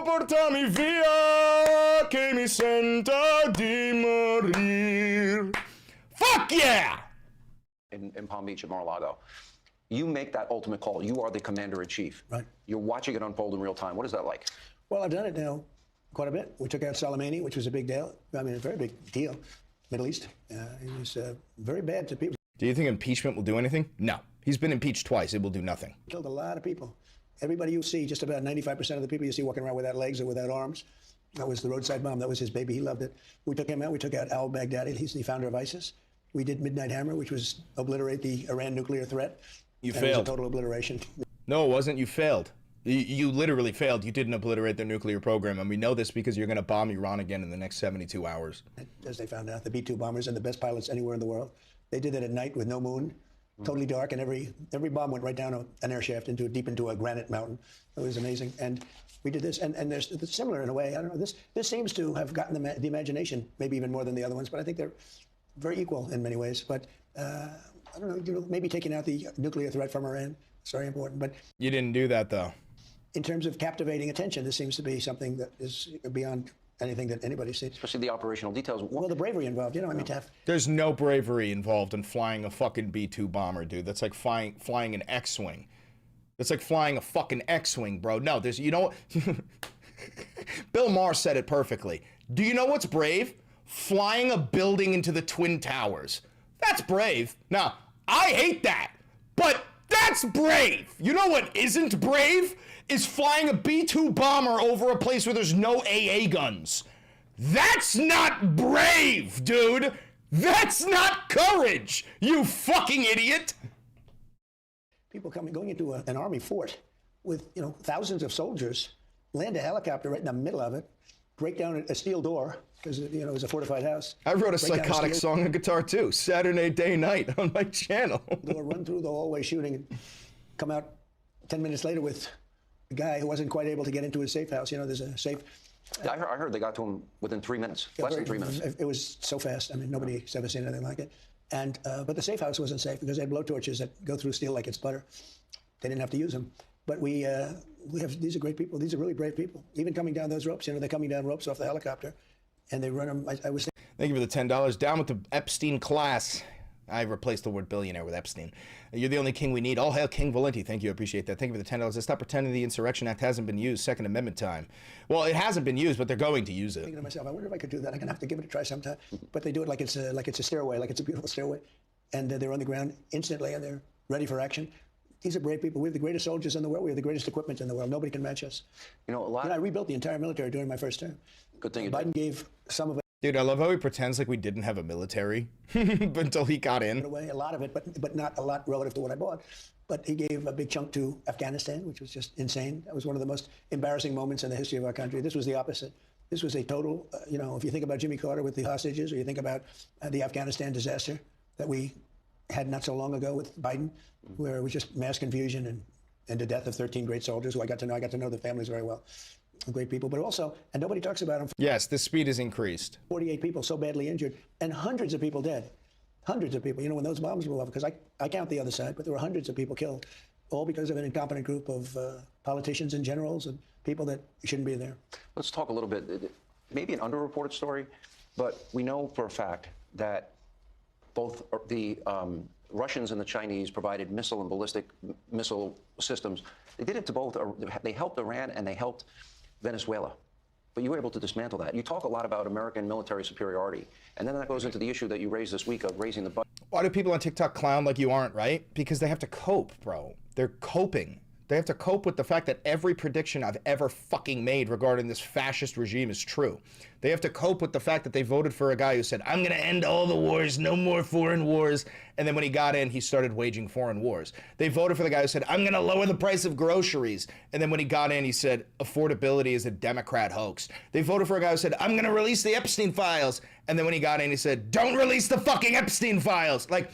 portami via, che mi sento di morir. Fuck yeah! In Palm Beach at Mar-a-Lago. You make that ultimate call. You are the commander-in-chief. Right. You're watching it unfold in real time. What is that like? Well, I've done it now quite a bit. We took out Soleimani, which was a big deal. I mean, a very big deal. Middle East. It was very bad to people. Do you think impeachment will do anything? No. He's been impeached twice. It will do nothing. Killed a lot of people. Everybody you see, just about 95% of the people you see walking around without legs or without arms, that was the roadside bomb. That was his baby. He loved it. We took him out. We took out al-Baghdadi. He's the founder of ISIS. We did Midnight Hammer, which was obliterate the Iran nuclear threat. You That failed. was a total obliteration. No, it wasn't. You failed. You literally failed. You didn't obliterate their nuclear program, and we know this because you're going to bomb Iran again in the next 72 hours. As they found out, the B-2 bombers and the best pilots anywhere in the world. They did that at night with no moon, totally dark, and every bomb went right down an air shaft deep into a granite mountain. It was amazing. And we did this, and there's it's similar in a way. I don't know. This seems to have gotten the imagination, maybe even more than the other ones, but I think they're very equal in many ways. But I don't know, maybe taking out the nuclear threat from Iran is very important. But You didn't do that, though. in terms of captivating attention, this seems to be something that is beyond anything that anybody's seen. Especially the operational details. Well, the bravery involved, I mean, to have There's no bravery involved in flying a fucking B-2 bomber, dude. That's like flying an X-Wing. That's like flying a fucking X-Wing, bro. No, there's, you know what? Bill Maher said it perfectly. Do you know what's brave? Flying a building into the Twin Towers. That's brave. Now, I hate that, but that's brave. You know what isn't brave? Is flying a B-2 bomber over a place where there's no AA guns. That's not brave, dude. That's not courage, you fucking idiot. people going into an army fort with, thousands of soldiers, land a helicopter right in the middle of it, break down a steel door, because, it was a fortified house. I wrote a Break down psychotic steel song on guitar too, Saturday Day Night on my channel. door, run through the hallway shooting, and come out 10 minutes later with a guy who wasn't quite able to get into his safe house. There's a safe. I heard they got to him within 3 minutes, less than 3 minutes. It was so fast. I mean, nobody's ever seen anything like it. And but the safe house wasn't safe because they had blowtorches that go through steel like it's butter. They didn't have to use them. But we have, these are great people. These are really brave people. Even coming down those ropes, they're coming down ropes off the helicopter, and they run them. I was. Thank you for the $10. Down with the Epstein class. I replaced the word billionaire with Epstein. You're the only king we need. All hail King Valenti. Thank you. I appreciate that. Thank you for the $10. Let's stop pretending the Insurrection Act hasn't been used. Second Amendment time. Well, it hasn't been used, but they're going to use it. Thinking to myself, I wonder if I could do that. I'm gonna have to give it a try sometime. But they do it like it's a stairway, like it's a beautiful stairway, and they're on the ground instantly, and they're ready for action. These are brave people. We have the greatest soldiers in the world. We have the greatest equipment in the world. Nobody can match us. A lot. I rebuilt the entire military during my first term. Good thing you Biden did. gave some of it. Dude, I love how he pretends like we didn't have a military until he got in. Away a lot of it, but not a lot relative to what I bought. But he gave a big chunk to Afghanistan, which was just insane. That was one of the most embarrassing moments in the history of our country. This was the opposite. This was a total, if you think about Jimmy Carter with the hostages, or you think about the Afghanistan disaster that we had not so long ago with Biden, where it was just mass confusion and the death of 13 great soldiers who I got to know the families very well. Great people, but also, and nobody talks about them. Yes, the speed is increased. 48 people so badly injured and hundreds of people dead. Hundreds of people, when those bombs were off, because I count the other side, but there were hundreds of people killed, all because of an incompetent group of politicians and generals and people that shouldn't be there. Let's talk a little bit, maybe an underreported story, but we know for a fact that both the Russians and the Chinese provided missile and ballistic missile systems. They did it to both. They helped Iran and they helped Venezuela. But you were able to dismantle that. You talk a lot about American military superiority. And then that goes into the issue that you raised this week of raising the budget. Why do people on TikTok clown like you aren't, right? Because they have to cope, bro. They're coping. They have to cope with the fact that every prediction I've ever fucking made regarding this fascist regime is true. They have to cope with the fact that they voted for a guy who said, I'm going to end all the wars, no more foreign wars. And then when he got in, he started waging foreign wars. They voted for the guy who said, I'm going to lower the price of groceries. And then when he got in, he said, affordability is a Democrat hoax. They voted for a guy who said, I'm going to release the Epstein files. And then when he got in, he said, don't release the fucking Epstein files. Like,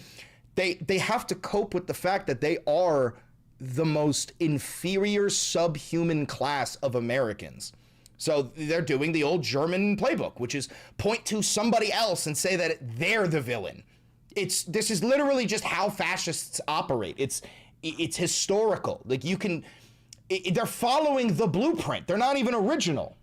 they have to cope with the fact that they are the most inferior subhuman class of Americans. So they're doing the old German playbook, which is point to somebody else and say that they're the villain. This is literally just how fascists operate. It's historical. Like they're following the blueprint. They're not even original.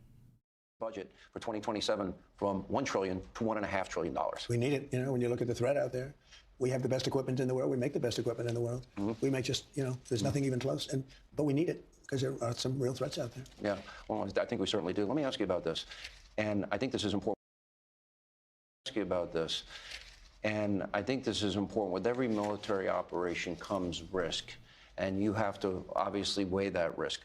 Budget for 2027 from $1 trillion to $1.5 trillion. We need it. When you look at the threat out there. We have the best equipment in the world. We make the best equipment in the world. We make there's nothing even close. But we need it because there are some real threats out there. Yeah, well, I think we certainly do. Let me ask you about this. And I think this is important. Ask you about this. And I think this is important. With every military operation comes risk. And you have to obviously weigh that risk.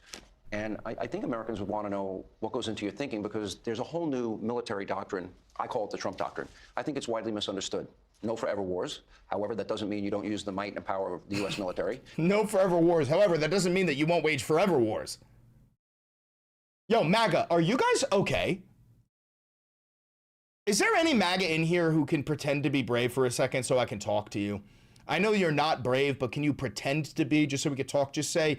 And I think Americans would want to know what goes into your thinking because there's a whole new military doctrine. I call it the Trump doctrine. I think it's widely misunderstood. No forever wars. However, that doesn't mean you don't use the might and power of the U.S. military. No forever wars. However, that doesn't mean that you won't wage forever wars. Yo, MAGA, are you guys okay? Is there any MAGA in here who can pretend to be brave for a second so I can talk to you? I know you're not brave, but can you pretend to be just so we can talk? Just say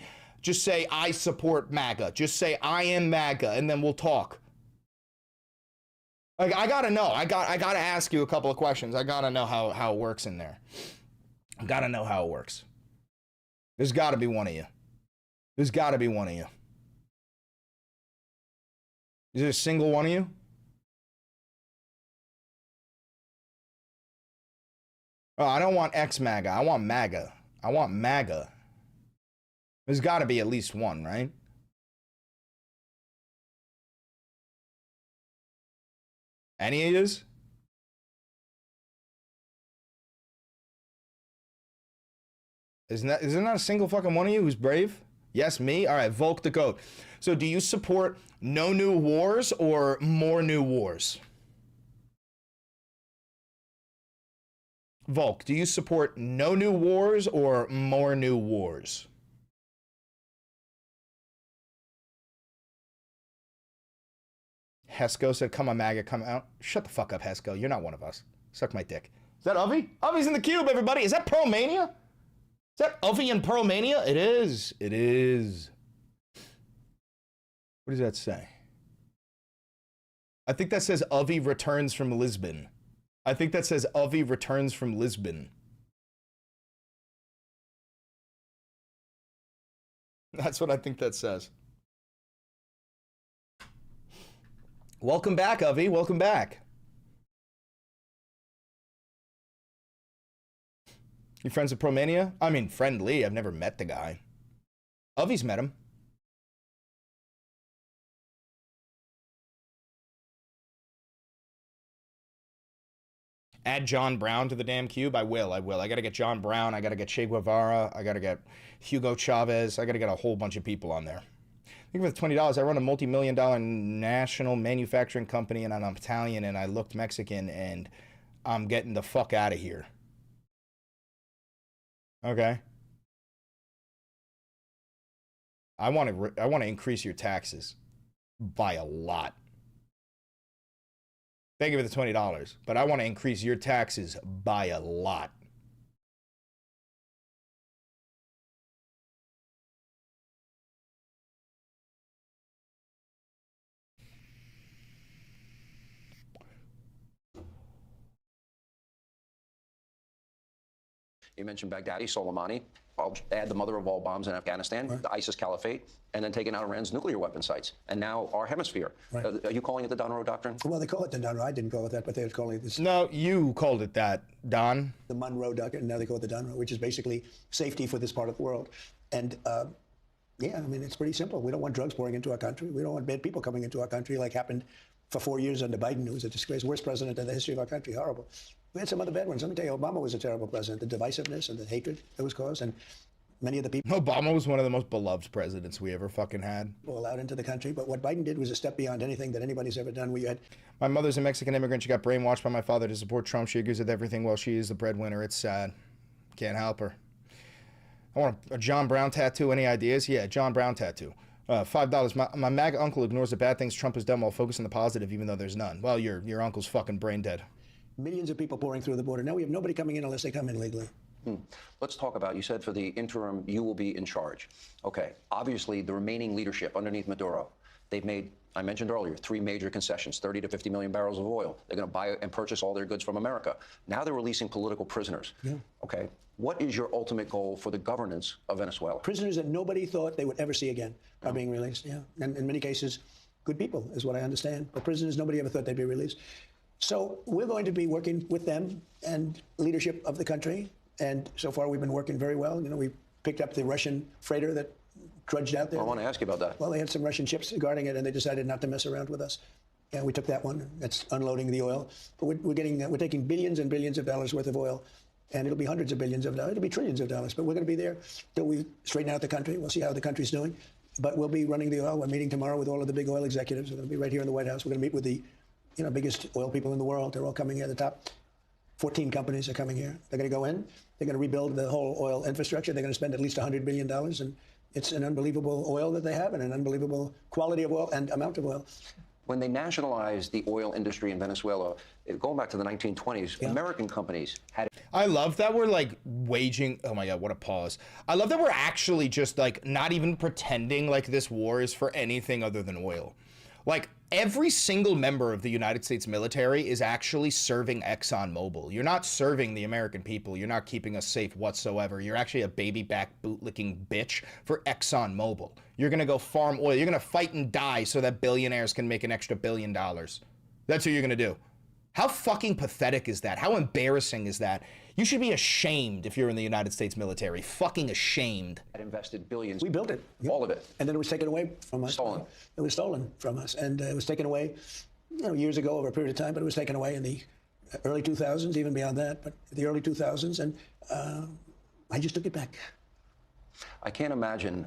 I support MAGA. Just say I am MAGA, and then we'll talk. Like, I gotta know. I gotta ask you a couple of questions. I gotta know how it works in there. I gotta know how it works. There's gotta be one of you. There's gotta be one of you. Is there a single one of you? Oh, I don't want ex-MAGA. I want MAGA. I want MAGA. There's gotta be at least one, right? Any of yous? Isn't there not a single fucking one of you who's brave? Yes, me? All right, Volk the Goat. So do you support no new wars or more new wars? Volk, do you support no new wars or more new wars? Hesco said, come on, MAGA, come out. Shut the fuck up, Hesco. You're not one of us. Suck my dick. Is that Ovi? Ovi's in the cube, everybody. Is that Pearlmania? Is that Ovi and Pearlmania? It is. It is. What does that say? I think that says Ovi returns from Lisbon. I think that says Ovi returns from Lisbon. That's what I think that says. Welcome back, Ovi. Welcome back. You friends with Promania? I mean, friendly. I've never met the guy. Ovi's met him. Add John Brown to the damn cube? I will. I gotta get John Brown. I gotta get Che Guevara. I gotta get Hugo Chavez. I gotta get a whole bunch of people on there. think with $20, I run a multi-million-dollar national manufacturing company, and I'm Italian, and I looked Mexican, and I'm getting the fuck out of here. Okay. I want to increase your taxes by a lot. Thank you for the $20, but I want to increase your taxes by a lot. You mentioned Baghdadi, Soleimani. I'll add the mother of all bombs in Afghanistan, the ISIS caliphate, and then taking out Iran's nuclear weapon sites. And now our hemisphere. Are you calling it the Monroe Doctrine? Well, they call it the Monroe. I didn't call it that, but they were calling it this. No, you called it that, Don. The Monroe Doctrine. Now they call it the Monroe, which is basically safety for this part of the world. And yeah, I mean, it's pretty simple. We don't want drugs pouring into our country. We don't want bad people coming into our country like happened for 4 years under Biden, who was a disgrace, worst president in the history of our country. Horrible. We had some other bad ones. Let me tell you, Obama was a terrible president. The divisiveness and the hatred that was caused, and many of the people. Obama was one of the most beloved presidents we ever fucking had. Allowed into the country. But what Biden did was a step beyond anything that anybody's ever done. We had. My mother's a Mexican immigrant. She got brainwashed by my father to support Trump. She agrees with everything while she is the breadwinner. It's sad. Can't help her. I want a John Brown tattoo. Any ideas? Yeah, John Brown tattoo. $5. My MAGA uncle ignores the bad things Trump has done while focusing on the positive, even though there's none. Well, your uncle's fucking brain dead. Millions of people pouring through the border. Now we have nobody coming in unless they come in legally. Let's talk about, you said for the interim, you will be in charge. Okay, obviously the remaining leadership underneath Maduro, they've made, I mentioned earlier, 3 major concessions, 30 to 50 million barrels of oil. They're going to buy and purchase all their goods from America. Now they're releasing political prisoners. Yeah. Okay, what is your ultimate goal for the governance of Venezuela? Prisoners that nobody thought they would ever see again are being released, yeah. And in many cases, good people is what I understand. But prisoners nobody ever thought they'd be released. So we're going to be working with them and leadership of the country. And so far, we've been working very well. You know, we picked up the Russian freighter that trudged out there. I want to ask you about that. Well, they had some Russian ships guarding it, and they decided not to mess around with us. Yeah, we took that one. That's unloading the oil. But we're taking billions and billions of dollars worth of oil, and it'll be hundreds of billions of dollars. It'll be trillions of dollars. But we're going to be there till we straighten out the country. We'll see how the country's doing. But we'll be running the oil. We're meeting tomorrow with all of the big oil executives. We're going to be right here in the White House. We're going to meet with the biggest oil people in the world. They're all coming here. The top 14 companies are coming here. They're going to go in. They're going to rebuild the whole oil infrastructure. They're going to spend at least $100 billion. And it's an unbelievable oil that they have and an unbelievable quality of oil and amount of oil. When they nationalized the oil industry in Venezuela, going back to the 1920s, American companies had. I love that we're like waging. Oh my God, what a pause. I love that we're actually just like not even pretending like this war is for anything other than oil. Like every single member of the United States military is actually serving ExxonMobil. You're not serving the American people. You're not keeping us safe whatsoever. You're actually a baby back bootlicking bitch for ExxonMobil. You're going to go farm oil. You're going to fight and die so that billionaires can make an extra $1 billion. That's what you're going to do. How fucking pathetic is that? How embarrassing is that? You should be ashamed if you're in the United States military. Fucking ashamed. Had invested billions. We built it. All of it. And then it was taken away from us. Stolen. It was stolen from us. And it was taken away, years ago over a period of time, but it was taken away in the early 2000s, even beyond that, but the early 2000s. And I just took it back. I can't imagine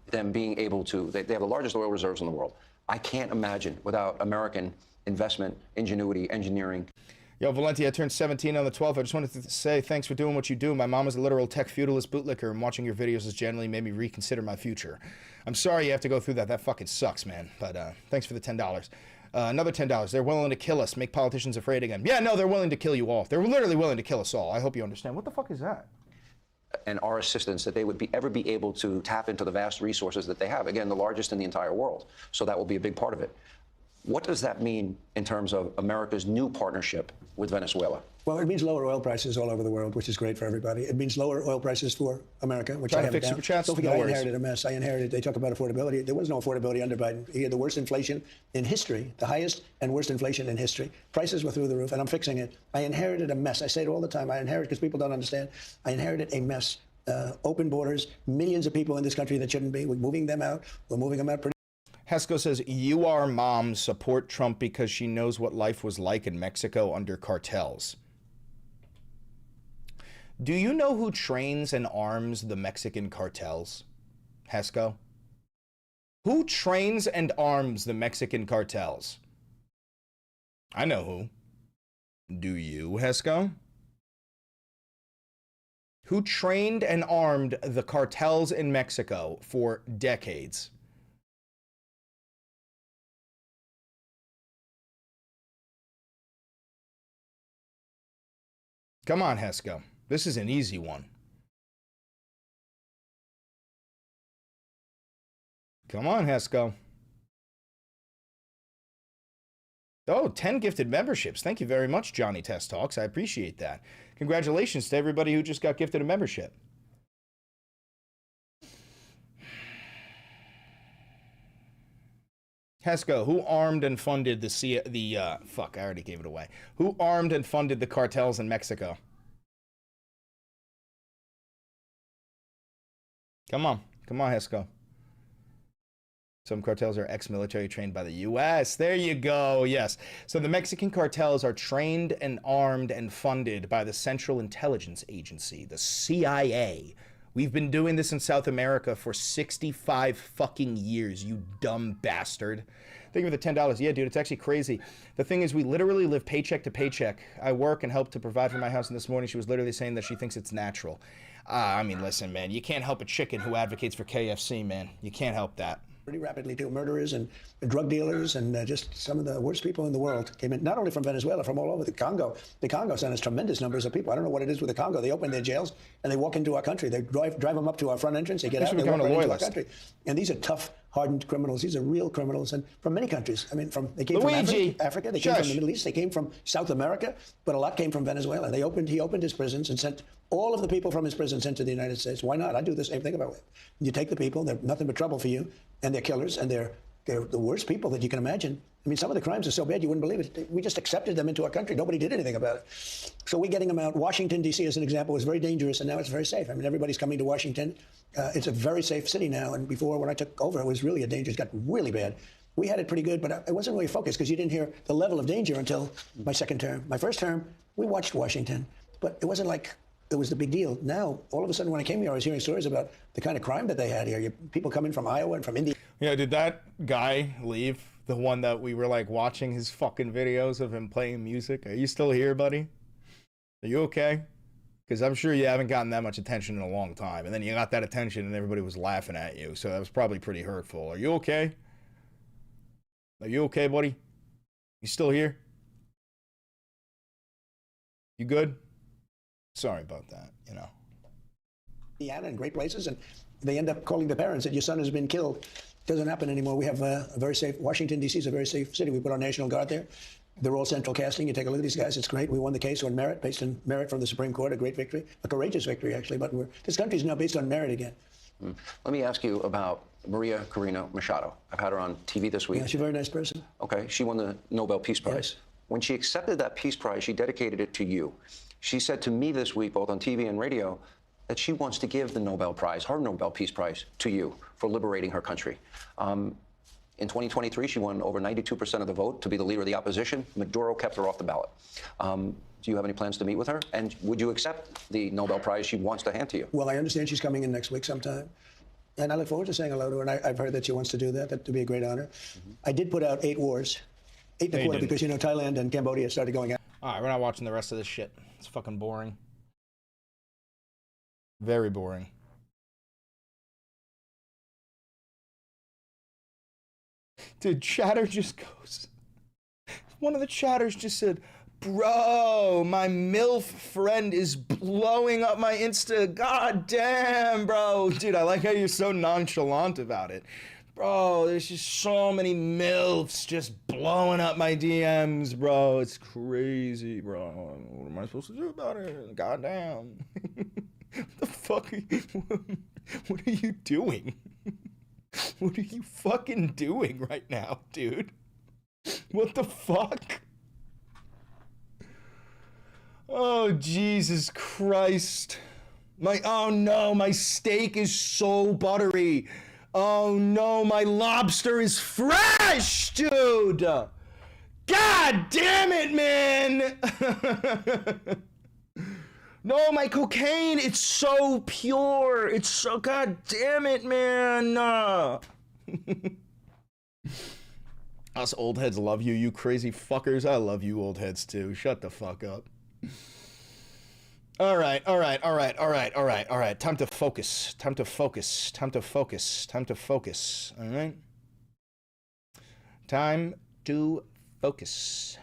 them being able to, they have the largest oil reserves in the world. I can't imagine without American investment, ingenuity, engineering. Yo, Valenti, I turned 17 on the 12th. I just wanted to say thanks for doing what you do. My mom is a literal tech feudalist bootlicker, and watching your videos has generally made me reconsider my future. I'm sorry you have to go through that. That fucking sucks, man. But thanks for the $10. Another $10. They're willing to kill us, make politicians afraid again. Yeah, no, they're willing to kill you all. They're literally willing to kill us all. I hope you understand. What the fuck is that? And our assistance, that they would ever be able to tap into the vast resources that they have. Again, the largest in the entire world. So that will be a big part of it. What does that mean in terms of America's new partnership with Venezuela? Well, it means lower oil prices all over the world, which is great for everybody. It means lower oil prices for America, which I have fix down. Super Chats? Don't forget, No I worries. inherited a mess. They talk about affordability. There was no affordability under Biden. He had the worst inflation in history, the highest and worst inflation in history. Prices were through the roof, and I'm fixing it. I inherited a mess. I say it all the time. I inherit, because people don't understand. I inherited a mess. Open borders, millions of people in this country that shouldn't be. We're moving them out. We're moving them out pretty. Hesco says, you are mom, support Trump because she knows what life was like in Mexico under cartels. Do you know who trains and arms the Mexican cartels, Hesco? Who trains and arms the Mexican cartels? I know who. Do you, Hesco? Who trained and armed the cartels in Mexico for decades? Come on, Hesco. This is an easy one. Come on, Hesco. Oh, 10 gifted memberships. Thank you very much, Johnny Test Talks. I appreciate that. Congratulations to everybody who just got gifted a membership. Hesco, who armed and funded fuck, I already gave it away. Who armed and funded the cartels in Mexico? Come on, Hesco. Some cartels are ex-military trained by the U.S. There you go, yes. So the Mexican cartels are trained and armed and funded by the Central Intelligence Agency, the CIA. We've been doing this in South America for 65 fucking years, you dumb bastard. Thank you for the $10. Yeah, dude, it's actually crazy. The thing is, we literally live paycheck to paycheck. I work and help to provide for my house, and this morning she was literally saying that she thinks it's natural. I mean, listen, man, you can't help a chicken who advocates for KFC, man. You can't help that. Pretty rapidly too. Murderers and drug dealers and just some of the worst people in the world came in, not only from Venezuela, from all over the Congo. The Congo sent us tremendous numbers of people. I don't know what it is with the Congo. They open their jails and they walk into our country. They drive them up to our front entrance. They get out and they walk right into our country. And these are tough, hardened criminals. These are real criminals, and from many countries. I mean, they came from Africa. They came from the Middle East. They came from South America, but a lot came from Venezuela. He opened his prisons and sent all of the people from his prisons into the United States. Why not? I do the same thing about it. You take the people, they're nothing but trouble for you, and they're killers, and they're the worst people that you can imagine. I mean, some of the crimes are so bad you wouldn't believe it. We just accepted them into our country. Nobody did anything about it. So we're getting them out. Washington, D.C., as an example, was very dangerous, and now it's very safe. I mean, everybody's coming to Washington. It's a very safe city now, and before, when I took over, it was really a danger. It got really bad. We had it pretty good, but I wasn't really focused because you didn't hear the level of danger until my second term. My first term, we watched Washington, but it wasn't like it was the big deal. Now, all of a sudden, when I came here, I was hearing stories about the kind of crime that they had here. People coming from Iowa and from India. Yeah, did that guy leave? The one that we were like watching his fucking videos of him playing music? Are you still here, buddy? Are you okay? Because I'm sure you haven't gotten that much attention in a long time. And then you got that attention and everybody was laughing at you. So that was probably pretty hurtful. Are you okay? Are you okay, buddy? You still here? You good? Sorry about that, you know. Indiana and great places, and they end up calling the parents that your son has been killed. Doesn't happen anymore. We have a very safe, Washington, D.C. is a very safe city. We put our National Guard there. They're all central casting. You take a look at these guys, it's great. We won the case on merit, based on merit from the Supreme Court, a great victory, a courageous victory, actually, but this country is now based on merit again. Let me ask you about Maria Corina Machado. I've had her on TV this week. Yeah, she's a very nice person. Okay, she won the Nobel Peace Prize. Yes. When she accepted that Peace Prize, she dedicated it to you. She said to me this week, both on TV and radio, that she wants to give the Nobel Prize, her Nobel Peace Prize, to you for liberating her country. In 2023, she won over 92% of the vote to be the leader of the opposition. Maduro kept her off the ballot. Do you have any plans to meet with her? And would you accept the Nobel Prize she wants to hand to you? Well, I understand she's coming in next week sometime. And I look forward to saying hello to her. And I've heard that she wants to do that. That would be a great honor. I did put out 8 wars. 8 and a quarter, because, you know, Thailand and Cambodia started going out. All right, we're not watching the rest of this shit. It's fucking boring. Very boring. Dude, chatter just goes. One of the chatters just said, bro, my MILF friend is blowing up my Insta. God damn, bro. Dude, I like how you're so nonchalant about it. Bro, there's just so many MILFs just blowing up my DMs, bro. It's crazy, bro. What am I supposed to do about it? God damn. What the fuck are you, what are you doing? What are you fucking doing right now, dude? What the fuck? Oh, Jesus Christ. Oh no, my steak is so buttery. Oh no, my lobster is fresh, dude. God damn it, man. No, my cocaine, it's so pure. It's so, god damn it, man. Us old heads love you, you crazy fuckers. I love you old heads too. Shut the fuck up. All right. Time to focus. Time to focus. All right. Time to focus.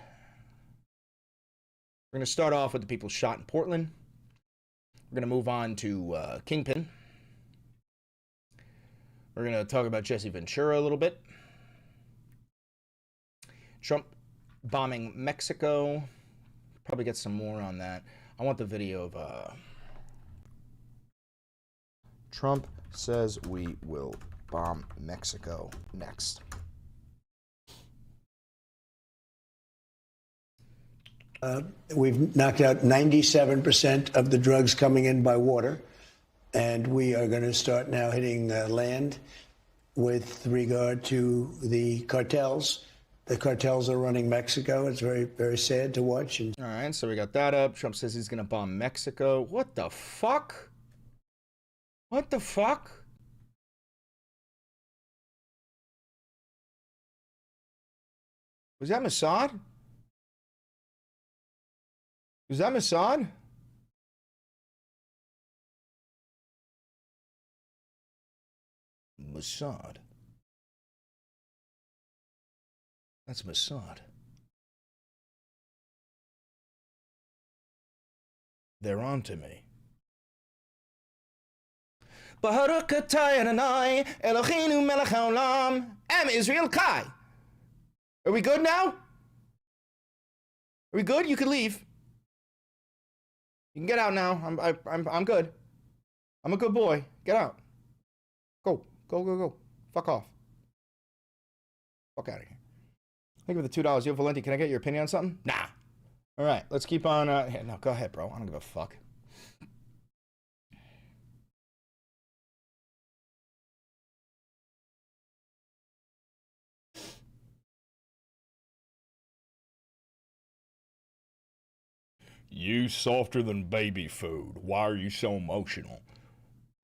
We're going to start off with the people shot in Portland. We're going to move on to Kingpin. We're going to talk about Jesse Ventura a little bit. Trump bombing Mexico. Probably get some more on that. I want the video of Trump says we will bomb Mexico next. We've knocked out 97% of the drugs coming in by water, and we are going to start now hitting land with regard to the cartels. The cartels are running Mexico. It's very, very sad to watch. All right, so we got that up. Trump says he's going to bomb Mexico. What the fuck? What the fuck? Was that Mossad? Was that Mossad? Mossad. That's Mossad. They're on to me. Baruch atah Adonai Eloheinu melech haolam Am Israel Kai. Are we good now? Are we good? You can leave. You can get out now. I'm good. I'm a good boy. Get out. Go. Fuck off. Fuck out of here. Thank you for the $2. Yo, Valenti, can I get your opinion on something? Nah. All right, let's keep on. Yeah, no, go ahead, bro. I don't give a fuck. You softer than baby food. Why are you so emotional?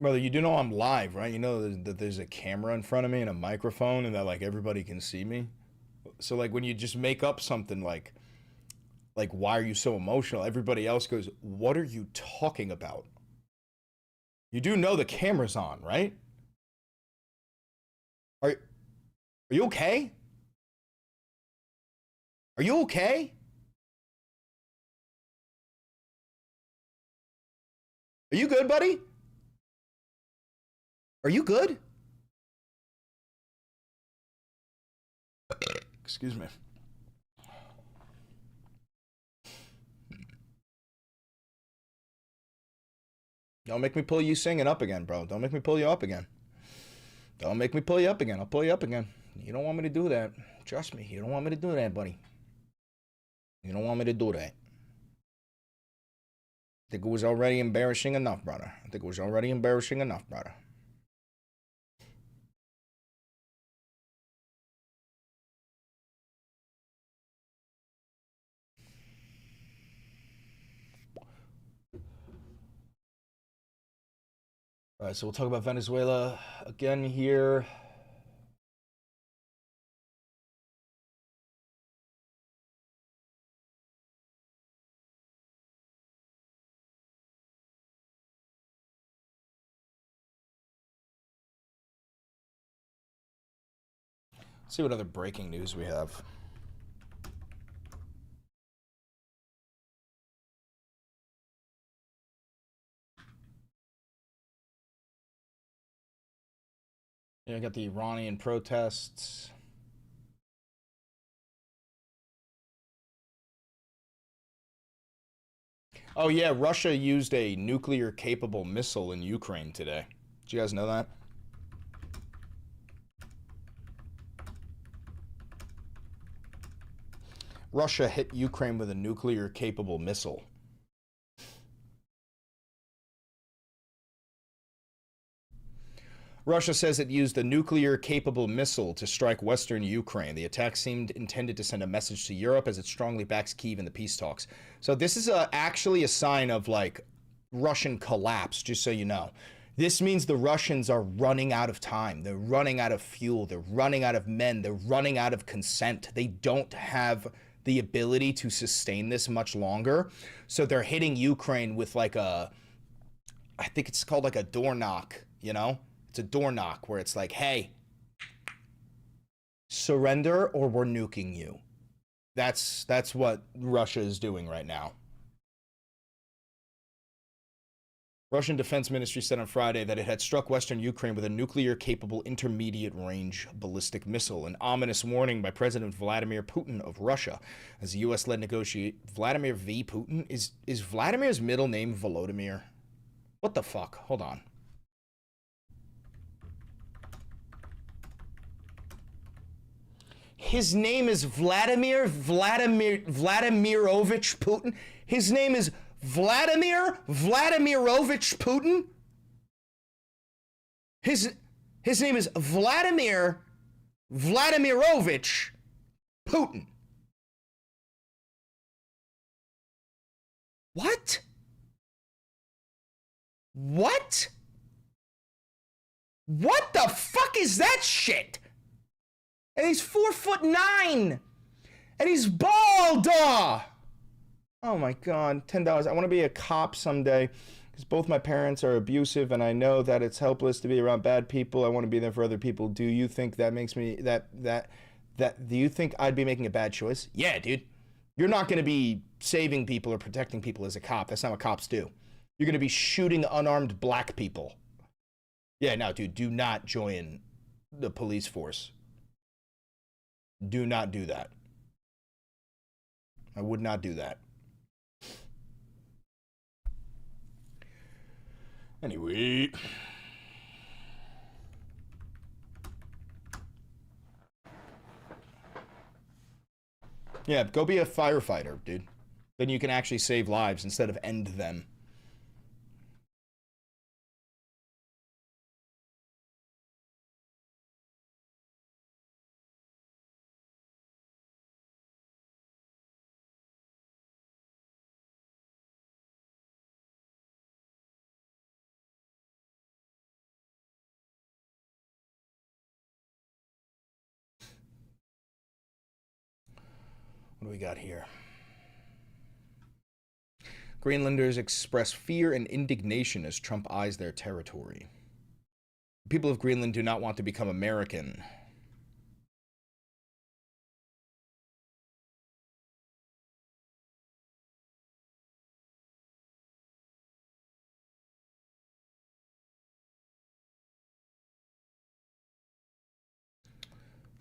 Brother, you do know I'm live, right? You know that there's a camera in front of me and a microphone and that, like, everybody can see me? So, like, when you just make up something like, why are you so emotional? Everybody else goes, what are you talking about? You do know the camera's on, right? Are you okay? Are you okay? Are you good, buddy? Are you good? Excuse me. Don't make me pull you singing up again, bro. Don't make me pull you up again. Don't make me pull you up again. I'll pull you up again. You don't want me to do that. Trust me, you don't want me to do that, buddy. You don't want me to do that. I think it was already embarrassing enough, brother. I think it was already embarrassing enough, brother. All right, so we'll talk about Venezuela again here. Let's see what other breaking news we have. Yeah, I got the Iranian protests. Oh yeah, Russia used a nuclear-capable missile in Ukraine today. Did you guys know that? Russia hit Ukraine with a nuclear-capable missile. Russia says it used a nuclear-capable missile to strike western Ukraine. The attack seemed intended to send a message to Europe as it strongly backs Kyiv in the peace talks. So this is actually a sign of, like, Russian collapse, just so you know. This means the Russians are running out of time. They're running out of fuel. They're running out of men. They're running out of consent. They don't have the ability to sustain this much longer. So they're hitting Ukraine with like a, I think it's called like a door knock, you know? It's a door knock where it's like, hey, surrender or we're nuking you. That's what Russia is doing right now. Russian Defense Ministry said on Friday that it had struck western Ukraine with a nuclear-capable intermediate-range ballistic missile, an ominous warning by President Vladimir Putin of Russia. As the U.S. led negotiate, Vladimir V. Putin? Is Vladimir's middle name Volodymyr? What the fuck? Hold on. His name is Vladimirovich Putin? His name is Vladimir Vladimirovich Putin? His name is Vladimir Vladimirovich Putin. What? What? What the fuck is that shit? And he's 4'9", and he's bald. Oh my God, $10. I want to be a cop someday because both my parents are abusive, and I know that it's helpless to be around bad people. I want to be there for other people. Do you think that makes me do you think I'd be making a bad choice? Yeah, dude. You're not going to be saving people or protecting people as a cop. That's not what cops do. You're going to be shooting unarmed black people. Yeah, no, dude, do not join the police force. Do not do that. I would not do that. Anyway. Yeah, go be a firefighter, dude. Then you can actually save lives instead of end them. What do we got here? Greenlanders express fear and indignation as Trump eyes their territory. The people of Greenland do not want to become American.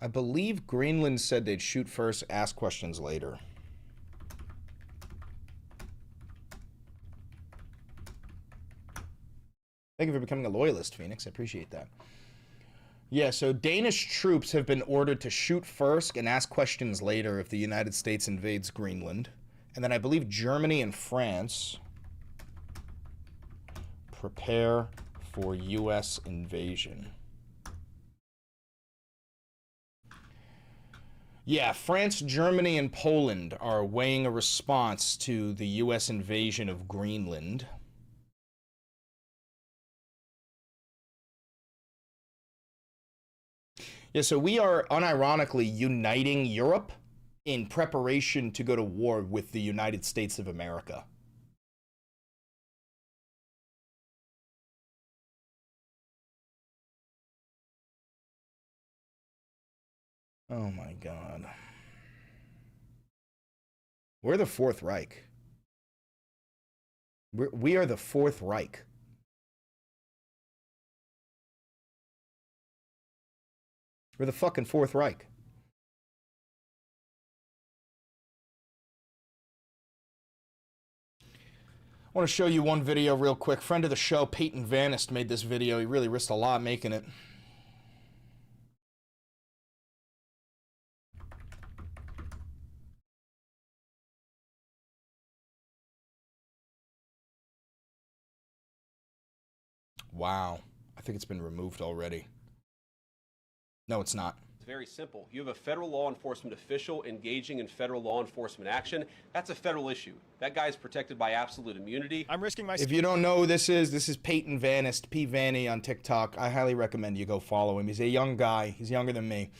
I believe Greenland said they'd shoot first, ask questions later. Thank you for becoming a loyalist, Phoenix. I appreciate that. Yeah, so Danish troops have been ordered to shoot first and ask questions later if the United States invades Greenland. And then I believe Germany and France prepare for U.S. invasion. Yeah, France, Germany, and Poland are weighing a response to the U.S. invasion of Greenland. Yeah, so we are unironically uniting Europe in preparation to go to war with the United States of America. Oh my God. We're the Fourth Reich. We are the Fourth Reich. We're the fucking Fourth Reich. I want to show you one video real quick. Friend of the show, Peyton Vanist, made this video. He really risked a lot making it. Wow. I think it's been removed already. No, it's not. It's very simple. You have a federal law enforcement official engaging in federal law enforcement action. That's a federal issue. That guy is protected by absolute immunity. I'm risking my... If you don't know who this is Peyton Vanist, P. Vanny on TikTok. I highly recommend you go follow him. He's a young guy. He's younger than me.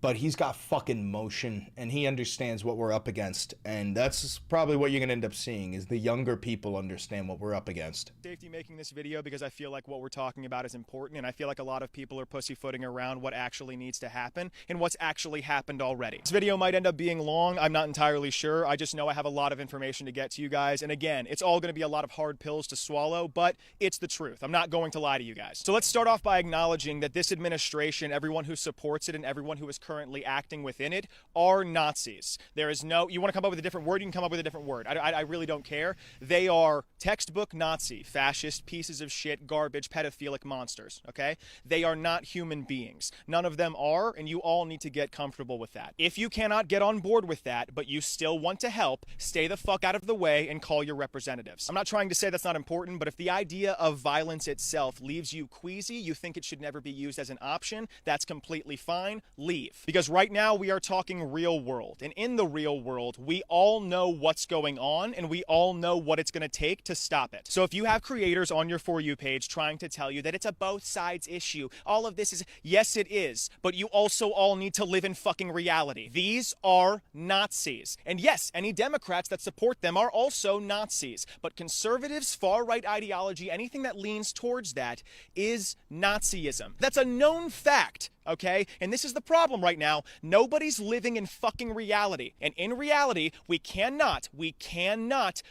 But he's got fucking motion, and he understands what we're up against. And that's probably what you're going to end up seeing, is the younger people understand what we're up against. Safety making this video because I feel like what we're talking about is important, and I feel like a lot of people are pussyfooting around what actually needs to happen and what's actually happened already. This video might end up being long. I'm not entirely sure. I just know I have a lot of information to get to you guys. And again, it's all going to be a lot of hard pills to swallow, but it's the truth. I'm not going to lie to you guys. So let's start off by acknowledging that this administration, everyone who supports it and everyone who is currently acting within it, are Nazis. There is no, you want to come up with a different word, you can come up with a different word. I really don't care. They are textbook Nazi, fascist, pieces of shit, garbage, pedophilic monsters, okay? They are not human beings. None of them are, and you all need to get comfortable with that. If you cannot get on board with that, but you still want to help, stay the fuck out of the way and call your representatives. I'm not trying to say that's not important, but if the idea of violence itself leaves you queasy, you think it should never be used as an option, that's completely fine. Leave. Because right now we are talking real world, and in the real world we all know what's going on and we all know what it's going to take to stop it. So if you have creators on your For You page trying to tell you that it's a both sides issue, all of this is, yes it is, but you also all need to live in fucking reality. These are Nazis, and yes, any Democrats that support them are also Nazis, but conservatives, far-right ideology, anything that leans towards that is Nazism. That's a known fact. Okay? And this is the problem right now. Nobody's living in fucking reality. And in reality, we cannot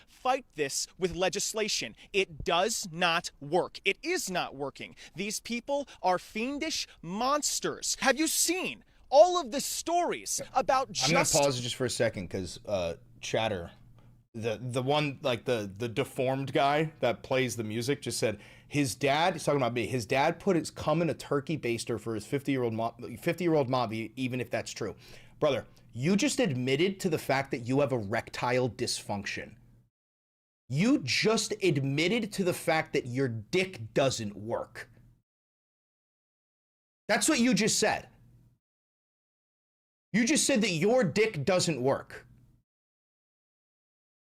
fight this with legislation. It does not work. It is not working. These people are fiendish monsters. Have you seen all of the stories about just... I'm going to pause just for a second because Chatter, the one, like the deformed guy that plays the music just said, his dad, he's talking about me, his dad put his cum in a turkey baster for his 50-year-old mom, even if that's true. Brother, you just admitted to the fact that you have erectile dysfunction. You just admitted to the fact that your dick doesn't work. That's what you just said. You just said that your dick doesn't work.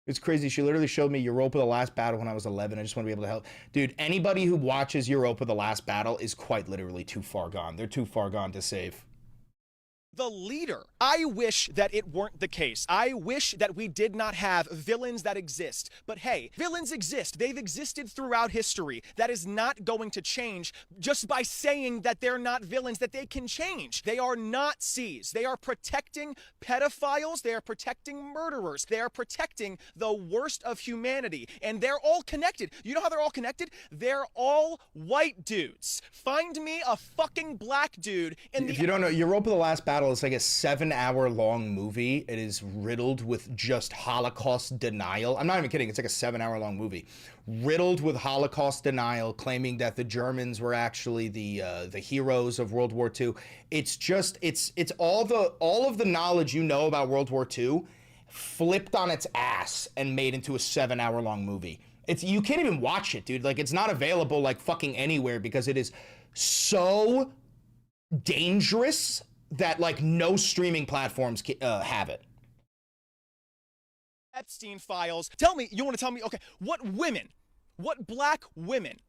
It's crazy. She literally showed me Europa the Last Battle when I was 11. I just want to be able to help. Dude, anybody who watches Europa the Last Battle is quite literally too far gone. They're too far gone to save. The leader. I wish that it weren't the case. I wish that we did not have villains that exist. But hey, villains exist. They've existed throughout history. That is not going to change just by saying that they're not villains, that they can change. They are Nazis. They are protecting pedophiles. They are protecting murderers. They are protecting the worst of humanity. And they're all connected. You know how they're all connected? They're all white dudes. Find me a fucking black dude in the... If you don't know, Europa the Last Battle is like a 7-hour-long movie. It is riddled with just Holocaust denial. I'm not even kidding. It's like a 7-hour-long movie. Riddled with Holocaust denial, claiming that the Germans were actually the heroes of World War II. It's just, it's all of the knowledge you know about World War II flipped on its ass and made into a 7-hour-long movie. You can't even watch it, dude. Like, it's not available like fucking anywhere because it is so dangerous that like no streaming platforms have it. Epstein files. Tell me, you want to tell me, okay, what black women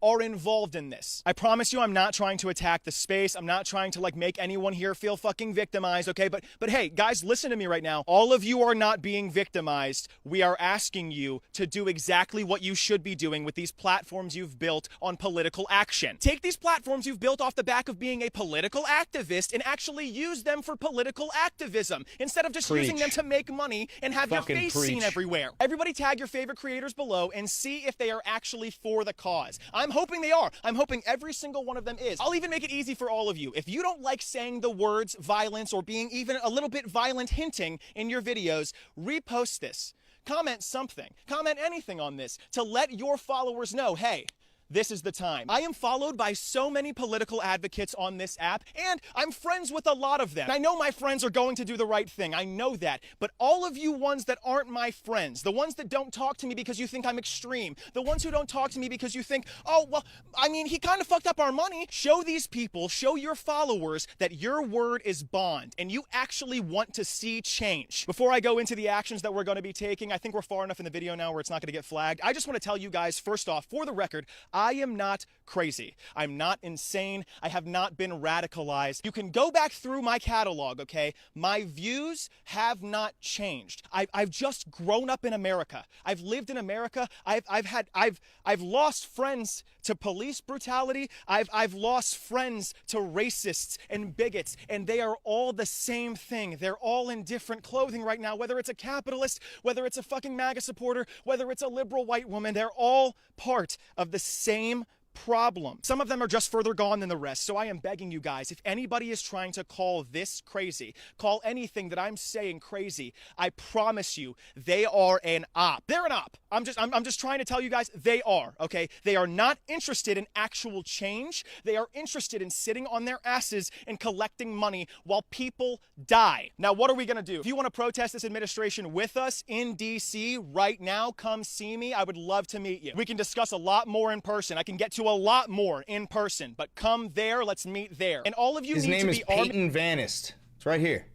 are involved in this? I promise you I'm not trying to attack the space. I'm not trying to like make anyone here feel fucking victimized, okay? But hey, guys, listen to me right now. All of you are not being victimized. We are asking you to do exactly what you should be doing with these platforms you've built on political action. Take these platforms you've built off the back of being a political activist and actually use them for political activism instead of just using them to make money and have your face seen everywhere. Everybody tag your favorite creators below and see if they are actually for the cause. I'm hoping they are. I'm hoping every single one of them is. I'll even make it easy for all of you. If you don't like saying the words violence or being even a little bit violent hinting in your videos, repost this. Comment something. Comment anything on this to let your followers know, hey, this is the time. I am followed by so many political advocates on this app, and I'm friends with a lot of them. I know my friends are going to do the right thing. I know that. But all of you ones that aren't my friends, the ones that don't talk to me because you think I'm extreme, the ones who don't talk to me because you think, oh, well, I mean, he kind of fucked up our money. Show these people, show your followers that your word is bond, and you actually want to see change. Before I go into the actions that we're going to be taking, I think we're far enough in the video now where it's not going to get flagged. I just want to tell you guys, first off, for the record, I am not crazy. I'm not insane. I have not been radicalized. You can go back through my catalog, okay? My views have not changed. I've just grown up in America. I've lived in America. I've lost friends to police brutality. I've lost friends to racists and bigots, and they are all the same thing. They're all in different clothing right now, whether it's a capitalist, whether it's a fucking MAGA supporter, whether it's a liberal white woman, they're all part of the same problem. Some of them are just further gone than the rest, so I am begging you guys, if anybody is trying to call this crazy, call anything that I'm saying crazy, I promise you, they are an op. They're an op. I'm just trying to tell you guys, they are, okay? They are not interested in actual change. They are interested in sitting on their asses and collecting money while people die. Now, what are we gonna do? If you want to protest this administration with us in DC right now, come see me. I would love to meet you. We can discuss a lot more in person. I can get to a lot more in person, but come there, let's meet there. And all of you His need name to is be Peyton Vanist. It's right here.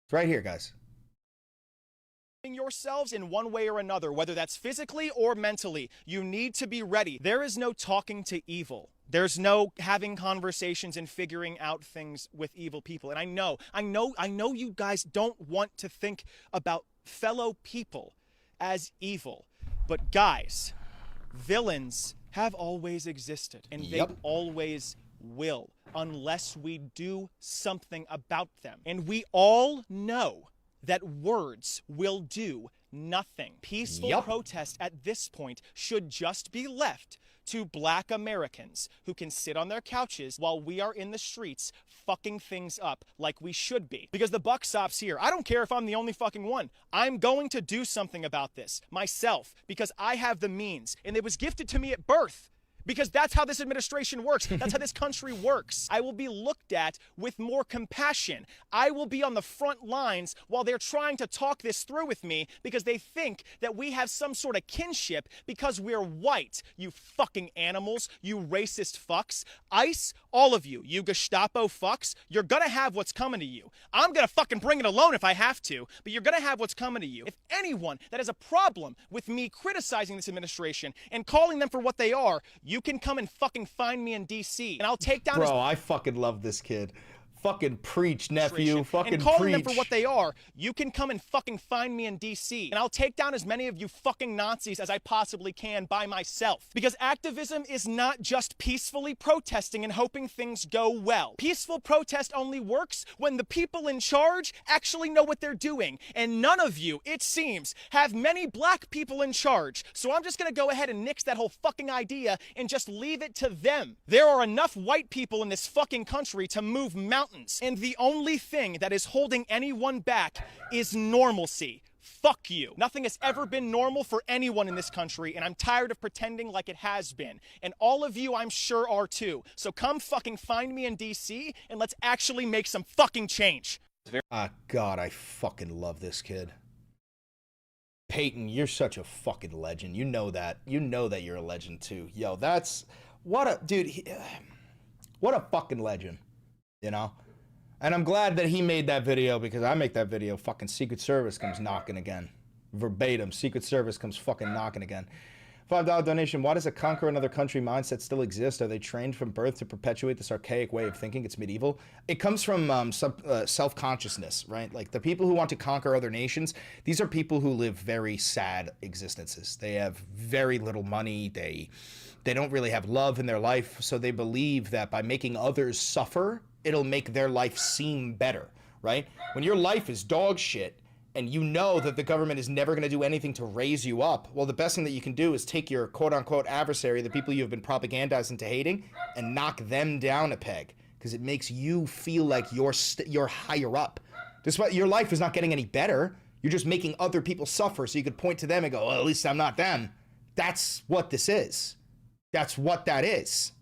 It's right here, guys. Yourselves in one way or another, whether that's physically or mentally. You need to be ready. There is no talking to evil. There's no having conversations and figuring out things with evil people. And I know you guys don't want to think about fellow people as evil. But guys, villains have always existed, and they always will, unless we do something about them. And we all know that words will do nothing. Peaceful protest at this point should just be left to Black Americans who can sit on their couches while we are in the streets fucking things up like we should be. Because the buck stops here. I don't care if I'm the only fucking one. I'm going to do something about this myself because I have the means, and it was gifted to me at birth. Because that's how this administration works. That's how this country works. I will be looked at with more compassion. I will be on the front lines while they're trying to talk this through with me because they think that we have some sort of kinship because we're white. You fucking animals, you racist fucks. ICE, all of you, you Gestapo fucks, you're gonna have what's coming to you. I'm gonna fucking bring it alone if I have to, but you're gonna have what's coming to you. If anyone that has a problem with me criticizing this administration and calling them for what they are, you can come and fucking find me in DC, and I'll take down Bro, I fucking love this kid. Fucking preach, nephew. Fucking and calling preach. them for what they are, you can come and fucking find me in DC, and I'll take down as many of you fucking Nazis as I possibly can by myself. Because activism is not just peacefully protesting and hoping things go well. Peaceful protest only works when the people in charge actually know what they're doing, and none of you, it seems, have many black people in charge. So I'm just gonna go ahead and nix that whole fucking idea and just leave it to them. There are enough white people in this fucking country to move mountains. And the only thing that is holding anyone back is normalcy. Fuck you. Nothing has ever been normal for anyone in this country, and I'm tired of pretending like it has been. And all of you, I'm sure, are too. So come fucking find me in DC, and let's actually make some fucking change. God, I fucking love this kid. Peyton, you're such a fucking legend. You know that. You know that you're a legend too. Yo, that's... What a... Dude, what a fucking legend. You know? And I'm glad that he made that video because I make that video, fucking Secret Service comes knocking again. Verbatim, Secret Service comes fucking knocking again. $5 donation. Why does a conquer another country mindset still exist? Are they trained from birth to perpetuate this archaic way of thinking? It's medieval. It comes from self-consciousness, right? Like the people who want to conquer other nations, these are people who live very sad existences. They have very little money. They don't really have love in their life. So they believe that by making others suffer, it'll make their life seem better, right? When your life is dog shit and you know that the government is never going to do anything to raise you up, well, the best thing that you can do is take your quote-unquote adversary, the people you've been propagandized into hating, and knock them down a peg because it makes you feel like you're higher up. Despite your life is not getting any better, you're just making other people suffer so you could point to them and go, well, at least I'm not them. That's what this is. That's what that is.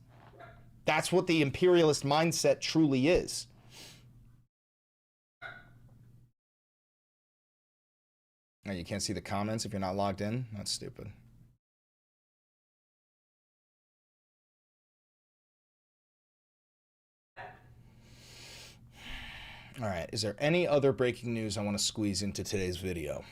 That's what the imperialist mindset truly is. Now you can't see the comments if you're not logged in? That's stupid. All right, is there any other breaking news I want to squeeze into today's video?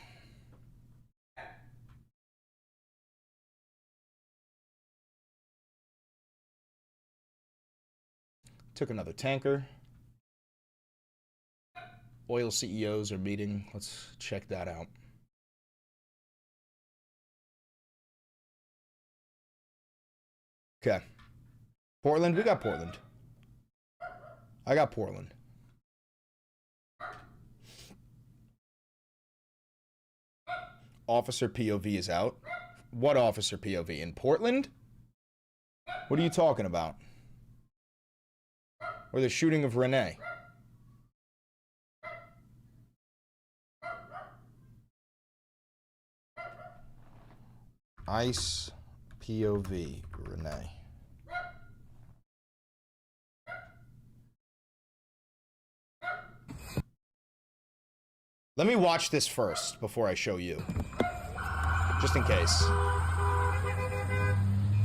Took another tanker. Oil CEOs are meeting. Let's check that out. Okay. Portland, we got Portland. I got Portland. Officer POV is out. What officer POV? In Portland? What are you talking about? Or the shooting of Renee? ICE POV Renee. Let me watch this first before I show you. Just in case.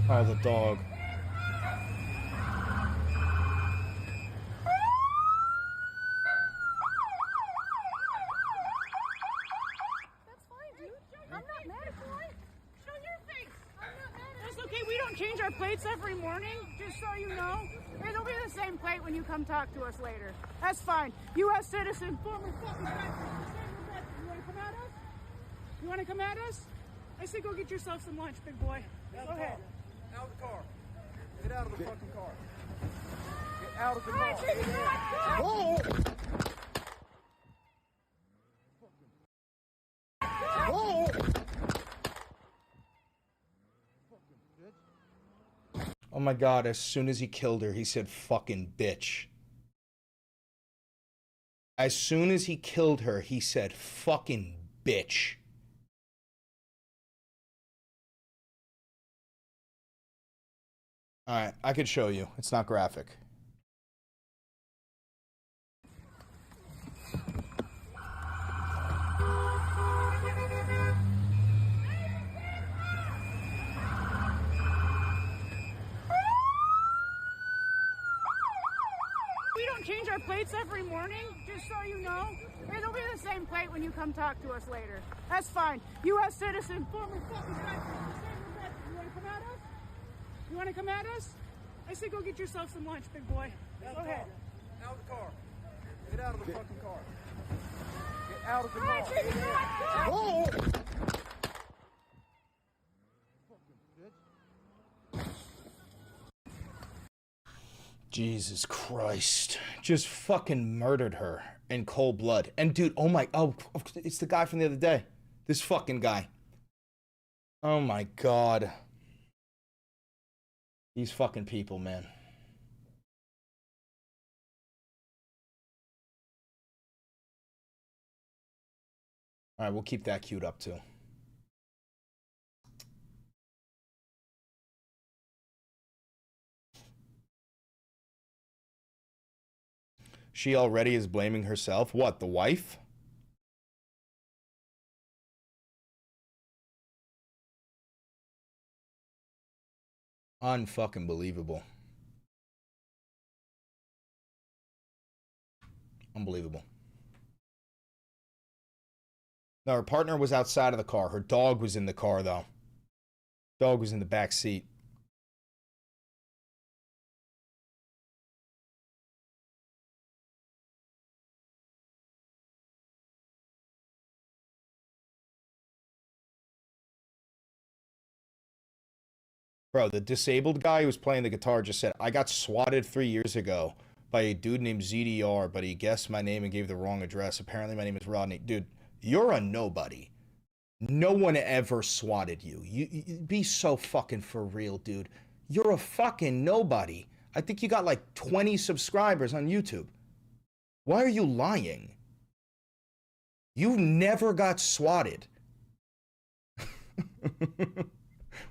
Oh, the dog. That's okay. We don't change our plates every morning, just so you know. It'll be the same plate when you come talk to us later. That's fine. U.S. citizen, former fucking veteran. You want to come at us? You want to come at us? I say go get yourself some lunch, big boy. Go ahead. Out of the car. Get out of the fucking car. Get out of the car. Whoa! Whoa! Oh my God, as soon as he killed her, he said fucking bitch. As soon as he killed her, he said fucking bitch. All right, I could show you. It's not graphic. We don't change our plates every morning, just so you know. It'll be the same plate when you come talk to us later. That's fine. U.S. citizen, former fucking veteran. You want to come at us? You want to come at us? I say go get yourself some lunch, big boy. Go ahead. Out of the car. Get out of the fucking car. Get out of the car. Whoa! Jesus Christ. Just fucking murdered her in cold blood. And dude, oh, it's the guy from the other day. This fucking guy. Oh my God. These fucking people, man. All right, we'll keep that queued up too. She already is blaming herself. What, the wife? Unfucking believable. Unbelievable. No, her partner was outside of the car. Her dog was in the car, though. Dog was in the back seat. Bro, the disabled guy who was playing the guitar just said, I got swatted 3 years ago by a dude named ZDR, but he guessed my name and gave the wrong address. Apparently my name is Rodney. Dude, you're a nobody. No one ever swatted you. You be so fucking for real, dude. You're a fucking nobody. I think you got like 20 subscribers on YouTube. Why are you lying? You never got swatted.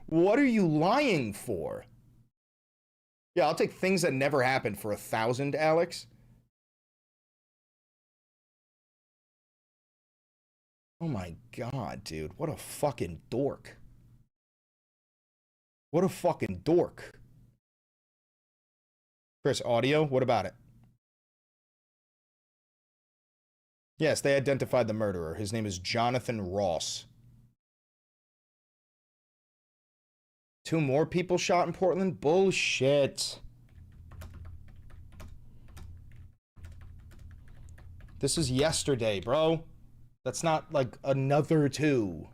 What are you lying for? Yeah, I'll take things that never happened for 1,000, Alex. Oh my God, dude. What a fucking dork. What a fucking dork. Chris, audio? What about it? Yes, they identified the murderer. His name is Jonathan Ross. 2 more people shot in Portland? Bullshit. This is yesterday, bro. That's not like another 2.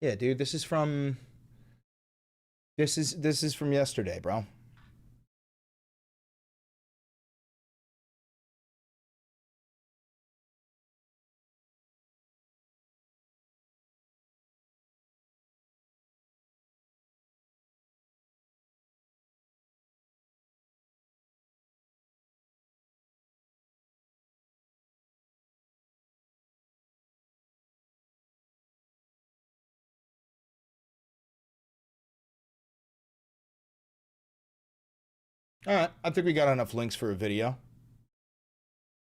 Yeah, dude, this is from yesterday, bro. All right, I think we got enough links for a video.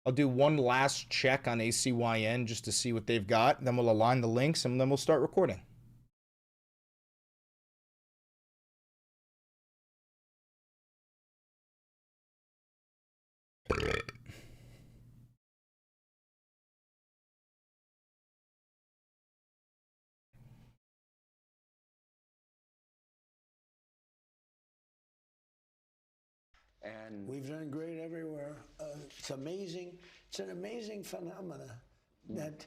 I'll do one last check on ACYN just to see what they've got. Then we'll align the links and then we'll start recording. And we've done great everywhere. It's amazing. It's an amazing phenomena that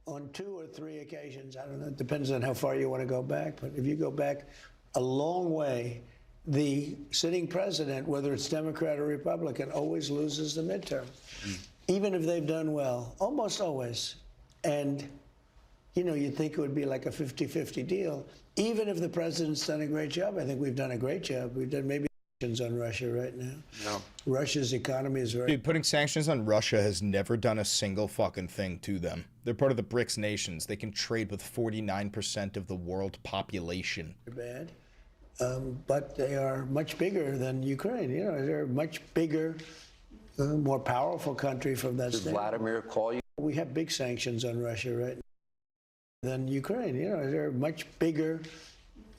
on 2 or 3 occasions, I don't know, it depends on how far you want to go back, but if you go back a long way, the sitting president, whether it's Democrat or Republican, always loses the midterm, even if they've done well, almost always. And, you know, you'd think it would be like a 50-50 deal. Even if the president's done a great job, I think we've done a great job. We've done maybe on Russia right now. No. Russia's economy is very... Dude, putting sanctions on Russia has never done a single fucking thing to them. They're part of the BRICS nations. They can trade with 49% of the world population. Bad. But they are much bigger than Ukraine. You know, they're a much bigger, more powerful country from that standpoint. Did Vladimir call you? We have big sanctions on Russia right now than Ukraine. You know, they're a much bigger,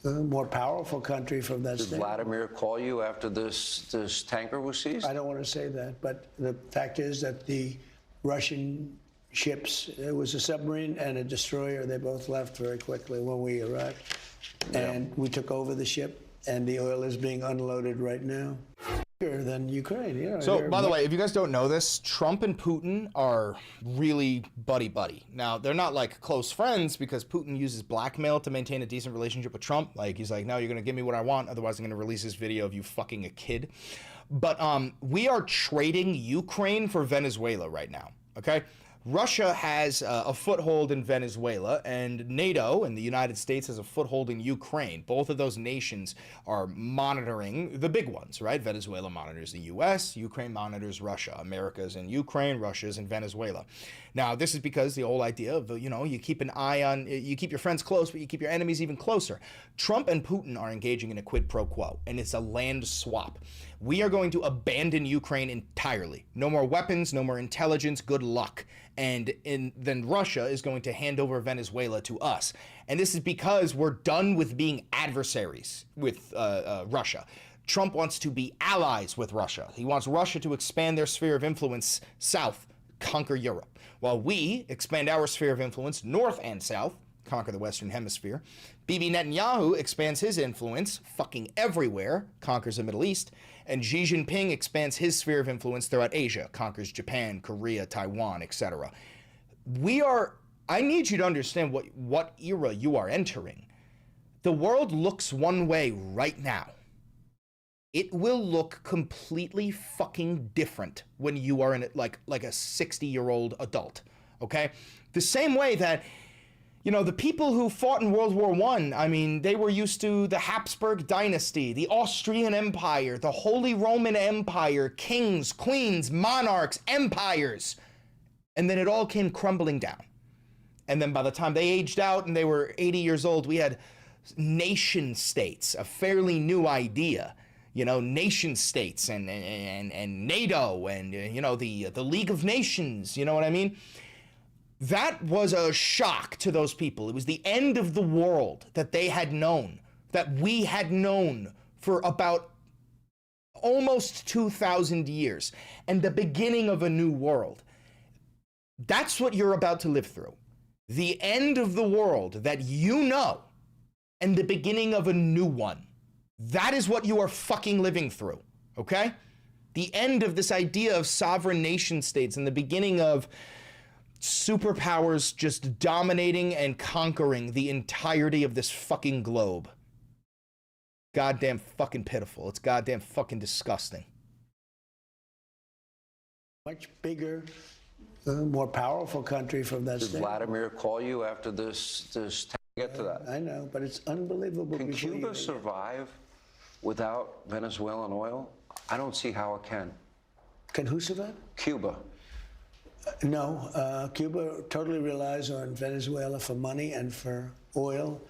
more powerful country from that standpoint. Did Vladimir call you after this tanker was seized? I don't want to say that, but the fact is that the Russian ships, it was a submarine and a destroyer, they both left very quickly when we arrived. Yeah. And we took over the ship, and the oil is being unloaded right now. Bigger than Ukraine, you know. So, by the way, if you guys don't know this, Trump and Putin are really buddy-buddy. Now, they're not like close friends because Putin uses blackmail to maintain a decent relationship with Trump. Like, he's like, no, you're going to give me what I want, otherwise I'm going to release this video of you fucking a kid. But we are trading Ukraine for Venezuela right now, okay? Russia has a foothold in Venezuela, and NATO and the United States has a foothold in Ukraine. Both of those nations are monitoring the big ones, right? Venezuela monitors the U.S., Ukraine monitors Russia. America's in Ukraine, Russia's in Venezuela. Now, this is because the whole idea of, you know, you keep an eye on, you keep your friends close, but you keep your enemies even closer. Trump and Putin are engaging in a quid pro quo, and it's a land swap. We are going to abandon Ukraine entirely. No more weapons, no more intelligence, good luck. And then Russia is going to hand over Venezuela to us. And this is because we're done with being adversaries with Russia. Trump wants to be allies with Russia. He wants Russia to expand their sphere of influence south, conquer Europe, while we expand our sphere of influence north and south, conquer the Western Hemisphere. Bibi Netanyahu expands his influence fucking everywhere, conquers the Middle East, and Xi Jinping expands his sphere of influence throughout Asia, conquers Japan, Korea, Taiwan, etc. I need you to understand what era you are entering. The world looks one way right now. It will look completely fucking different when you are in it like a 60-year-old adult, okay? The same way that, you know, the people who fought in World War I mean, they were used to the Habsburg dynasty, the Austrian Empire, the Holy Roman Empire, kings, queens, monarchs, empires. And then it all came crumbling down. And then by the time they aged out and they were 80 years old, we had nation states, a fairly new idea. You know, nation states and NATO and, you know, the League of Nations, you know what I mean? That was a shock to those people. It was the end of the world that they had known, that we had known for about almost 2,000 years, and the beginning of a new world. That's what you're about to live through. The end of the world that you know, and the beginning of a new one. That is what you are fucking living through, okay? The end of this idea of sovereign nation states and the beginning of superpowers just dominating and conquering the entirety of this fucking globe. Goddamn fucking pitiful. It's goddamn fucking disgusting. Much bigger, more powerful country from that Did Vladimir call you after this get to that? I know, but it's unbelievable. Can Cuba survive without Venezuelan oil? I don't see how it can. Can who survive? Cuba. No, Cuba totally relies on Venezuela for money and for oil,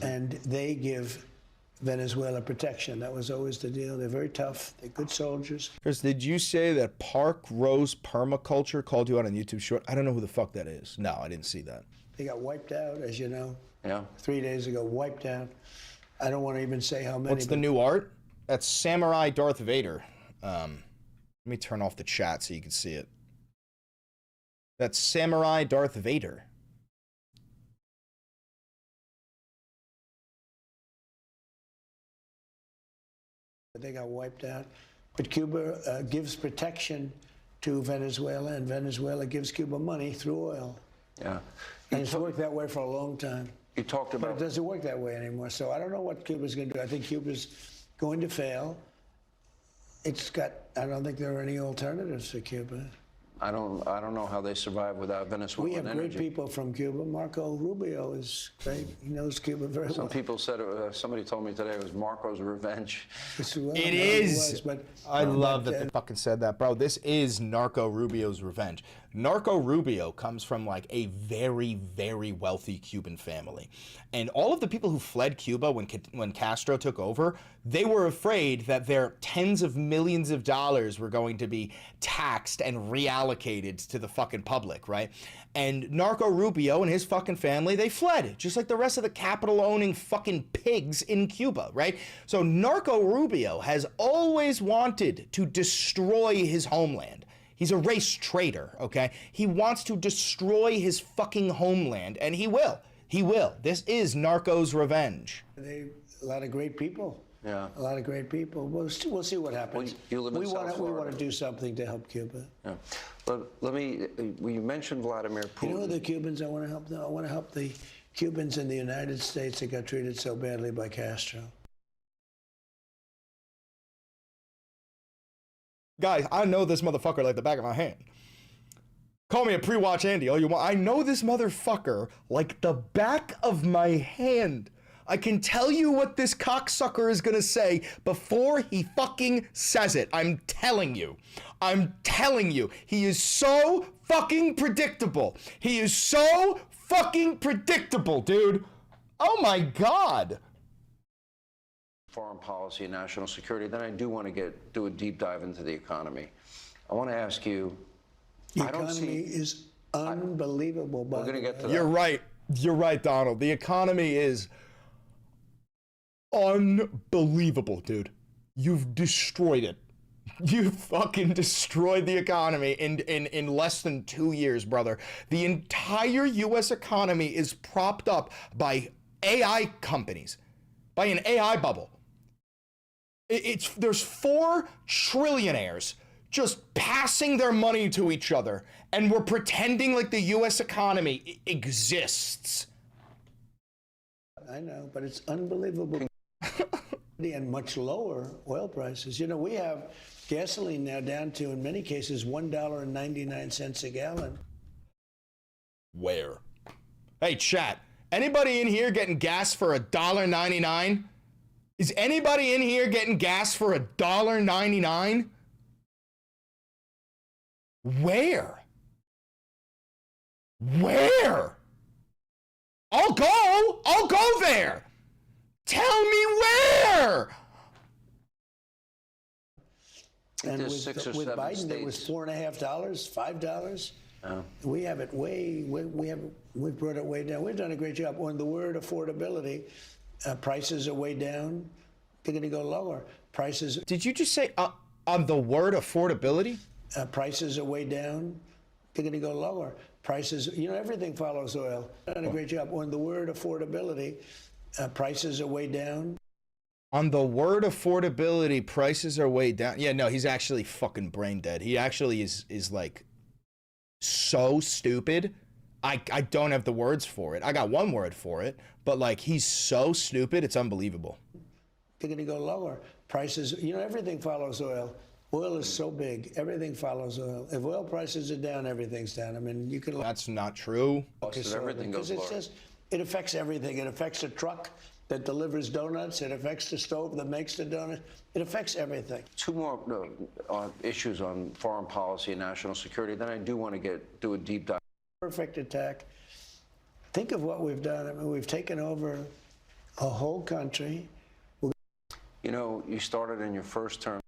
and they give Venezuela protection. That was always the deal. They're very tough. They're good soldiers. Chris, did you say that Park Rose Permaculture called you out on YouTube short? I don't know who the fuck that is. No, I didn't see that. They got wiped out, as you know. Yeah. 3 days ago, wiped out. I don't want to even say how many. What's the new art? That's Samurai Darth Vader. Let me turn off the chat so you can see it. That's Samurai Darth Vader. They got wiped out. But Cuba gives protection to Venezuela, and Venezuela gives Cuba money through oil. Yeah. And it's worked that way for a long time. You talked about... But it doesn't work that way anymore. So I don't know what Cuba's going to do. I think Cuba's going to fail. It's got... I don't think there are any alternatives for Cuba. I don't know how they survive without Venezuelan energy. We have great people from Cuba. Marco Rubio is great. He knows Cuba very well. Some people said, somebody told me today it was Marco's revenge. It is. I love that they fucking said that, bro. This is Narco Rubio's revenge. Narco Rubio comes from like a very, very wealthy Cuban family. And all of the people who fled Cuba when Castro took over, they were afraid that their tens of millions of dollars were going to be taxed and reallocated to the fucking public, right? And Narco Rubio and his fucking family, they fled, just like the rest of the capital-owning fucking pigs in Cuba, right? So Narco Rubio has always wanted to destroy his homeland. He's a race traitor, okay? He wants to destroy his fucking homeland, and he will. He will. This is Narco's revenge. A lot of great people. Yeah. A lot of great people. We'll see what happens. Well, you live in South Florida. We want to do something to help Cuba. Yeah. Let me, you mentioned Vladimir Putin. You know the Cubans I want to help? I want to help the Cubans in the United States that got treated so badly by Castro. Guys, I know this motherfucker like the back of my hand. Call me a pre-watch Andy all you want. I know this motherfucker like the back of my hand. I can tell you what this cocksucker is gonna say before he fucking says it. I'm telling you. I'm telling you. He is so fucking predictable. He is so fucking predictable, dude. Oh my God. Foreign policy and national security, then I do want to do a deep dive into the economy. I want to ask you, the economy is unbelievable. We're going to get to that. You're right. You're right, Donald. The economy is unbelievable, dude. You've destroyed it. You fucking destroyed the economy in less than 2 years, brother. The entire U.S. economy is propped up by AI companies, by an AI bubble. There's 4 trillionaires just passing their money to each other, and we're pretending like the U.S. economy exists. I know, but it's unbelievable. And much lower oil prices. You know, we have gasoline now down to, in many cases, $1.99 a gallon. Where? Hey, chat. Anybody in here getting gas for $1.99? Is anybody in here getting gas for $1.99? Where? Where? I'll go. I'll go there. Tell me where. And There's with 6 or with 7 Biden, it was states. $4.50, $5. Oh. We have it we've brought it way down. We've done a great job. On the word affordability, prices are way down. They're going to go lower. Prices. Did you just say on the word affordability? Prices are way down. They're going to go lower. Prices, everything follows oil. Done a great job. On the word affordability, prices are way down. On the word affordability, prices are way down. Yeah, no, he's actually fucking brain dead. He actually is like so stupid. I don't have the words for it. I got one word for it, but like he's so stupid, it's unbelievable. They're going to go lower. Prices, everything follows oil. Oil is so big, everything follows oil. If oil prices are down, everything's down. I mean, you can. That's not true. Everything goes lower. It affects everything. It affects the truck that delivers donuts. It affects the stove that makes the donut. It affects everything. 2 more issues on foreign policy and national security. Then I do want to do a deep dive. Perfect attack. Think of what we've done. I mean, we've taken over a whole country. You started in your first term.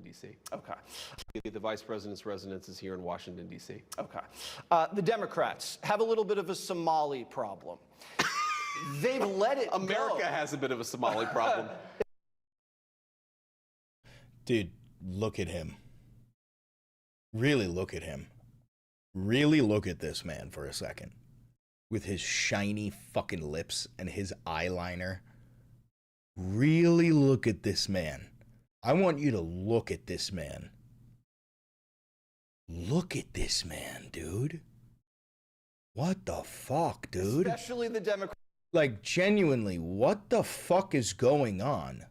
D.C. Okay. The vice president's residence is here in Washington, D.C. Okay. The Democrats have a little bit of a Somali problem. They've let it America has a bit of a Somali problem. Dude, look at him. Really look at him. Really look at this man for a second. With his shiny fucking lips and his eyeliner. Really look at this man. I want you to look at this man. Look at this man, dude. What the fuck, dude? Especially the Democrats. Like, genuinely, what the fuck is going on?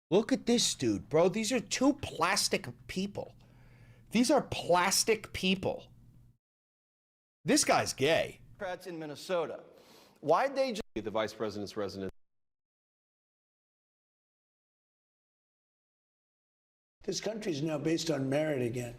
Look at this dude, bro. These are 2 plastic people. These are plastic people. This guy's gay. Democrats in Minnesota. Why'd they just... The vice president's residence. This country is now based on merit again.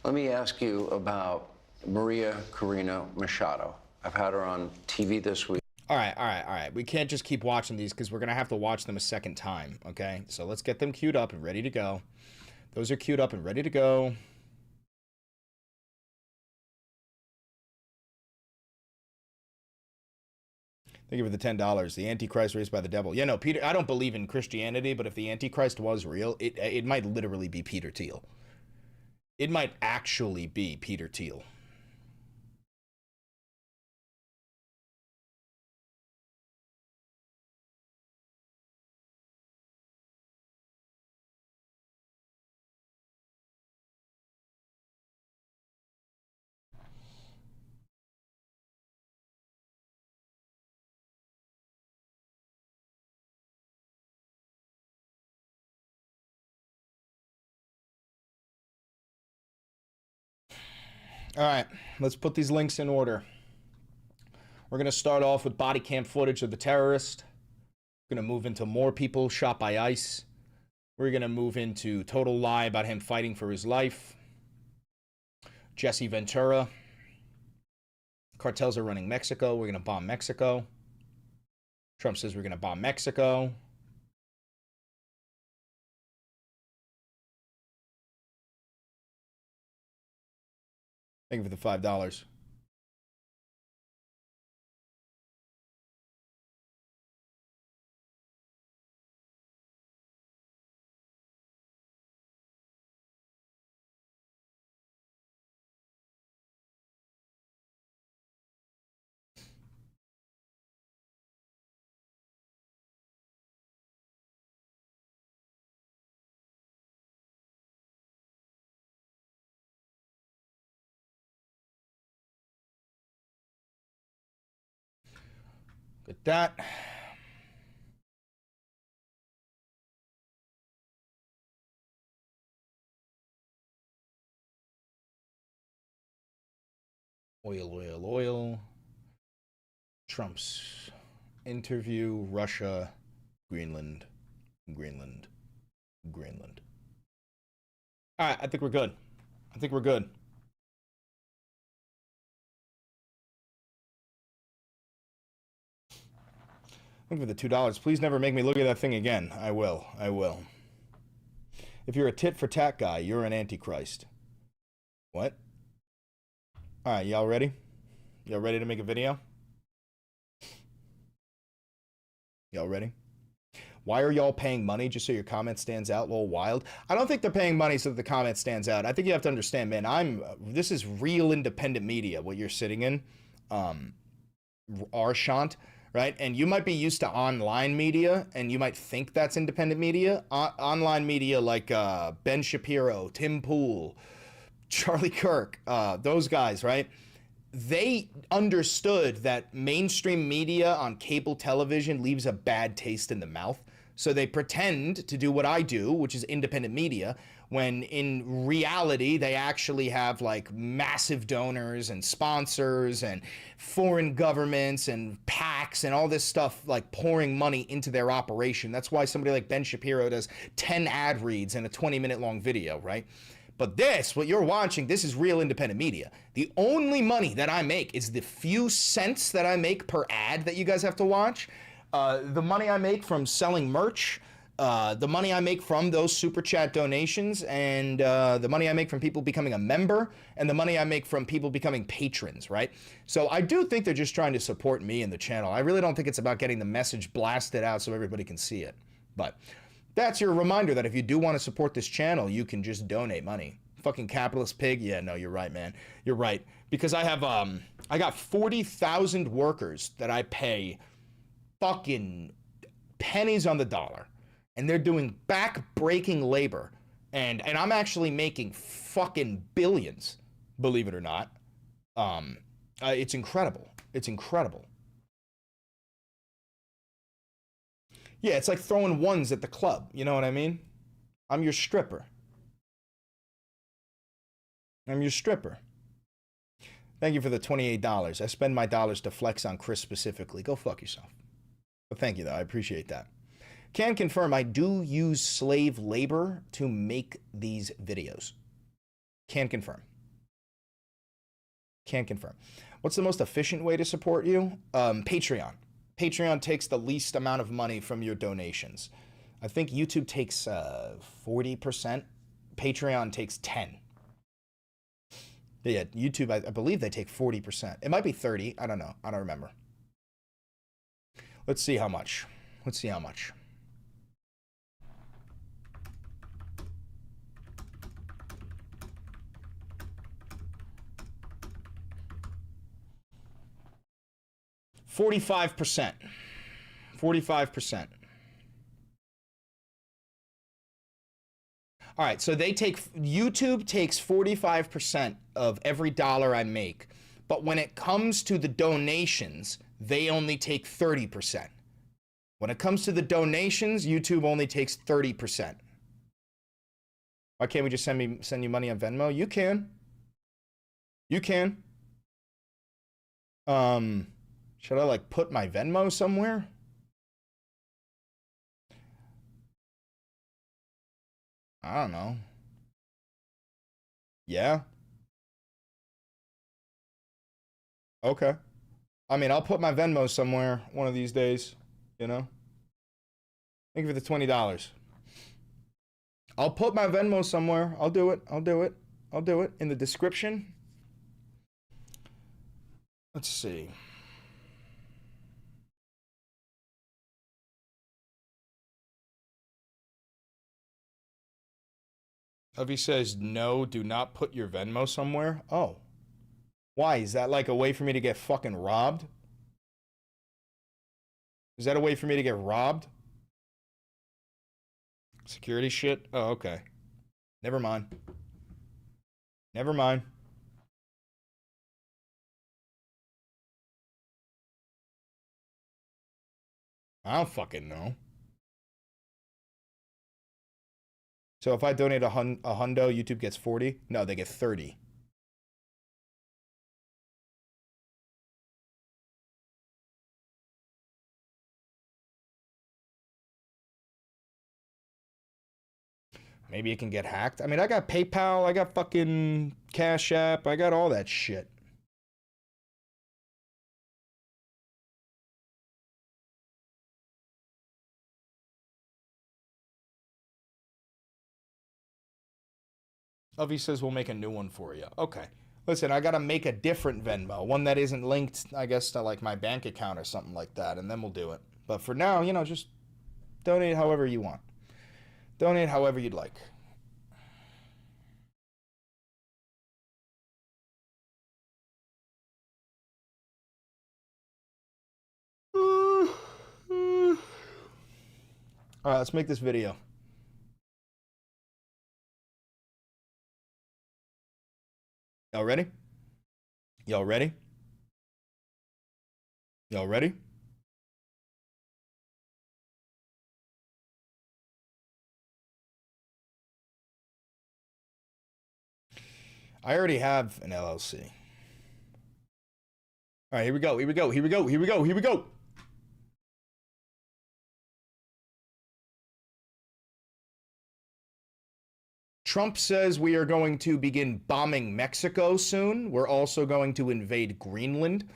Let me ask you about Maria Corina Machado. I've had her on TV this week. All right. We can't just keep watching these because we're going to have to watch them a second time, okay? So let's get them queued up and ready to go. Those are queued up and ready to go. Thank you for the $10. The Antichrist raised by the devil. Yeah, no, Peter, I don't believe in Christianity, but if the Antichrist was real, it might literally be Peter Thiel. It might actually be Peter Thiel. All right, let's put these links in order. We're going to start off with body cam footage of the terrorist. We're going to move into more people shot by ICE. We're going to move into total lie about him fighting for his life. Jesse Ventura. Cartels are running Mexico. We're going to bomb Mexico. Trump says we're going to bomb Mexico. Thank you for the $5. Get that. Oil. Trump's interview, Russia, Greenland. All right, I think we're good. Thank you for the $2. Please never make me look at that thing again. I will. I will. If you're a tit for tat guy, you're an antichrist. What? All right, y'all ready? Y'all ready to make a video? Y'all ready? Why are y'all paying money just so your comment stands out? A little wild. I don't think they're paying money so that the comment stands out. I think you have to understand, man, this is real independent media, what you're sitting in. Arshant, right? And you might be used to online media, and you might think that's independent media. Online media like Ben Shapiro, Tim Pool, Charlie Kirk, those guys, right? They understood that mainstream media on cable television leaves a bad taste in the mouth. So they pretend to do what I do, which is independent media, when in reality, they actually have like massive donors and sponsors and foreign governments and PACs and all this stuff like pouring money into their operation. That's why somebody like Ben Shapiro does 10 ad reads in a 20-minute long video, right? But this, what you're watching, this is real independent media. The only money that I make is the few cents that I make per ad that you guys have to watch. The money I make from selling merch, the money I make from those super chat donations, and the money I make from people becoming a member, and the money I make from people becoming patrons, right? So I do think they're just trying to support me and the channel. I really don't think it's about getting the message blasted out so everybody can see it. But that's your reminder that if you do want to support this channel, you can just donate money. Fucking capitalist pig. Yeah, no, you're right, man. You're right. Because I have, I got 40,000 workers that I pay fucking pennies on the dollar. And they're doing back-breaking labor. And I'm actually making fucking billions, believe it or not. It's incredible. It's incredible. Yeah, it's like throwing ones at the club. You know what I mean? I'm your stripper. I'm your stripper. Thank you for the $28. I spend my dollars to flex on Chris specifically. Go fuck yourself. But thank you, though. I appreciate that. Can confirm I do use slave labor to make these videos. Can confirm. Can confirm. What's the most efficient way to support you? Patreon. Patreon takes the least amount of money from your donations. I think YouTube takes 40%. Patreon takes 10%. Yeah, YouTube, I believe they take 40%. It might be 30. I don't know. I don't remember. Let's see how much. Let's see how much. $45%. 45%. All right, so YouTube takes 45% of every dollar I make, but when it comes to the donations, they only take 30%. When it comes to the donations, YouTube only takes 30%. Why can't we just send you money on Venmo? You can. You can. Should I like put my Venmo somewhere? I don't know. Yeah. Okay. I mean, I'll put my Venmo somewhere one of these days, you know? Thank you for the $20. I'll put my Venmo somewhere. I'll do it. I'll do it. I'll do it. In the description. Let's see. Avi says, no, do not put your Venmo somewhere. Oh. Why? Is that like a way for me to get fucking robbed? Is that a way for me to get robbed? Security shit? Oh, okay. Never mind. Never mind. I don't fucking know. So if I donate a hundo, YouTube gets 40? No, they get 30. Maybe it can get hacked. I mean, I got PayPal, I got fucking Cash App, I got all that shit. Ovi says we'll make a new one for you. Okay. Listen, I gotta make a different Venmo, one that isn't linked, I guess, to like my bank account or something like that, and then we'll do it. But for now, you know, just donate however you want. Donate however you'd like. All right, let's make this video. Y'all ready? Y'all ready? Y'all ready? I already have an LLC. All right, here we go. Here we go. Here we go. Here we go. Here we go. Trump says we are going to begin bombing Mexico soon. We're also going to invade Greenland.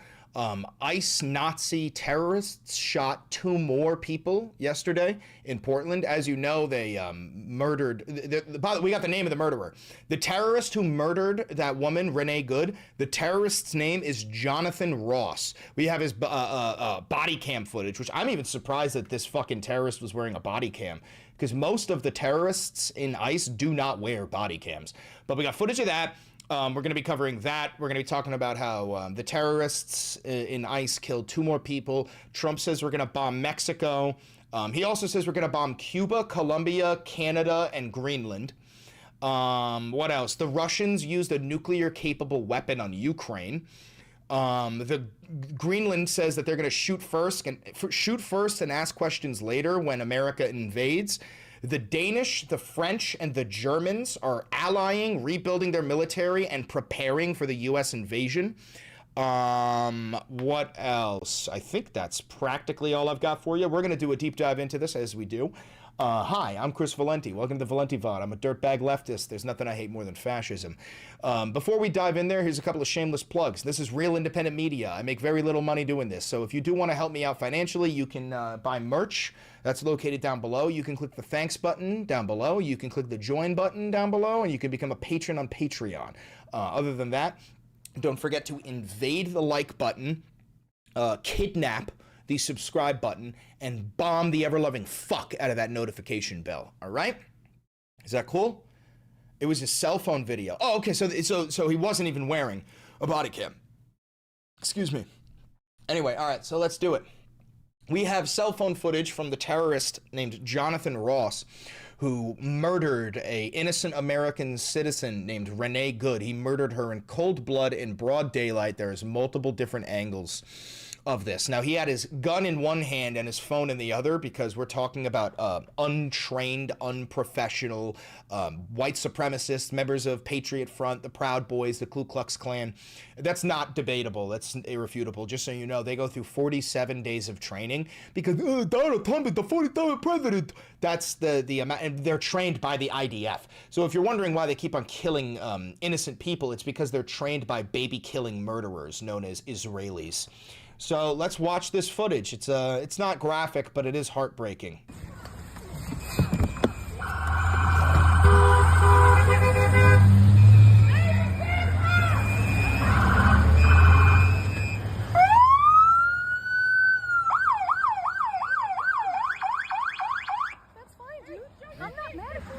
ICE Nazi terrorists shot 2 more people yesterday in Portland. As you know, they murdered. We got the name of the murderer. The terrorist who murdered that woman, Renee Good, the terrorist's name is Jonathan Ross. We have his body cam footage, which I'm even surprised that this fucking terrorist was wearing a body cam, because most of the terrorists in ICE do not wear body cams. But we got footage of that. We're going to be covering that. We're going to be talking about how the terrorists in ICE killed 2 more people. Trump says we're going to bomb Mexico. He also says we're going to bomb Cuba, Colombia, Canada, and Greenland. What else? The Russians used a nuclear-capable weapon on Ukraine. The Greenland says that they're going to shoot first and ask questions later when America invades. The Danish, the French, and the Germans are allying, rebuilding their military, and preparing for the U.S. invasion. What else? I think that's practically all I've got for you. We're going to do a deep dive into this as we do. Hi, I'm Chris Valenti. Welcome to Valenti VOD. I'm a dirtbag leftist. There's nothing I hate more than fascism. Before we dive in there, here's a couple of shameless plugs. This is real independent media. I make very little money doing this. So if you do want to help me out financially, you can buy merch. That's located down below. You can click the thanks button down below. You can click the join button down below, and you can become a patron on Patreon. Other than that, don't forget to invade the like button, kidnap the subscribe button, and bomb the ever-loving fuck out of that notification bell. All right? Is that cool? It was his cell phone video. Oh, okay. So he wasn't even wearing a body cam. Excuse me. Anyway, all right. So let's do it. We have cell phone footage from the terrorist named Jonathan Ross, who murdered a innocent American citizen named Renee Good. He murdered her in cold blood in broad daylight. There's multiple different angles of this. Now, he had his gun in one hand and his phone in the other, because we're talking about untrained, unprofessional, white supremacists, members of Patriot Front, the Proud Boys, the Ku Klux Klan. That's not debatable. That's irrefutable. Just so you know, they go through 47 days of training because Donald Trump is the 43rd president. That's the amount, and they're trained by the IDF. So if you're wondering why they keep on killing innocent people, it's because they're trained by baby-killing murderers known as Israelis. So let's watch this footage. It's not graphic, but it is heartbreaking. That's fine, dude. I'm not mad at you.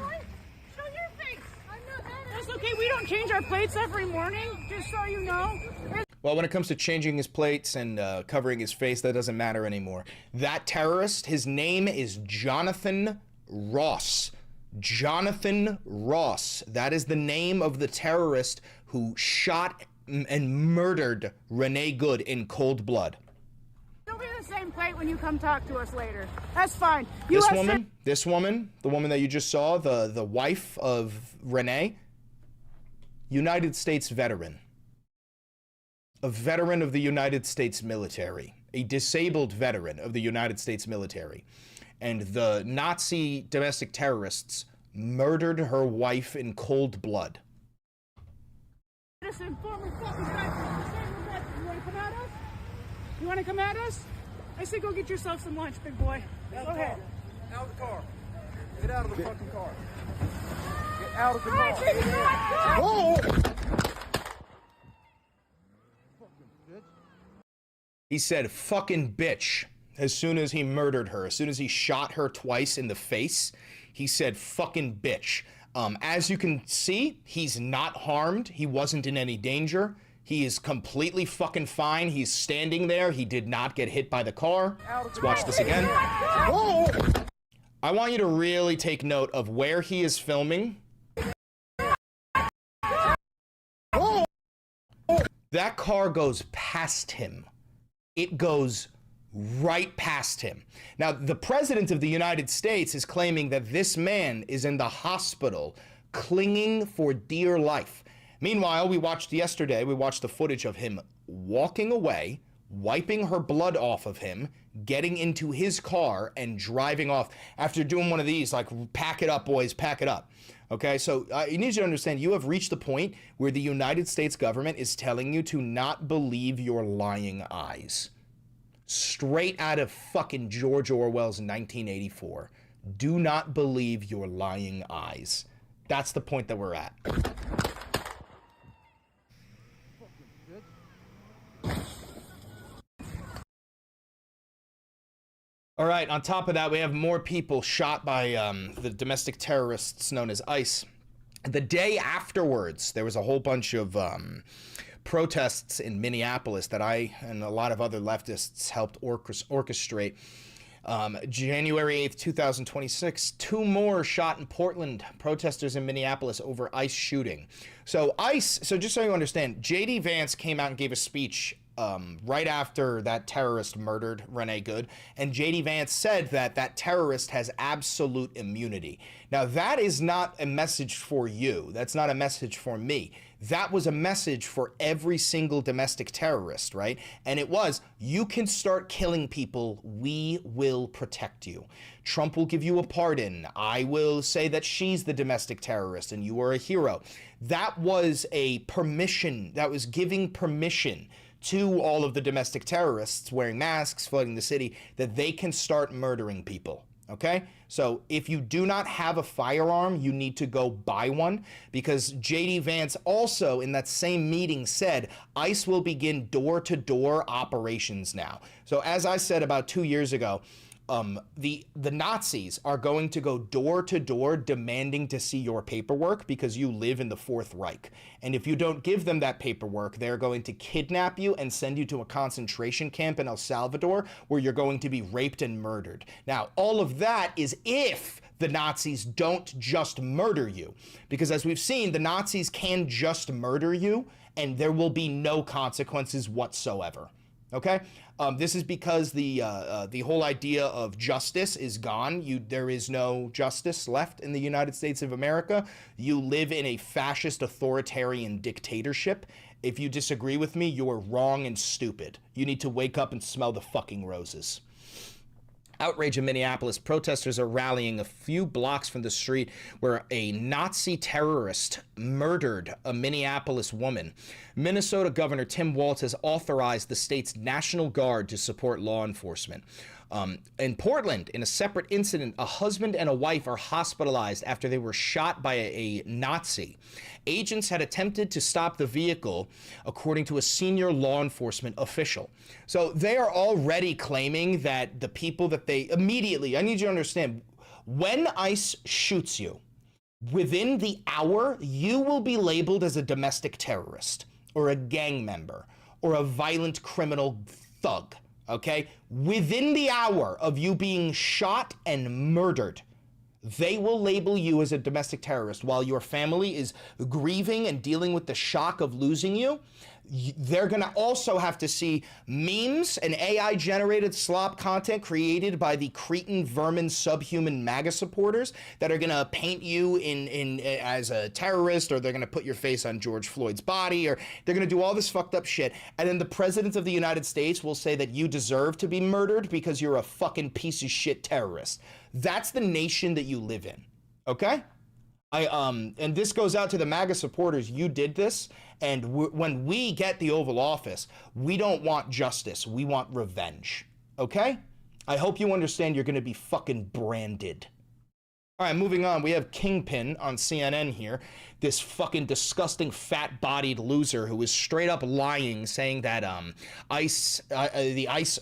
Show your face. I'm not mad at you. That's okay. We don't change our plates every morning, just so you know. Well, when it comes to changing his plates and covering his face, that doesn't matter anymore. That terrorist, his name is Jonathan Ross. Jonathan Ross. That is the name of the terrorist who shot and murdered Renee Good in cold blood. It'll be the same plate when you come talk to us later. That's fine. This woman, the woman that you just saw, the wife of Renee, United States veteran. A veteran of the United States military, a disabled veteran of the United States military. And the Nazi domestic terrorists murdered her wife in cold blood. You want to come at us? You want to come at us? I say go get yourself some lunch, big boy. Go ahead. Out of the car. Get out of the fucking car. Get out of the car. He said fucking bitch as soon as he murdered her. As soon as he shot her twice in the face, he said fucking bitch. As you can see, he's not harmed. He wasn't in any danger. He is completely fucking fine. He's standing there. He did not get hit by the car. Let's watch this again. I want you to really take note of where he is filming. That car goes past him. It goes right past him. Now, the president of the United States is claiming that this man is in the hospital clinging for dear life. Meanwhile, we watched the footage of him walking away, wiping her blood off of him, getting into his car and driving off after doing one of these, like, pack it up, boys, pack it up. Okay, so you need to understand, you have reached the point where the United States government is telling you to not believe your lying eyes. Straight out of fucking George Orwell's 1984. Do not believe your lying eyes. That's the point that we're at. All right, on top of that, we have more people shot by the domestic terrorists known as ICE. The day afterwards, there was a whole bunch of protests in Minneapolis that I and a lot of other leftists helped orchestrate. January 8th, 2026, 2 more shot in Portland, protesters in Minneapolis over ICE shooting. So just so you understand, J.D. Vance came out and gave a speech right after that terrorist murdered Renee Good, and J.D. Vance said that that terrorist has absolute immunity. Now, that is not a message for you. That's not a message for me. That was a message for every single domestic terrorist, right? And it was, you can start killing people. We will protect you. Trump will give you a pardon. I will say that she's the domestic terrorist and you are a hero. That was a permission. That was giving permission to all of the domestic terrorists wearing masks, flooding the city, that they can start murdering people. Okay? So if you do not have a firearm, you need to go buy one, because J.D. Vance also in that same meeting said ICE will begin door-to-door operations now. So as I said about 2 years ago, the Nazis are going to go door to door demanding to see your paperwork because you live in the Fourth Reich. And if you don't give them that paperwork, they're going to kidnap you and send you to a concentration camp in El Salvador where you're going to be raped and murdered. Now, all of that is if the Nazis don't just murder you. Because as we've seen, the Nazis can just murder you and there will be no consequences whatsoever. Okay? This is because the whole idea of justice is gone. There is no justice left in the United States of America. You live in a fascist authoritarian dictatorship. If you disagree with me, you are wrong and stupid. You need to wake up and smell the fucking roses. Outrage in Minneapolis. Protesters are rallying a few blocks from the street where a Nazi terrorist murdered a Minneapolis woman. Minnesota Governor Tim Walz has authorized the state's National Guard to support law enforcement. In Portland, in a separate incident, a husband and a wife are hospitalized after they were shot by a Nazi. Agents had attempted to stop the vehicle, according to a senior law enforcement official. So they are already claiming that the people that they immediately, I need you to understand, when ICE shoots you, within the hour, you will be labeled as a domestic terrorist or a gang member or a violent criminal thug. Okay, within the hour of you being shot and murdered, they will label you as a domestic terrorist while your family is grieving and dealing with the shock of losing you. They're going to also have to see memes and AI-generated slop content created by the cretin vermin subhuman MAGA supporters that are going to paint you in as a terrorist, or they're going to put your face on George Floyd's body, or they're going to do all this fucked up shit. And then the president of the United States will say that you deserve to be murdered because you're a fucking piece of shit terrorist. That's the nation that you live in. Okay? And this goes out to the MAGA supporters. You did this, and when we get the Oval Office, we don't want justice. We want revenge. Okay? I hope you understand you're going to be fucking branded. All right, moving on. We have Kingpin on CNN here. This fucking disgusting fat-bodied loser who is straight up lying, saying that the ICE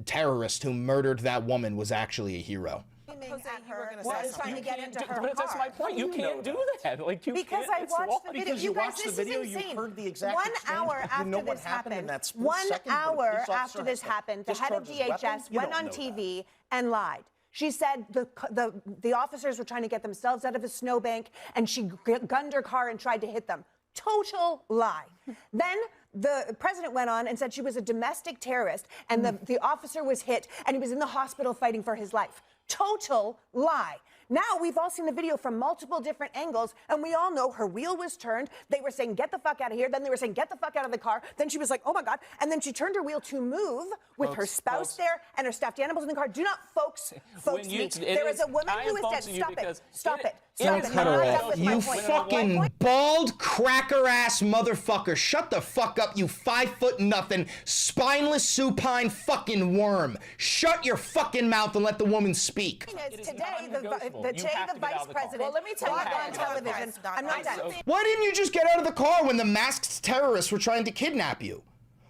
terrorist who murdered that woman was actually a hero. Trying to get into her But that's my point. You can't do that. Like you because can't. I watched the video. Because you guys, watched the this is video, you insane. heard the exact 1 exchange, hour you after know what this happened in happened, that split 1 second, but a hour police officer after this has happened, the head of discharged his weapon? DHS You went don't on know TV and lied. She said the officers were trying to get themselves out of a snowbank, and she gunned her car and tried to hit them. Total lie. Then the president went on and said she was a domestic terrorist, and the officer was hit, and he was in the hospital fighting for his life. Total lie. Now we've all seen the video from multiple different angles, and we all know her wheel was turned. They were saying, get the fuck out of here. Then they were saying, get the fuck out of the car. Then she was like, oh my God. And then she turned her wheel to move with her spouse there and her stuffed animals in the car. Do not folks me. There is a woman who is dead. Stop it. Stop it. Stop it. Cut her off. You fucking bald cracker ass motherfucker. Shut the fuck up, you 5 foot nothing, spineless supine fucking worm. Shut your fucking mouth and let the woman speak. Today, the vice president got on television. I'm not done. Why didn't you just get out of the car when the masked terrorists were trying to kidnap you?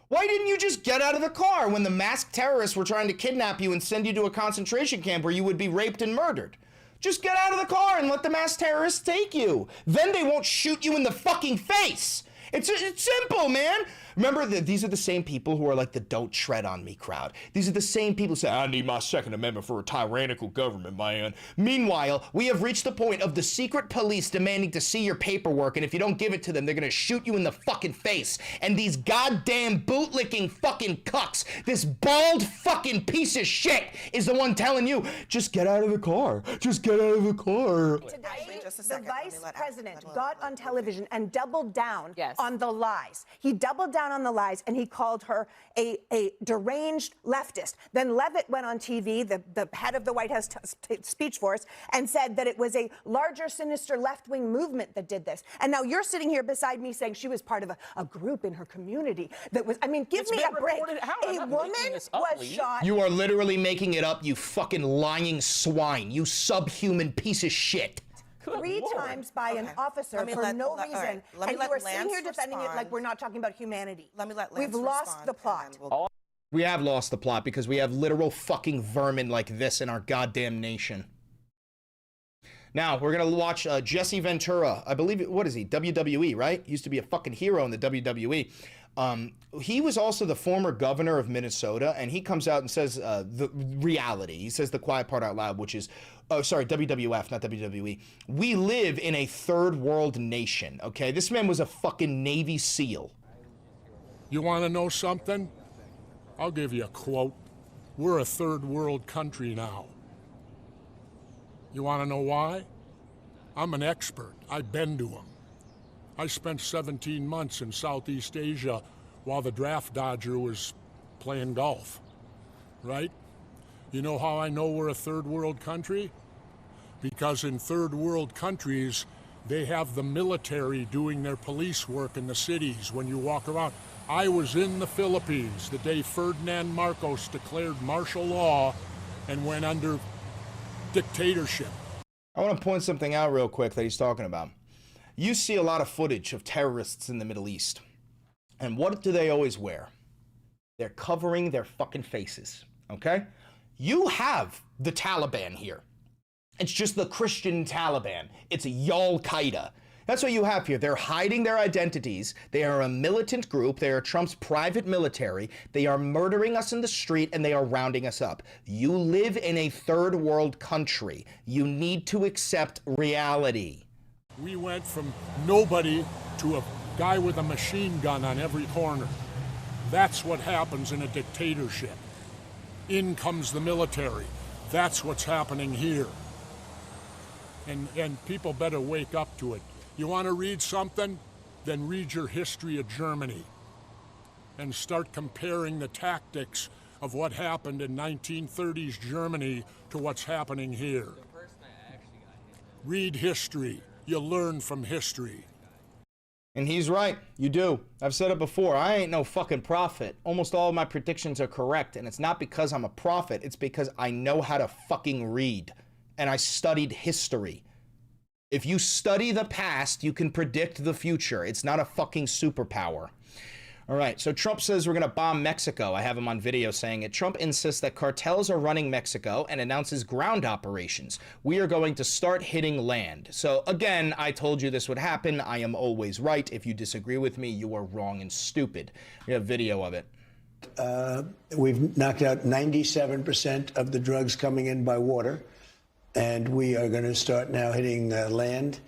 Why didn't you just get out of the car when the masked terrorists were trying to kidnap you and send you to a concentration camp where you would be raped and murdered? Just get out of the car and let the masked terrorists take you. Then they won't shoot you in the fucking face. It's simple, man. Remember that these are the same people who are like the don't tread on me crowd. These are the same people who say, I need my Second Amendment for a tyrannical government, man. Meanwhile, we have reached the point of the secret police demanding to see your paperwork, and if you don't give it to them, they're gonna shoot you in the fucking face. And these goddamn bootlicking fucking cucks, this bald fucking piece of shit is the one telling you, just get out of the car. Just get out of the car. Today, the vice president got on television and doubled down on the lies. He doubled down on the lies, and he called her a deranged leftist. Then Levitt went on TV, the head of the White House speech force, and said that it was a larger, sinister left-wing movement that did this. And now you're sitting here beside me saying she was part of a group in her community that was, I mean, give me a break. A woman was shot. You are literally making it up, you fucking lying swine. You subhuman piece of shit. 3 times by an officer for no reason, and you are sitting here defending it like we're not talking about humanity. We've lost the plot. We have lost the plot because we have literal fucking vermin like this in our goddamn nation. Now, we're gonna watch Jesse Ventura. I believe, what is he? WWE, right? Used to be a fucking hero in the WWE. He was also the former governor of Minnesota, and he comes out and says the reality. He says the quiet part out loud, which is, oh, sorry, WWF, not WWE. We live in a third world nation, okay? This man was a fucking Navy SEAL. You want to know something? I'll give you a quote. We're a third world country now. You want to know why? I'm an expert. I've been to them. I spent 17 months in Southeast Asia while the draft dodger was playing golf, right? You know how I know we're a third world country? Because in third world countries, they have the military doing their police work in the cities when you walk around. I was in the Philippines the day Ferdinand Marcos declared martial law and went under dictatorship. I want to point something out real quick that he's talking about. You see a lot of footage of terrorists in the Middle East. And what do they always wear? They're covering their fucking faces, okay? You have the Taliban here. It's just the Christian Taliban. It's Al-Qaeda. That's what you have here. They're hiding their identities. They are a militant group. They are Trump's private military. They are murdering us in the street, and they are rounding us up. You live in a third world country. You need to accept reality. We went from nobody to a guy with a machine gun on every corner. That's what happens in a dictatorship. In comes the military. That's what's happening here. And people better wake up to it. You want to read something? Then read your history of Germany and start comparing the tactics of what happened in 1930s Germany to what's happening here. Read history. You learn from history. And he's right. You do. I've said it before. I ain't no fucking prophet. Almost all of my predictions are correct. And it's not because I'm a prophet. It's because I know how to fucking read. and I studied history. If you study the past, you can predict the future. It's not a fucking superpower. All right, so Trump says we're going to bomb Mexico. I have him on video saying it. Trump insists that cartels are running Mexico and announces ground operations. We are going to start hitting land. So again, I told you this would happen. I am always right. If you disagree with me, you are wrong and stupid. We have video of it. We've knocked out 97% of the drugs coming in by water, and we are going to start now hitting land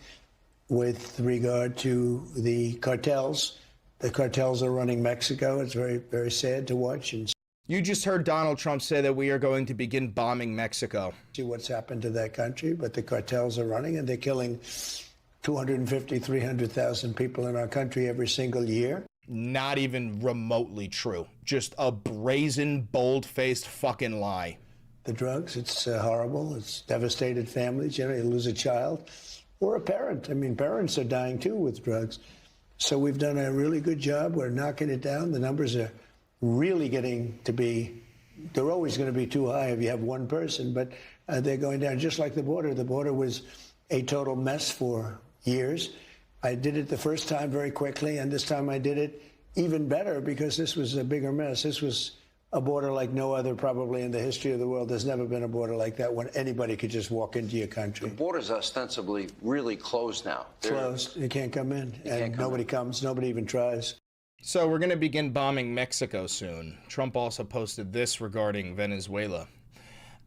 with regard to the cartels. The cartels are running Mexico. It's very, very sad to watch. And you just heard Donald Trump say that we are going to begin bombing Mexico. See what's happened to that country, but the cartels are running, and they're killing 250, 300,000 people in our country every single year. Not even remotely true. Just a brazen, bold-faced fucking lie. The drugs, it's horrible. It's devastated families. You know, you lose a child or a parent. I mean, parents are dying, too, with drugs. So we've done a really good job. We're knocking it down. The numbers are really getting to be, they're always going to be too high if you have one person, but they're going down just like the border. The border was a total mess for years. I did it the first time very quickly, and this time I did it even better because this was a bigger mess. This was a border like no other probably in the history of the world. There's never been a border like that when anybody could just walk into your country. The border's ostensibly really closed now. Closed. You can't come in. And nobody comes. Nobody even tries. So we're going to begin bombing Mexico soon. Trump also posted this regarding Venezuela.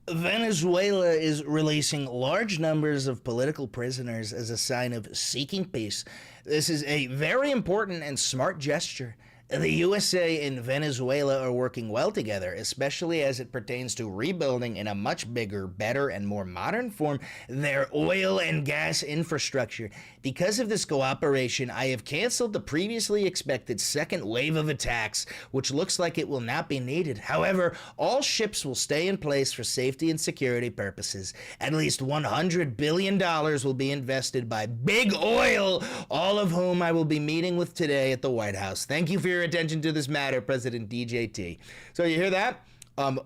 Venezuela is releasing large numbers of political prisoners as a sign of seeking peace. This is a very important and smart gesture. The USA and Venezuela are working well together, especially as it pertains to rebuilding in a much bigger, better, and more modern form their oil and gas infrastructure. Because of this cooperation, I have canceled the previously expected second wave of attacks, which looks like it will not be needed. However, all ships will stay in place for safety and security purposes. At least $100 billion will be invested by Big Oil, all of whom I will be meeting with today at the White House. Thank you for your attention to this matter, President DJT. So you hear that?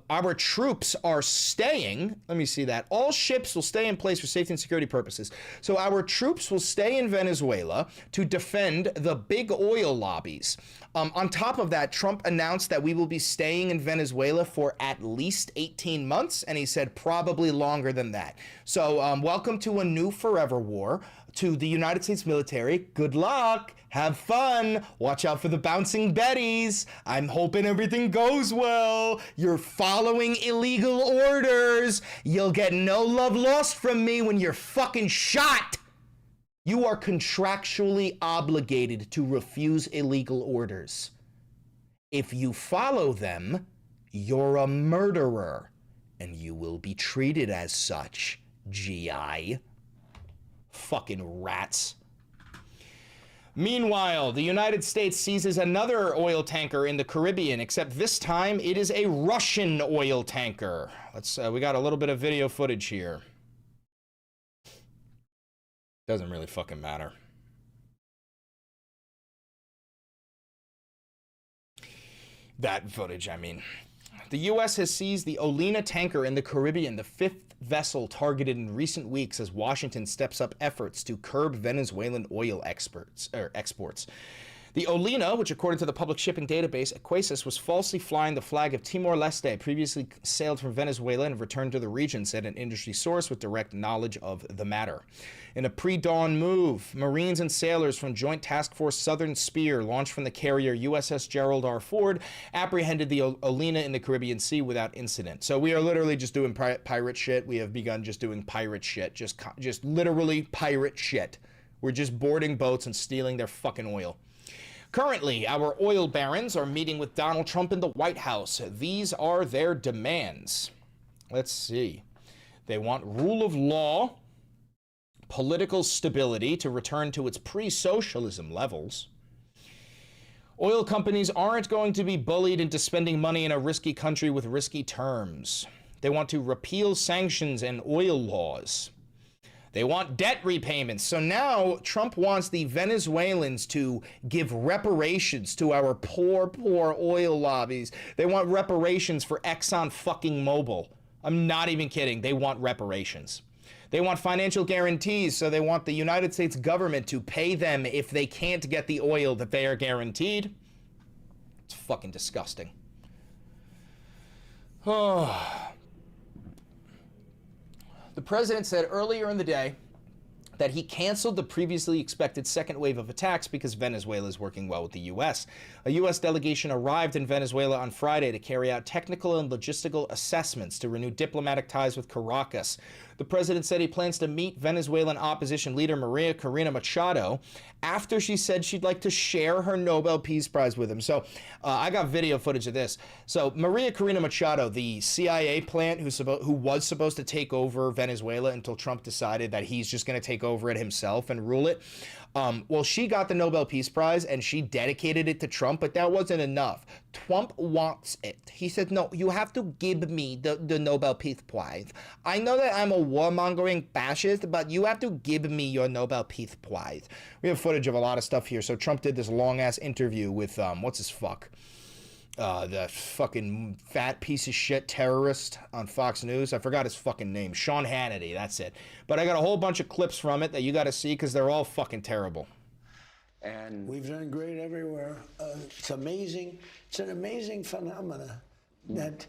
Our troops are staying. Let me see that. All ships will stay in place for safety and security purposes. So our troops will stay in Venezuela to defend the big oil lobbies. On top of that, Trump announced that we will be staying in Venezuela for at least 18 months, and he said probably longer than that. So welcome to a new forever war. To the United States military, good luck, have fun, watch out for the bouncing Bettys. I'm hoping everything goes well. You're following illegal orders. You'll get no love lost from me when you're fucking shot. You are contractually obligated to refuse illegal orders. If you follow them, you're a murderer, and you will be treated as such, GI. Fucking rats. Meanwhile, the United States seizes another oil tanker in the Caribbean, except this time it is a Russian oil tanker. We got a little bit of video footage here. Doesn't really fucking matter. That footage, I mean. The U.S. has seized the Olena tanker in the Caribbean, the fifth vessel targeted in recent weeks as Washington steps up efforts to curb Venezuelan oil exports. The Olena, which according to the public shipping database Aquasis was falsely flying the flag of Timor-Leste, previously sailed from Venezuela and returned to the region, said an industry source with direct knowledge of the matter. In a pre-dawn move, Marines and sailors from Joint Task Force Southern Spear, launched from the carrier USS Gerald R. Ford, apprehended the Olena in the Caribbean Sea without incident. So we are literally just doing pirate shit. We have begun just doing pirate shit. Just literally pirate shit. We're just boarding boats and stealing their fucking oil. Currently, our oil barons are meeting with Donald Trump in the White House. These are their demands. Let's see. They want rule of law, political stability to return to its pre-socialism levels. Oil companies aren't going to be bullied into spending money in a risky country with risky terms. They want to repeal sanctions and oil laws. They want debt repayments. So now Trump wants the Venezuelans to give reparations to our poor oil lobbies. They want reparations for Exxon fucking Mobil. I'm not even kidding. They want reparations. They want financial guarantees, so they want the United States government to pay them if they can't get the oil that they are guaranteed. It's fucking disgusting. Oh. The president said earlier in the day that he canceled the previously expected second wave of attacks because Venezuela is working well with the U.S. A U.S. delegation arrived in Venezuela on Friday to carry out technical and logistical assessments to renew diplomatic ties with Caracas. The president said he plans to meet Venezuelan opposition leader Maria Corina Machado after she said she'd like to share her Nobel Peace Prize with him. So I got video footage of this. So Maria Corina Machado, the CIA plant who was supposed to take over Venezuela until Trump decided that he's just going to take over it himself and rule it. Well, she got the Nobel Peace Prize and she dedicated it to Trump, but that wasn't enough. Trump wants it. He said, no, you have to give me the Nobel Peace Prize. I know that I'm a warmongering fascist, but you have to give me your Nobel Peace Prize. We have footage of a lot of stuff here. So Trump did this long-ass interview with, what's his fuck? The fucking fat piece of shit terrorist on Fox News. I forgot his fucking name. Sean Hannity, that's it. But I got a whole bunch of clips from it that you got to see because they're all fucking terrible. And we've done great everywhere. It's amazing. It's an amazing phenomena that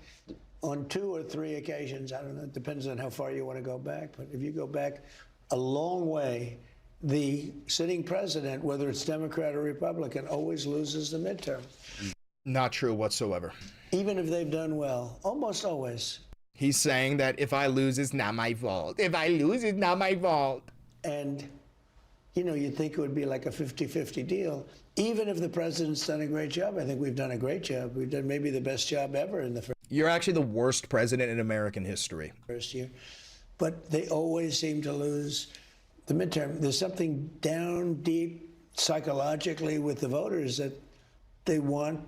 on 2 or 3 occasions, I don't know, it depends on how far you want to go back, but if you go back a long way, the sitting president, whether it's Democrat or Republican, always loses the midterm. Not true whatsoever. Even if they've done well, almost always. He's saying that if I lose, it's not my fault. If I lose, it's not my fault. And, you know, you'd think it would be like a 50-50 deal. Even if the president's done a great job, I think we've done a great job. We've done maybe the best job ever in the first. You're actually the worst president in American history. First year. But they always seem to lose the midterm. There's something down deep psychologically with the voters that they want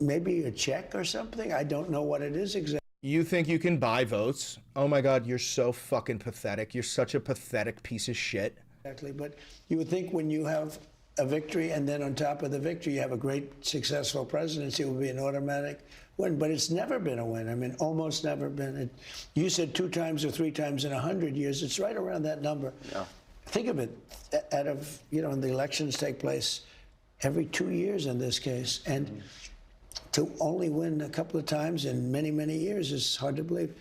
maybe a check or something. I don't know what it is exactly. You think you can buy votes? Oh my God, you're so fucking pathetic. You're such a pathetic piece of shit. Exactly, but you would think when you have a victory and then on top of the victory you have a great successful presidency, it would be an automatic win, but it's never been a win. I mean, almost never been. You said 2 times or 3 times in 100 years. It's right around that number. Yeah. Think of it, out of, you know, the elections take place every 2 years in this case, and to only win a couple of times in many, many years is hard to believe.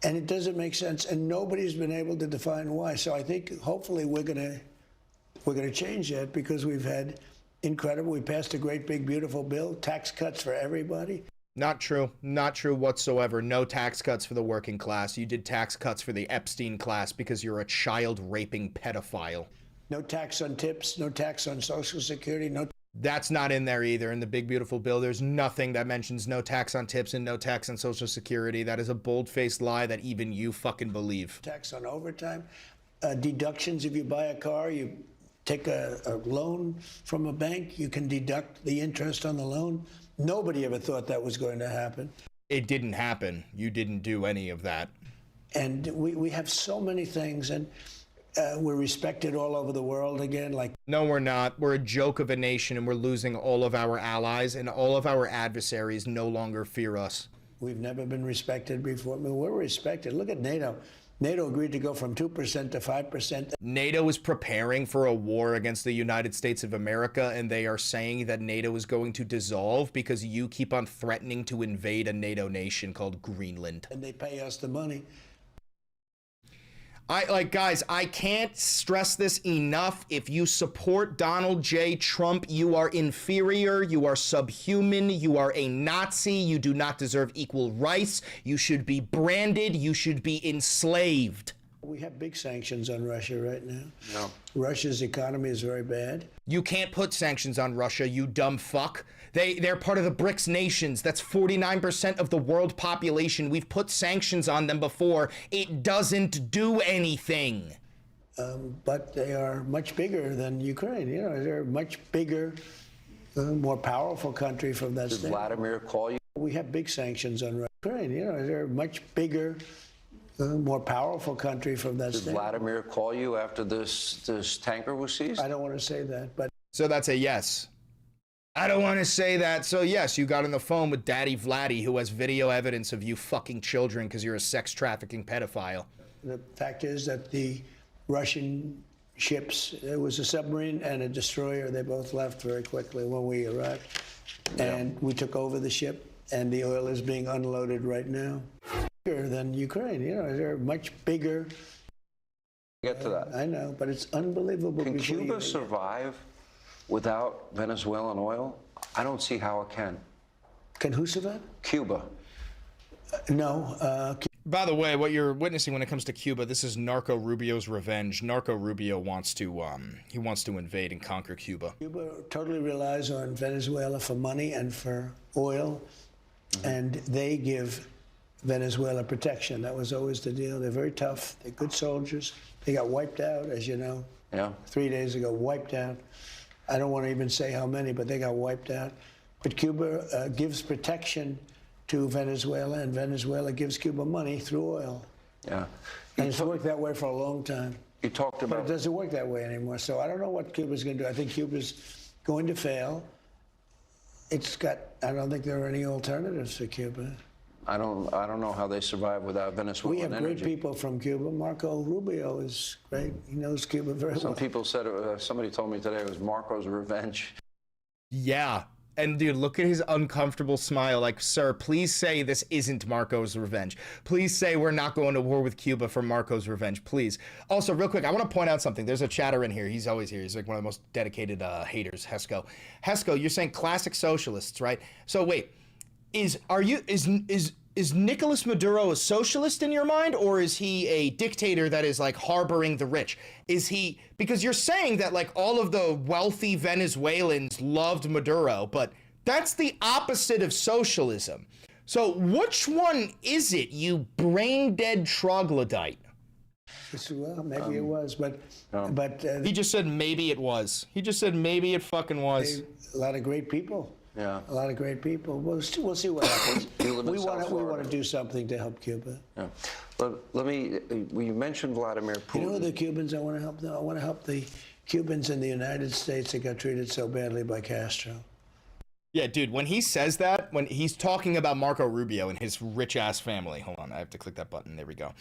And it doesn't make sense, and nobody's been able to define why. So I think hopefully we're gonna change that, because we've had incredible, we passed a great big beautiful bill, tax cuts for everybody. Not true. Not true whatsoever. No tax cuts for the working class. You did tax cuts for the Epstein class because you're a child raping pedophile. No tax on tips, no tax on Social Security, no. That's not in there either in the big beautiful bill. There's nothing that mentions no tax on tips and no tax on Social Security. That is a bold-faced lie that even you fucking believe. Tax on overtime, deductions if you buy a car, you take a loan from a bank, you can deduct the interest on the loan. Nobody ever thought that was going to happen. It didn't happen. You didn't do any of that. And we have so many things, and we're respected all over the world again. Like, no, we're not. We're a joke of a nation, and we're losing all of our allies, and all of our adversaries no longer fear us. We've never been respected before. I mean, we're respected. Look at NATO. NATO agreed to go from 2% to 5%. NATO is preparing for a war against the United States of America, and they are saying that NATO is going to dissolve because you keep on threatening to invade a NATO nation called Greenland. And they pay us the money. Guys, I can't stress this enough. If you support Donald J. Trump, you are inferior, you are subhuman, you are a Nazi, you do not deserve equal rights, you should be branded, you should be enslaved. We have big sanctions on Russia right now. No. Russia's economy is very bad. You can't put sanctions on Russia, you dumb fuck. They're part of the BRICS nations. That's 49% of the world population. We've put sanctions on them before. It doesn't do anything. But they are much bigger than Ukraine. You know, they're a much bigger, more powerful country from that standpoint. Did Vladimir call you? We have big sanctions on Ukraine. You know, they're a much bigger, more powerful country from that standpoint. Did Vladimir call you after this tanker was seized? I don't want to say that, but. So that's a yes. I don't want to say that. So yes, you got on the phone with Daddy Vladdy, who has video evidence of you fucking children because you're a sex trafficking pedophile. The fact is that the Russian ships, there was a submarine and a destroyer. They both left very quickly when we arrived. And we took over the ship, and the oil is being unloaded right now. Bigger than Ukraine. You know, they're much bigger. Get to that. I know, but it's unbelievable. Can before Cuba you- survive without Venezuelan oil? I don't see how it can. Can who survive? Cuba. No. By the way, what you're witnessing when it comes to Cuba, this is Narco Rubio's revenge. Narco Rubio wants to invade and conquer Cuba. Cuba totally relies on Venezuela for money and for oil, and they give Venezuela protection. That was always the deal. They're very tough. They're good soldiers. They got wiped out, as you know. Yeah. 3 days ago, wiped out. I don't want to even say how many, but they got wiped out. But Cuba gives protection to Venezuela, and Venezuela gives Cuba money through oil. Yeah. And it's worked that way for a long time. You talked about. But it doesn't work that way anymore. So I don't know what Cuba's going to do. I think Cuba's going to fail. I don't think there are any alternatives for Cuba. I don't know how they survive without Venezuelan We have energy. great people from Cuba. Marco Rubio is great. He knows Cuba very well. Some people said, somebody told me today it was Marco's revenge. Yeah. And dude, look at his uncomfortable smile. Like, sir, please say this isn't Marco's revenge. Please say we're not going to war with Cuba for Marco's revenge, please. Also, real quick, I want to point out something. There's a chatter in here. He's always here. He's like one of the most dedicated haters, Hesco. Hesco, you're saying classic socialists, right? So wait, is Nicolas Maduro a socialist in your mind, or is he a dictator that is like harboring the rich? Is he, because you're saying that like all of the wealthy Venezuelans loved Maduro, but that's the opposite of socialism. So which one is it, you brain dead troglodyte? Well, maybe it was, but he just said maybe it was. He just said maybe it fucking was. A lot of great people. Yeah. A lot of great people. We'll see what happens. You live in we South Florida. want to do something to help Cuba. Yeah. Let me. You mentioned Vladimir Putin. You know the Cubans I want to help? I want to help the Cubans in the United States that got treated so badly by Castro. Yeah, dude, when he says that, when he's talking about Marco Rubio and his rich-ass family. Hold on, I have to click that button. There we go.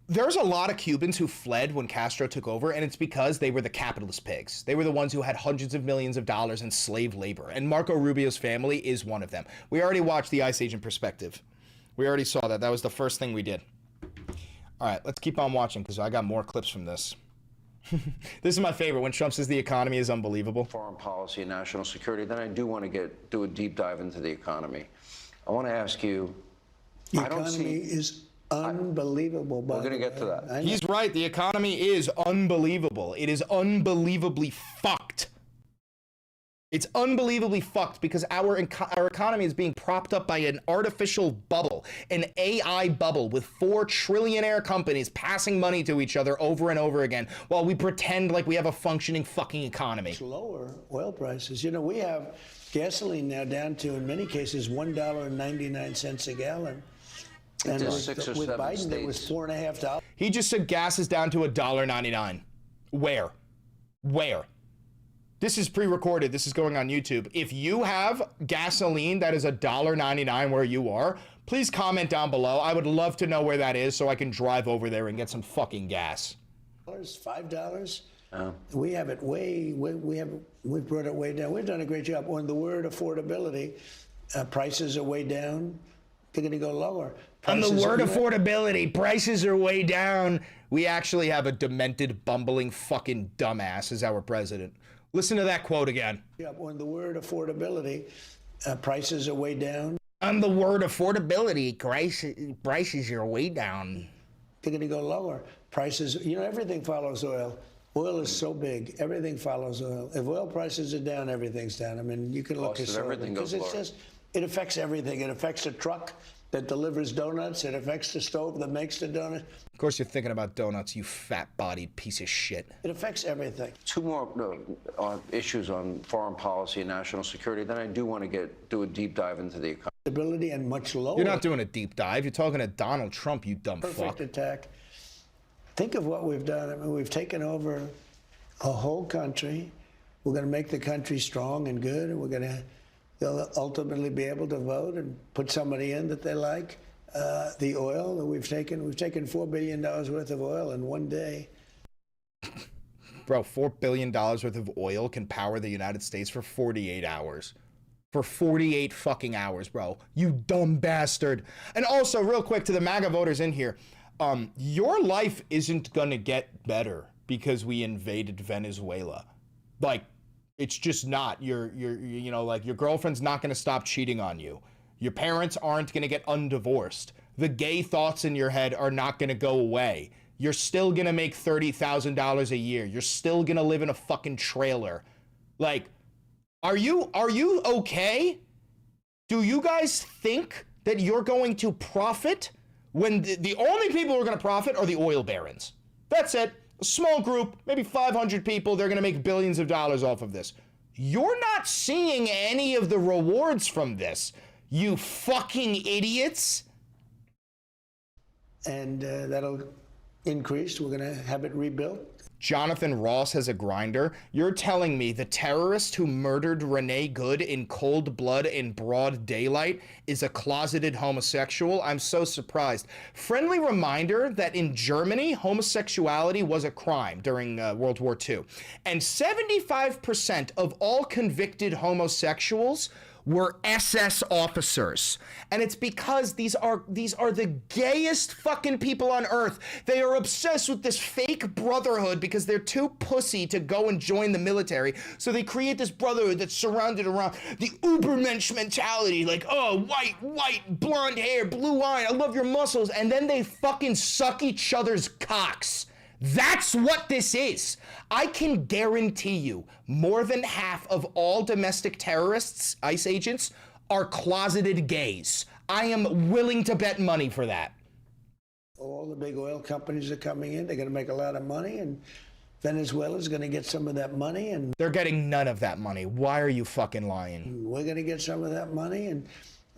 There's a lot of Cubans who fled when Castro took over, and it's because they were the capitalist pigs. They were the ones who had hundreds of millions of dollars in slave labor, and Marco Rubio's family is one of them. We already watched the Ice Age in perspective. We already saw that. That was the first thing we did. All right, let's keep on watching because I got more clips from this. This is my favorite, when Trump says the economy is unbelievable. Foreign policy and national security. Then I do want to do a deep dive into the economy. I want to ask you. The economy is unbelievable. We're going to get to that. He's right. The economy is unbelievable. It is unbelievably fucked. It's unbelievably fucked because our economy is being propped up by an artificial bubble, an AI bubble with 4 trillionaire companies passing money to each other over and over again while we pretend like we have a functioning fucking economy. It's lower oil prices. You know, we have gasoline now down to, in many cases, $1.99 a gallon. And with 6 or 7 Biden, states. it was $4.50. He just said gas is down to $1.99. Where? Where? This is pre-recorded. This is going on YouTube. If you have gasoline that is $1.99 where you are, please comment down below. I would love to know where that is so I can drive over there and get some fucking gas. $5. We have it we've brought it way down. We've done a great job. On the word affordability, prices are way down. They're going to go lower. On the word affordability, prices are way down. We actually have a demented, bumbling fucking dumbass as our president. Listen to that quote again. On the word affordability, prices are way down. On the word affordability, prices are way down. They're going to go lower. Prices, you know, everything follows oil. Oil is so big, everything follows oil. If oil prices are down, everything's down. I mean, you can look at everything goes lower. It affects everything. It affects the truck that delivers donuts. It affects the stove that makes the donuts. Of course you're thinking about donuts, you fat-bodied piece of shit. It affects everything. 2 more issues on foreign policy and national security. Then I do want to do a deep dive into the economy. Stability and much lower. You're not doing a deep dive. You're talking to Donald Trump, you dumb fuck. Perfect attack. Think of what we've done. I mean, we've taken over a whole country. We're going to make the country strong and good, and they'll ultimately be able to vote and put somebody in that they like. The oil that we've taken $4 billion worth of oil in one day. Bro, $4 billion worth of oil can power the United States for 48 hours. For 48 fucking hours, bro. You dumb bastard. And also, real quick, to the MAGA voters in here, your life isn't gonna get better because we invaded Venezuela. Like, it's just not. You know, like, your girlfriend's not gonna stop cheating on you. Your parents aren't gonna get undivorced. The gay thoughts in your head are not gonna go away. You're still gonna make $30,000 a year. You're still gonna live in a fucking trailer. Like, are you okay? Do you guys think that you're going to profit when the only people who are gonna profit are the oil barons? That's it. A small group, maybe 500 people, they're gonna make billions of dollars off of this. You're not seeing any of the rewards from this, you fucking idiots. And that'll increase. We're going to have it rebuilt. Jonathan Ross has a grinder. You're telling me the terrorist who murdered Renee Good in cold blood in broad daylight is a closeted homosexual? I'm so surprised. Friendly reminder that in Germany, homosexuality was a crime during World War II. And 75% of all convicted homosexuals were SS officers. And it's because these are the gayest fucking people on earth. They are obsessed with this fake brotherhood because they're too pussy to go and join the military. So they create this brotherhood that's surrounded around the Ubermensch mentality, like, oh, white, blonde hair, blue eye, I love your muscles. And then they fucking suck each other's cocks. That's what this is. I can guarantee you more than half of all domestic terrorists, ICE agents, are closeted gays. I am willing to bet money for that. All the big oil companies are coming in. They're going to make a lot of money, and Venezuela's going to get some of that money. And they're getting none of that money. Why are you fucking lying? We're going to get some of that money, and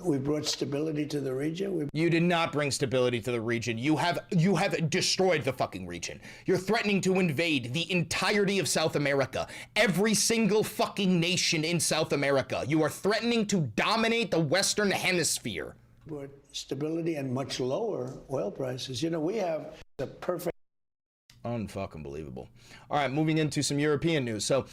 we brought stability to the region. You did not bring stability to the region. You have destroyed the fucking region. You're threatening to invade the entirety of South America. Every single fucking nation in South America. You are threatening to dominate the Western Hemisphere. Brought stability and much lower oil prices. You know, we have a perfect... Unfucking believable. All right, moving into some European news. So,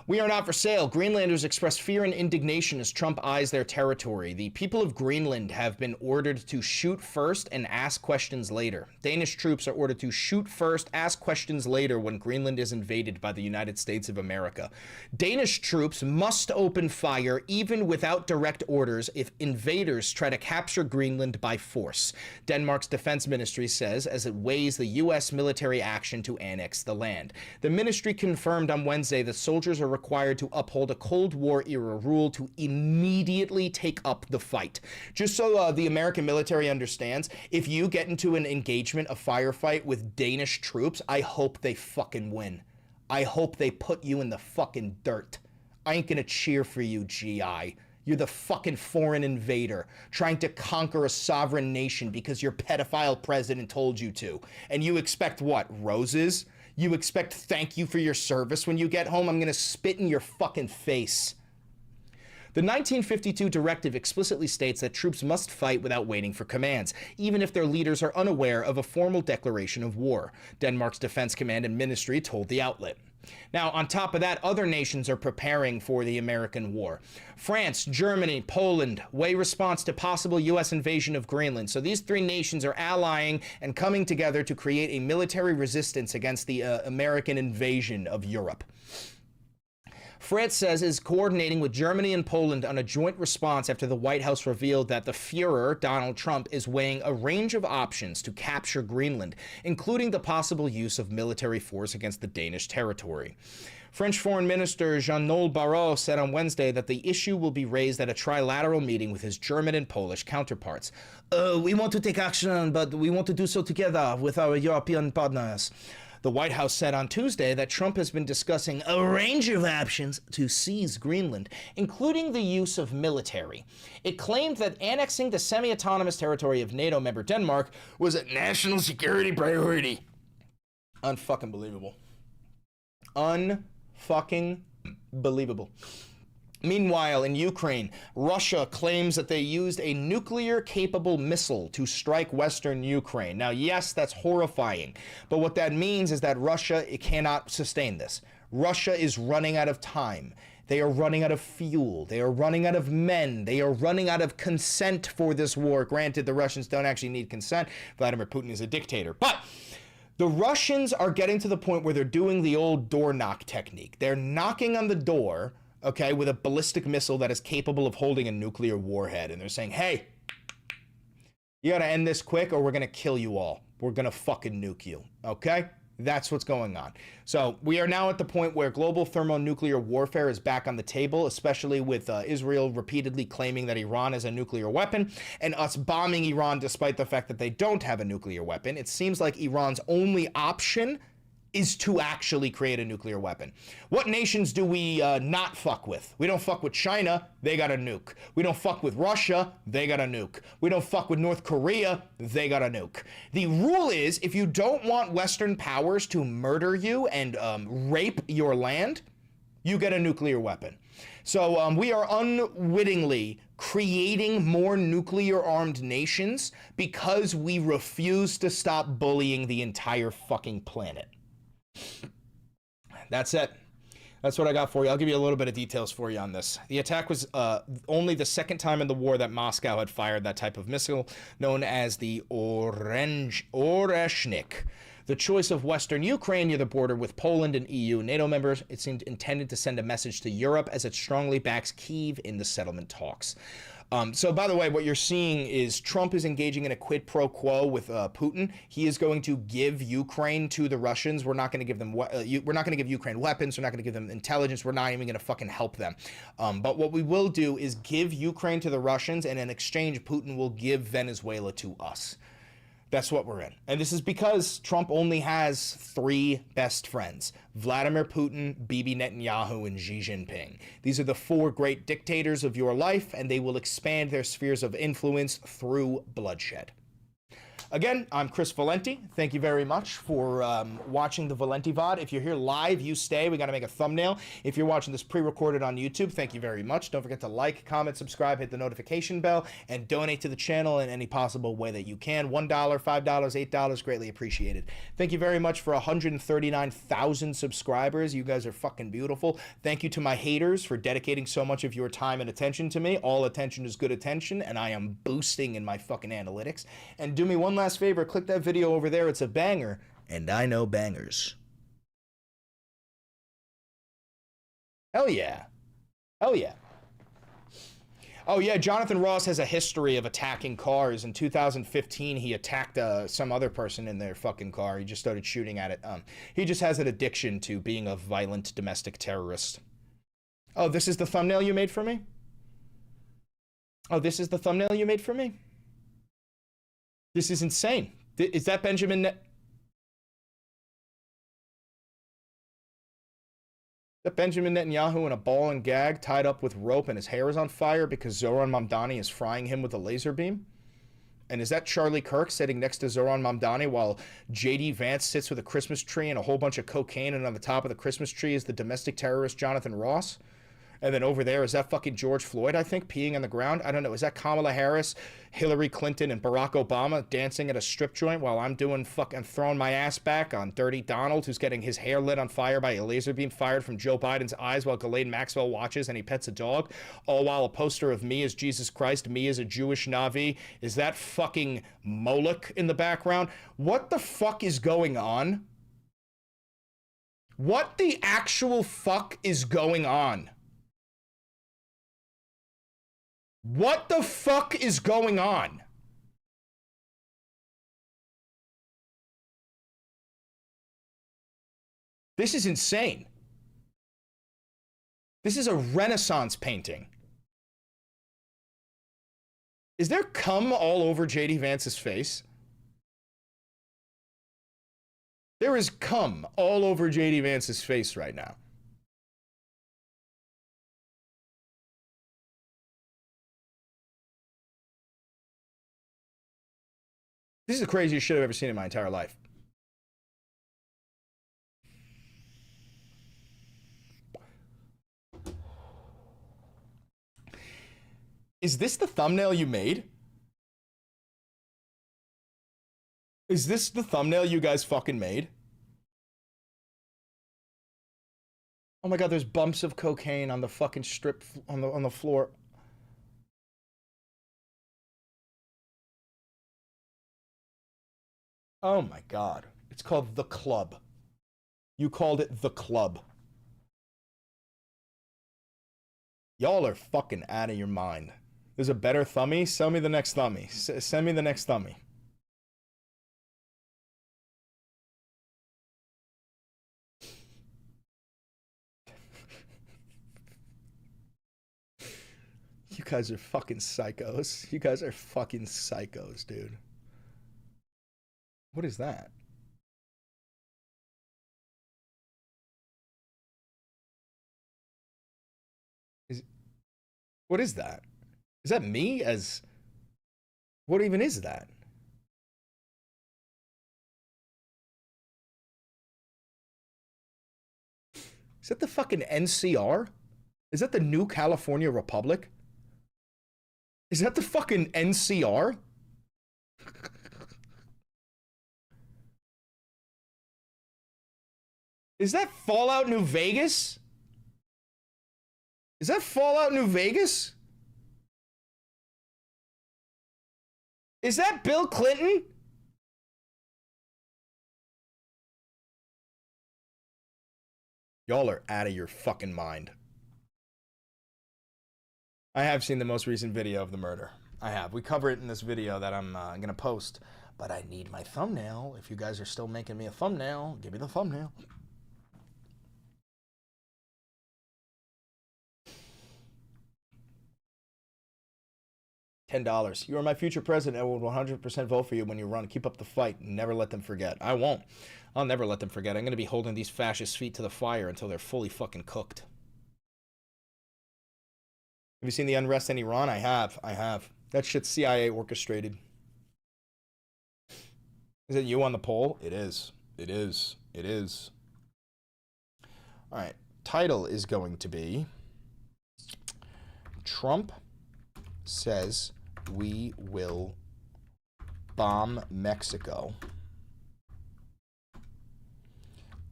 we are not for sale. Greenlanders express fear and indignation as Trump eyes their territory. The people of Greenland have been ordered to shoot first and ask questions later. Danish troops are ordered to shoot first, ask questions later when Greenland is invaded by the United States of America. Danish troops must open fire even without direct orders if invaders try to capture Greenland by force, Denmark's defense ministry says as it weighs the U.S. military action to annex the land. The ministry confirmed on Wednesday that soldiers are required to uphold a Cold War era rule to immediately take up the fight. Just so the American military understands, if you get into an engagement, a firefight with Danish troops, I hope they fucking win. I hope they put you in the fucking dirt. I ain't gonna cheer for you, GI. You're the fucking foreign invader trying to conquer a sovereign nation because your pedophile president told you to. And you expect what, roses? You expect thank you for your service when you get home? I'm gonna spit in your fucking face. The 1952 directive explicitly states that troops must fight without waiting for commands, even if their leaders are unaware of a formal declaration of war, Denmark's Defense Command and Ministry told the outlet. Now, on top of that, other nations are preparing for the American war. France, Germany, Poland weigh response to possible U.S. invasion of Greenland. So these three nations are allying and coming together to create a military resistance against the American invasion of Europe. France says is coordinating with Germany and Poland on a joint response after the White House revealed that the Führer, Donald Trump, is weighing a range of options to capture Greenland, including the possible use of military force against the Danish territory. French Foreign Minister Jean-Noël Barrot said on Wednesday that the issue will be raised at a trilateral meeting with his German and Polish counterparts. We want to take action, but we want to do so together with our European partners. The White House said on Tuesday that Trump has been discussing a range of options to seize Greenland, including the use of military. It claimed that annexing the semi-autonomous territory of NATO member Denmark was a national security priority. Unfucking believable. Unfucking believable. Meanwhile, in Ukraine, Russia claims that they used a nuclear-capable missile to strike western Ukraine. Now, yes, that's horrifying, but what that means is that Russia cannot sustain this. Russia is running out of time. They are running out of fuel. They are running out of men. They are running out of consent for this war. Granted, the Russians don't actually need consent. Vladimir Putin is a dictator. But the Russians are getting to the point where they're doing the old door knock technique. They're knocking on the door, okay, with a ballistic missile that is capable of holding a nuclear warhead. And they're saying, hey, you gotta end this quick or we're gonna kill you all. We're gonna fucking nuke you, okay? That's what's going on. So we are now at the point where global thermonuclear warfare is back on the table, especially with Israel repeatedly claiming that Iran has a nuclear weapon and us bombing Iran despite the fact that they don't have a nuclear weapon. It seems like Iran's only option is to actually create a nuclear weapon. What nations do we not fuck with? We don't fuck with China, they got a nuke. We don't fuck with Russia, they got a nuke. We don't fuck with North Korea, they got a nuke. The rule is, if you don't want Western powers to murder you and rape your land, you get a nuclear weapon. So we are unwittingly creating more nuclear-armed nations because we refuse to stop bullying the entire fucking planet. That's it. That's what I got for you. I'll give you a little bit of details for you on this. The attack was only the second time in the war that Moscow had fired that type of missile, known as the Oreshnik. The choice of Western Ukraine near the border with Poland and EU NATO members, it seemed intended to send a message to Europe as it strongly backs Kyiv in the settlement talks. So, by the way, what you're seeing is Trump is engaging in a quid pro quo with Putin. He is going to give Ukraine to the Russians. We're not going to give them. We're not going to give Ukraine weapons. We're not going to give them intelligence. We're not even going to fucking help them. But what we will do is give Ukraine to the Russians, and in exchange, Putin will give Venezuela to us. That's what we're in. And this is because Trump only has 3 best friends: Vladimir Putin, Bibi Netanyahu, and Xi Jinping. These are the 4 great dictators of your life, and they will expand their spheres of influence through bloodshed. Again, I'm Chris Valenti. Thank you very much for watching the Valenti VOD. If you're here live, you stay. We got to make a thumbnail. If you're watching this pre-recorded on YouTube, thank you very much. Don't forget to like, comment, subscribe, hit the notification bell, and donate to the channel in any possible way that you can. $1, $5, $8, greatly appreciated. Thank you very much for 139,000 subscribers. You guys are fucking beautiful. Thank you to my haters for dedicating so much of your time and attention to me. All attention is good attention, and I am boosting in my fucking analytics. And do me one last favor, click that video over there. It's a banger, and I know bangers. Hell yeah. Hell yeah. Oh yeah, Jonathan Ross has a history of attacking cars. In 2015, he attacked some other person in their fucking car. He just started shooting at it. He just has an addiction to being a violent domestic terrorist. Oh, this is the thumbnail you made for me? Oh, this is the thumbnail you made for me? This is insane. Is that Benjamin Netanyahu in a ball and gag tied up with rope and his hair is on fire because Zoran Mamdani is frying him with a laser beam? And is that Charlie Kirk sitting next to Zoran Mamdani while J.D. Vance sits with a Christmas tree and a whole bunch of cocaine, and on the top of the Christmas tree is the domestic terrorist Jonathan Ross? And then over there, is that fucking George Floyd, I think, peeing on the ground? I don't know. Is that Kamala Harris, Hillary Clinton, and Barack Obama dancing at a strip joint while I'm doing fucking throwing my ass back on Dirty Donald, who's getting his hair lit on fire by a laser beam fired from Joe Biden's eyes while Ghislaine Maxwell watches and he pets a dog? All while a poster of me as Jesus Christ, me as a Jewish Navi. Is that fucking Moloch in the background? What the fuck is going on? What the actual fuck is going on? What the fuck is going on? This is insane. This is a Renaissance painting. Is there cum all over J.D. Vance's face? There is cum all over J.D. Vance's face right now. This is the craziest shit I've ever seen in my entire life. Is this the thumbnail you made? Is this the thumbnail you guys fucking made? Oh my god, there's bumps of cocaine on the fucking strip on the floor. Oh my god. It's called The Club. You called it The Club. Y'all are fucking out of your mind. There's a better thumbie? Send me the next thumbie. Send me the next thumbie. You guys are fucking psychos. You guys are fucking psychos, dude. What is that? What is that? Is that me as... What even is that? Is that the fucking NCR? Is that the New California Republic? Is that the fucking NCR? Is that Fallout New Vegas? Is that Fallout New Vegas? Is that Bill Clinton? Y'all are out of your fucking mind. I have seen the most recent video of the murder. I have. We cover it in this video that I'm going to post. But I need my thumbnail. If you guys are still making me a thumbnail, give me the thumbnail. $10. You are my future president. I will 100% vote for you when you run. Keep up the fight. Never let them forget. I won't. I'll never let them forget. I'm going to be holding these fascist feet to the fire until they're fully fucking cooked. Have you seen the unrest in Iran? I have. That shit's CIA orchestrated. Is it you on the poll? It is. It is. It is. All right. Title is going to be Trump says we will bomb Mexico.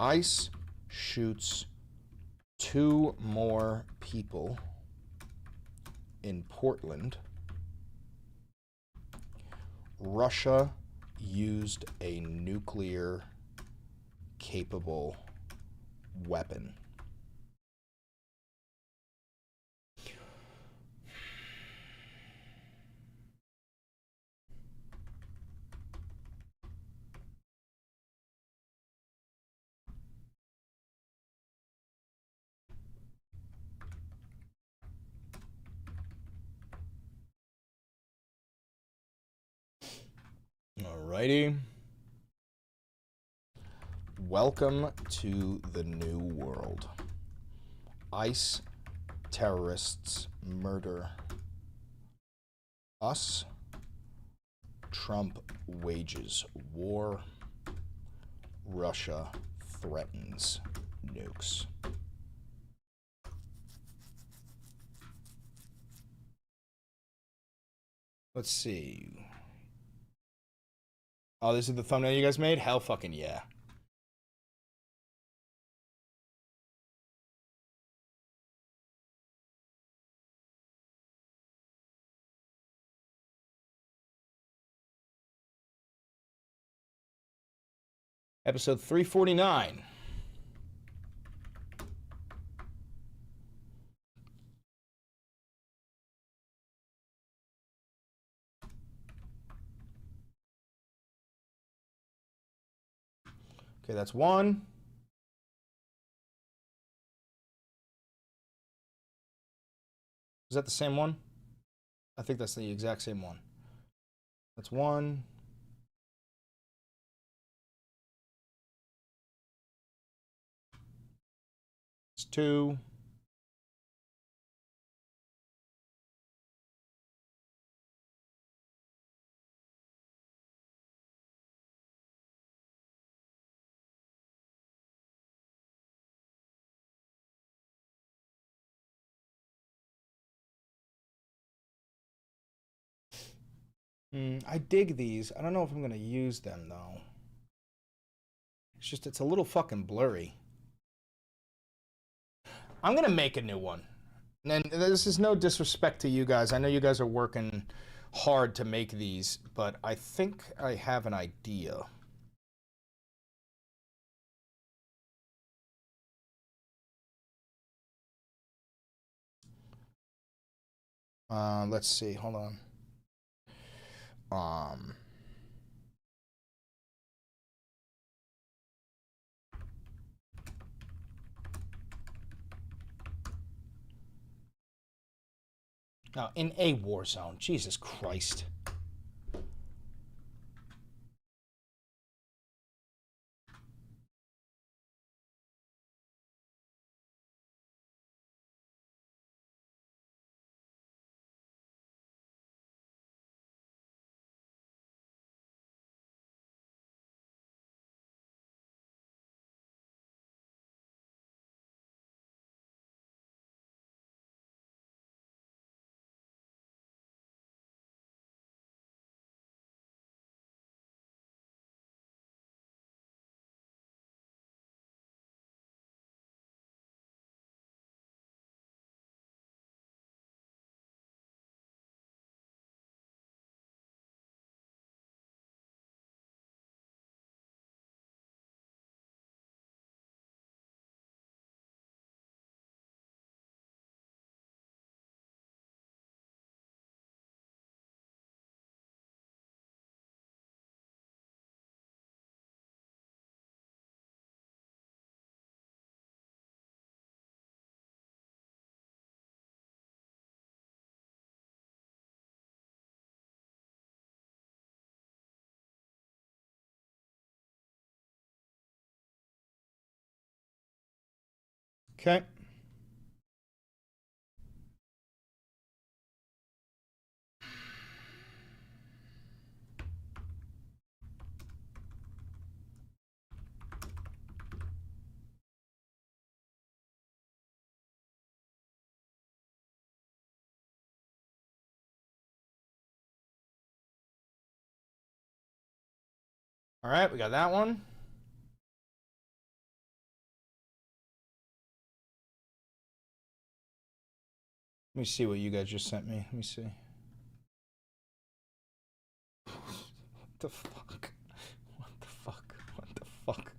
ICE shoots 2 more people in Portland. Russia used a nuclear capable weapon. Alrighty. Welcome to the new world. ICE terrorists murder us. Trump wages war. Russia threatens nukes. Let's see. Oh, this is the thumbnail you guys made? Hell fucking yeah. Episode 349. Okay, that's one. Is that the same one? I think that's the exact same one. That's one. It's two. I dig these. I don't know if I'm going to use them, though. It's just, it's a little fucking blurry. I'm going to make a new one. And this is no disrespect to you guys. I know you guys are working hard to make these, but I think I have an idea. Let's see. Hold on. Now, in a war zone, Jesus Christ. Okay. All right, we got that one. Let me see what you guys just sent me. Let me see. What the fuck? What the fuck? What the fuck?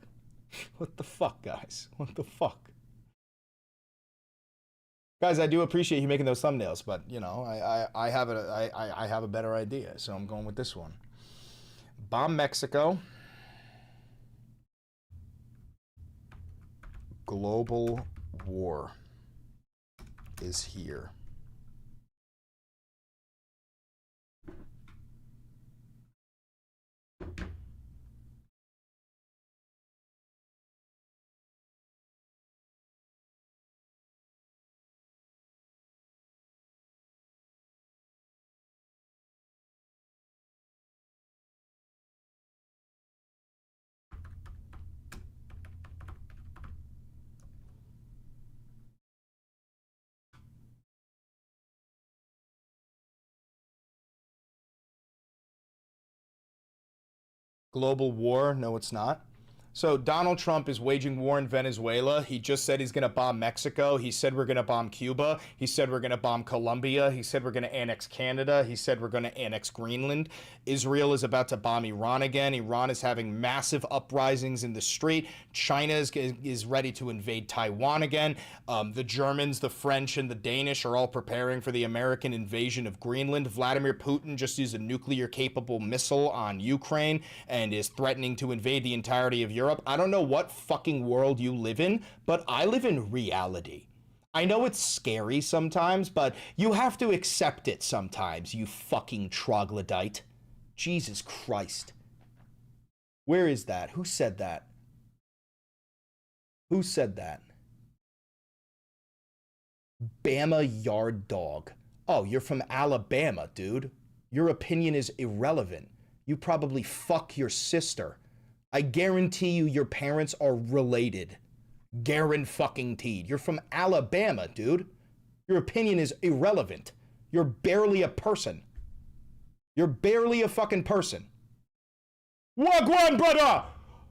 What the fuck, guys? What the fuck? Guys, I do appreciate you making those thumbnails, but you know, I have a better idea, so I'm going with this one. Bomb Mexico. Global war is here. Global war? No, it's not. So Donald Trump is waging war in Venezuela. He just said he's going to bomb Mexico. He said we're going to bomb Cuba. He said we're going to bomb Colombia. He said we're going to annex Canada. He said we're going to annex Greenland. Israel is about to bomb Iran again. Iran is having massive uprisings in the street. China is ready to invade Taiwan again. The Germans, the French, and the Danish are all preparing for the American invasion of Greenland. Vladimir Putin just used a nuclear-capable missile on Ukraine and is threatening to invade the entirety of Europe. I don't know what fucking world you live in, but I live in reality. I know it's scary sometimes, but you have to accept it sometimes, you fucking troglodyte. Jesus Christ. Where is that? Who said that? Who said that? Bama Yard Dog. Oh, you're from Alabama, dude. Your opinion is irrelevant. You probably fuck your sister. I guarantee you your parents are related. Guaranteed. You're from Alabama, dude. Your opinion is irrelevant. You're barely a person. You're barely a fucking person. Wagwan, brother!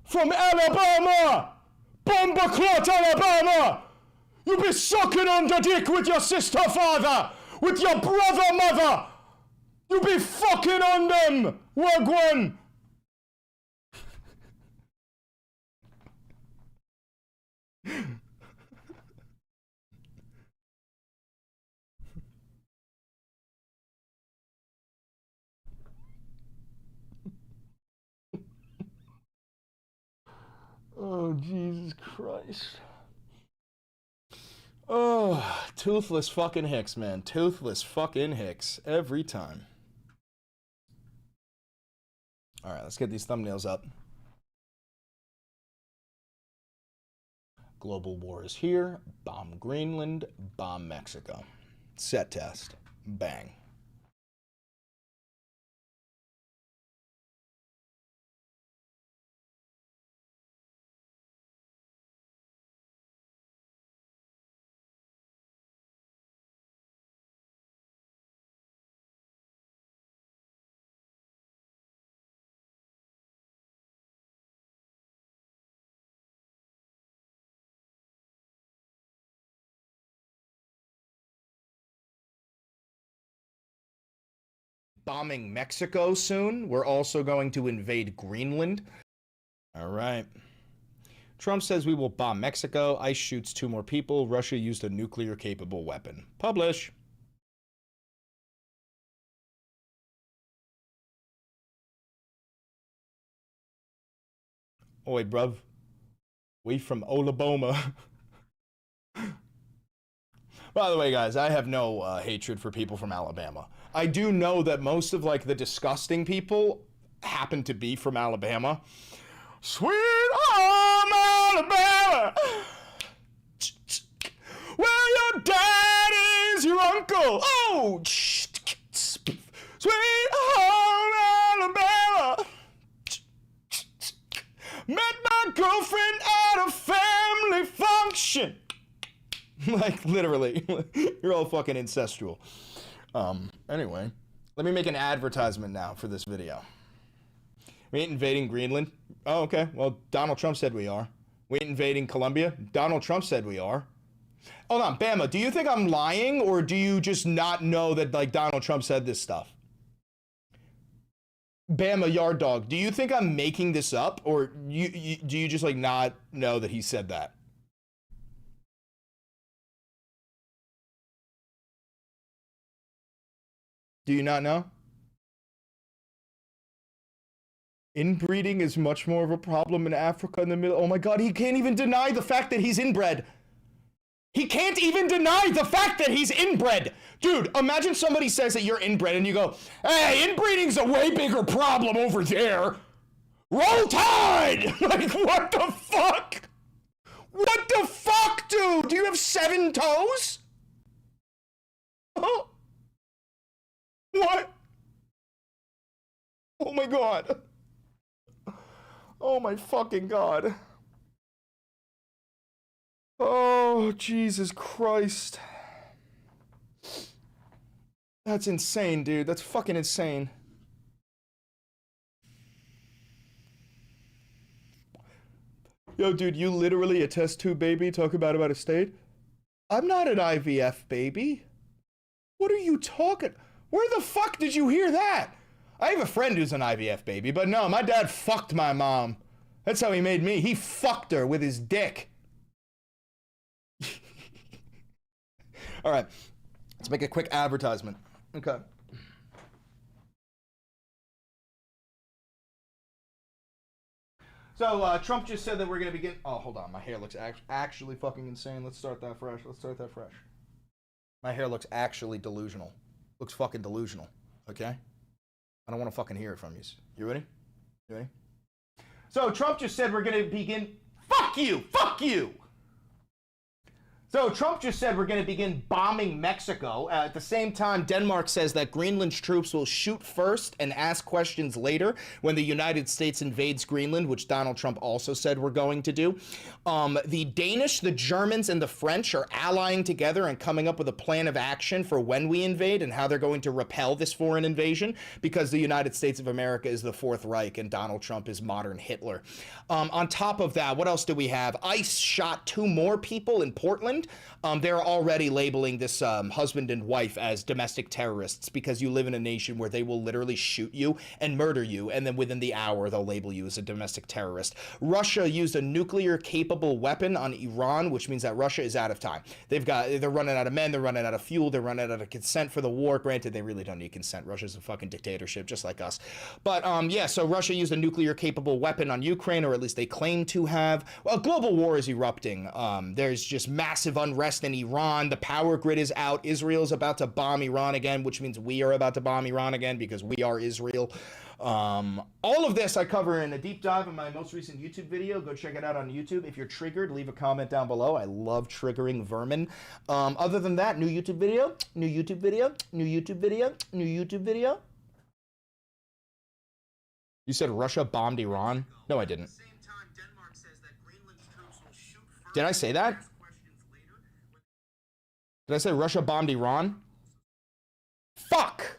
From Alabama! Bomber Clot, Alabama! You be sucking on the dick with your sister father! With your brother mother! You be fucking on them! Wagwan! Oh, Jesus Christ. Oh, toothless fucking Hicks, man. Toothless fucking Hicks. Every time. All right, let's get these thumbnails up. Global war is here. Bomb Greenland. Bomb Mexico. Set test. Bang. Bombing Mexico soon. We're also going to invade Greenland. All right. Trump says we will bomb Mexico. ICE shoots 2 more people. Russia used a nuclear-capable weapon. Publish. Oi, bruv. We from Alabama. By the way, guys, I have no hatred for people from Alabama. I do know that most of, like, the disgusting people happen to be from Alabama. Sweet home Alabama, where your dad is your uncle. Oh, sweet home Alabama. Met my girlfriend at a family function. Like, literally. You're all fucking incestual. Anyway, let me make an advertisement now for this video. We ain't invading Greenland. Oh, okay. Well, Donald Trump said we are. We ain't invading Colombia. Donald Trump said we are. Hold on, Bama, do you think I'm lying, or do you just not know that, like, Donald Trump said this stuff? Bama Yard Dog, do you think I'm making this up, or do you just, like, not know that he said that? Do you not know? Inbreeding is much more of a problem in Africa in the middle. Oh my God, he can't even deny the fact that he's inbred. He can't even deny the fact that he's inbred. Dude, imagine somebody says that you're inbred and you go, hey, inbreeding's a way bigger problem over there. Roll Tide! Like, what the fuck? What the fuck, dude? Do you have 7 toes? Oh. What? Oh my God. Oh my fucking God. Oh, Jesus Christ. That's insane, dude. That's fucking insane. Yo, dude, you literally a test tube baby talk about a state? I'm not an IVF baby. What are you talking? Where the fuck did you hear that? I have a friend who's an IVF baby, but no, my dad fucked my mom. That's how he made me. He fucked her with his dick. All right, let's make a quick advertisement. Okay. So Trump just said that we're gonna begin. Oh, hold on, my hair looks actually fucking insane. Let's start that fresh. My hair looks actually delusional. Looks fucking delusional. Okay. I don't want to fucking hear it from you. You ready? You ready? So Trump just said we're gonna begin. Fuck you. Fuck you. So Trump just said we're going to begin bombing Mexico. At the same time, Denmark says that Greenland's troops will shoot first and ask questions later when the United States invades Greenland, which Donald Trump also said we're going to do. The Danish, the Germans, and the French are allying together and coming up with a plan of action for when we invade and how they're going to repel this foreign invasion, because the United States of America is the Fourth Reich and Donald Trump is modern Hitler. On top of that, what else do we have? ICE shot 2 more people in Portland. They're already labeling this husband and wife as domestic terrorists because you live in a nation where they will literally shoot you and murder you, and then within the hour they'll label you as a domestic terrorist. Russia used a nuclear-capable weapon on Iran, which means that Russia is out of time. They're running out of men, they're running out of fuel, they're running out of consent for the war. Granted, they really don't need consent. Russia's a fucking dictatorship, just like us. But yeah, so Russia used a nuclear-capable weapon on Ukraine, or at least they claim to have. Well, global war is erupting. There's just massive unrest in Iran. The power grid is out. Israel's about to bomb Iran again, which means we are about to bomb Iran again because we are Israel. All of this I cover in a deep dive in my most recent YouTube video. Go check it out on YouTube. If you're triggered, leave a comment down below. I love triggering vermin. Other than that, new YouTube video, new YouTube video, new YouTube video, new YouTube video. You said Russia bombed Iran? No, I didn't. Did I say that? Did I say Russia bombed Iran? Fuck!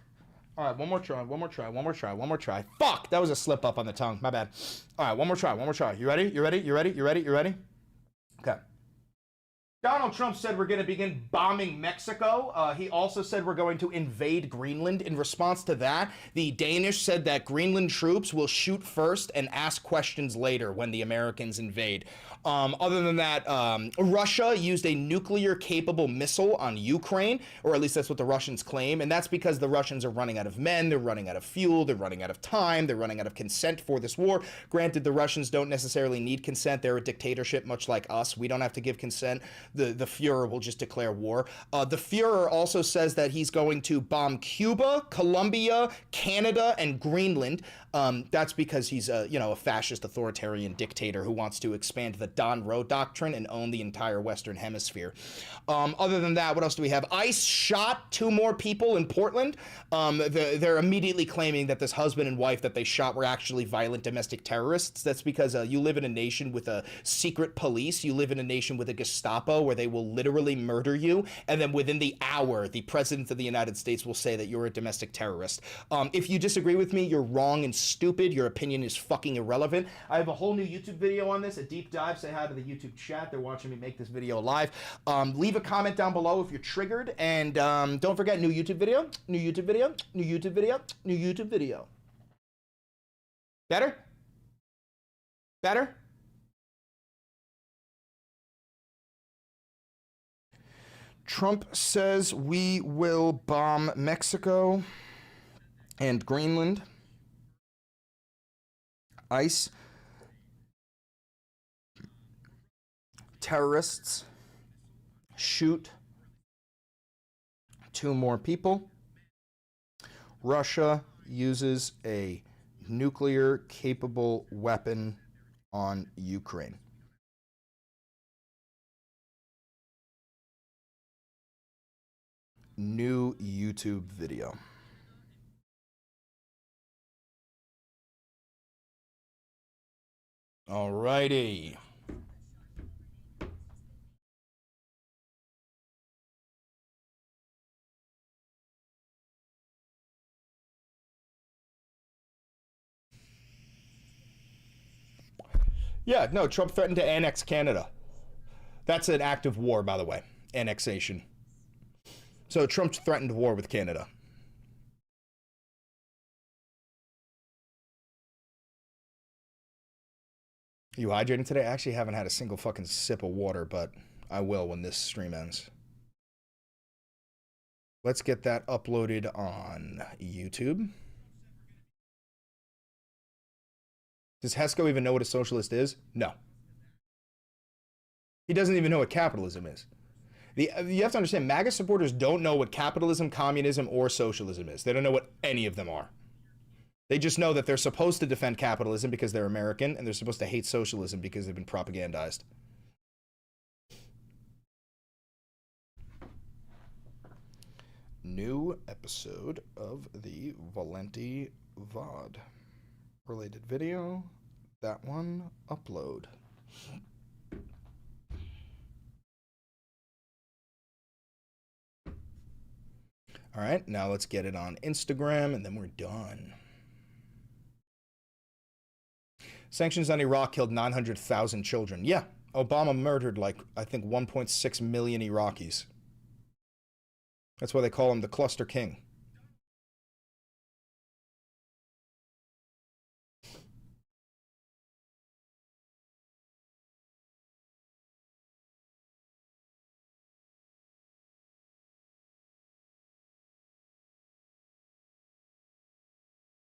All right, one more try, one more try, one more try, one more try. Fuck! That was a slip up on the tongue. My bad. All right, one more try, one more try. You ready? You ready? You ready? You ready? You ready? Okay. Donald Trump said we're going to begin bombing Mexico. He also said we're going to invade Greenland. In response to that, the Danish said that Greenland troops will shoot first and ask questions later when the Americans invade. Other than that, Russia used a nuclear-capable missile on Ukraine, or at least that's what the Russians claim, and that's because the Russians are running out of men, they're running out of fuel, they're running out of time, they're running out of consent for this war. Granted, the Russians don't necessarily need consent. They're a dictatorship, much like us. We don't have to give consent. The Fuhrer will just declare war. The Fuhrer also says that he's going to bomb Cuba, Colombia, Canada, and Greenland. That's because he's a fascist authoritarian dictator who wants to expand the Don Roe doctrine and own the entire Western Hemisphere. Other than that, what else do we have? ICE shot 2 more people in Portland. They're immediately claiming that this husband and wife that they shot were actually violent domestic terrorists. That's because you live in a nation with a secret police. You live in a nation with a Gestapo where they will literally murder you, and then within the hour, the president of the United States will say that you're a domestic terrorist. If you disagree with me, you're wrong and stupid. Your opinion is fucking irrelevant. I have a whole new YouTube video on this, a deep dive. Say hi to the YouTube chat. They're watching me make this video live. Leave a comment down below if you're triggered, and don't forget, new YouTube video, new YouTube video, new YouTube video, new YouTube video. Better? Better? Trump says we will bomb Mexico and Greenland. ICE. Terrorists shoot 2 more people. Russia uses a nuclear-capable weapon on Ukraine. New YouTube video. Alrighty. Yeah, no, Trump threatened to annex Canada. That's an act of war, by the way. Annexation. So Trump threatened war with Canada. Are you hydrating today? I actually haven't had a single fucking sip of water, but I will when this stream ends. Let's get that uploaded on YouTube. Does Hesko even know what a socialist is? No. He doesn't even know what capitalism is. You have to understand, MAGA supporters don't know what capitalism, communism, or socialism is. They don't know what any of them are. They just know that they're supposed to defend capitalism because they're American, and they're supposed to hate socialism because they've been propagandized. new episode of the Valenti VOD. Related video, that one, upload. All right, now let's get it on Instagram and then we're done. Sanctions on Iraq killed 900,000 children. Yeah, Obama murdered like, I think 1.6 million Iraqis. That's why they call him the Cluster King.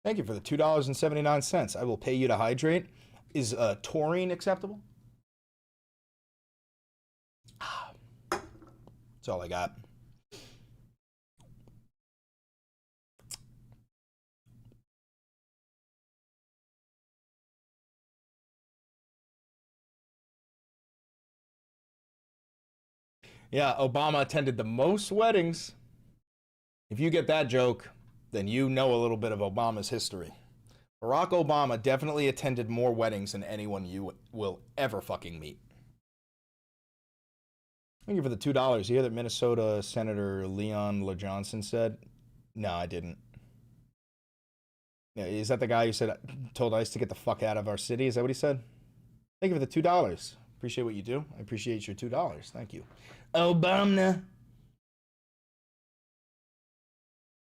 Thank you for the $2.79. I will pay you to hydrate. Is taurine acceptable? That's all I got. Yeah, Obama attended the most weddings. If you get that joke, then you know a little bit of Obama's history. Barack Obama definitely attended more weddings than anyone you will ever fucking meet. Thank you for the $2. You hear that Minnesota Senator Leon LaJohnson said? No, I didn't. Yeah, is that the guy who said, told ICE to get the fuck out of our city? Is that what he said? Thank you for the $2. Appreciate what you do. I appreciate your $2. Thank you. Obama.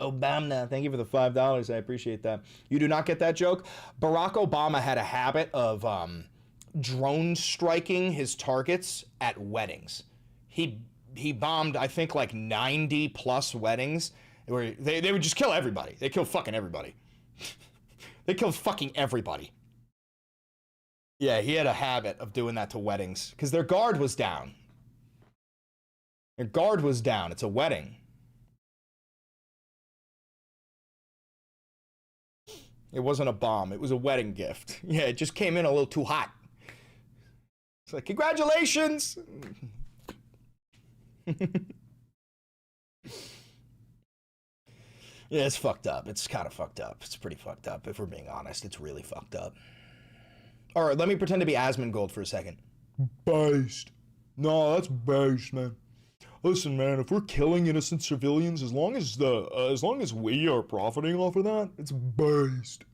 Obama, thank you for the $5. I appreciate that. You do not get that joke? Barack Obama had a habit of drone striking his targets at weddings. He bombed, I think, like 90 plus weddings where they would just kill everybody. They kill fucking everybody. They killed fucking everybody. Yeah, he had a habit of doing that to weddings because their guard was down. Their guard was down. It's a wedding. It wasn't a bomb. It was a wedding gift. Yeah, it just came in a little too hot. It's like, congratulations! Yeah, it's fucked up. It's kind of fucked up. It's pretty fucked up. If we're being honest, it's really fucked up. All right, let me pretend to be Asmongold for a second. Based. No, that's based, man. Listen, man, if we're killing innocent civilians, as long as we are profiting off of that, it's based.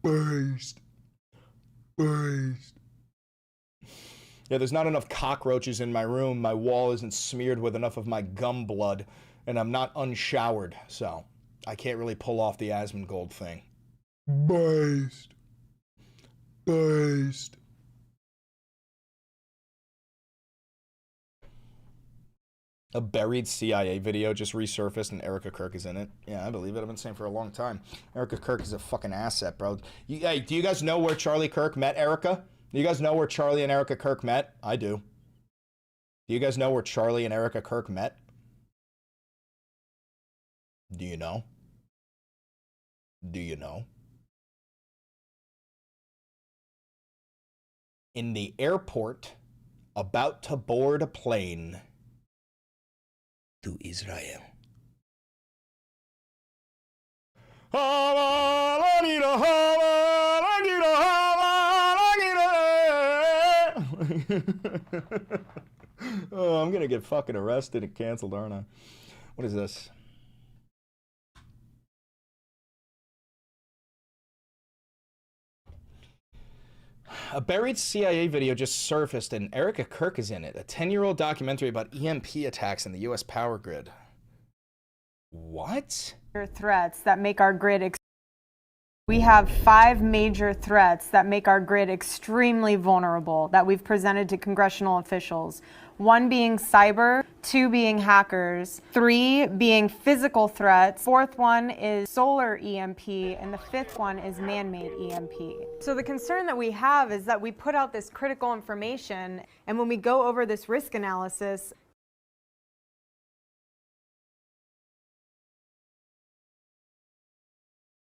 Based. Based. Yeah, there's not enough cockroaches in my room. My wall isn't smeared with enough of my gum blood, and I'm not unshowered, so I can't really pull off the Asmongold thing. Based. Based. A buried CIA video just resurfaced and Erica Kirk is in it. Yeah, I believe it. I've been saying for a long time. Erica Kirk is a fucking asset, bro. Hey, do you guys know where Charlie Kirk met Erica? Do you guys know where Charlie and Erica Kirk met? I do. Do you guys know where Charlie and Erica Kirk met? Do you know? Do you know? In the airport, about to board a plane to Israel. Oh, I'm gonna get fucking arrested and canceled, aren't I? What is this? A buried CIA video just surfaced and Erica Kirk is in it. A 10-year-old documentary about EMP attacks in the U.S. power grid. What? Threats that make our grid. We have 5 major threats that make our grid extremely vulnerable that we've presented to congressional officials. 1 being cyber, 2 being hackers, 3 being physical threats, 4th one is solar EMP, and the 5th one is man-made EMP. So the concern that we have is that we put out this critical information, and when we go over this risk analysis,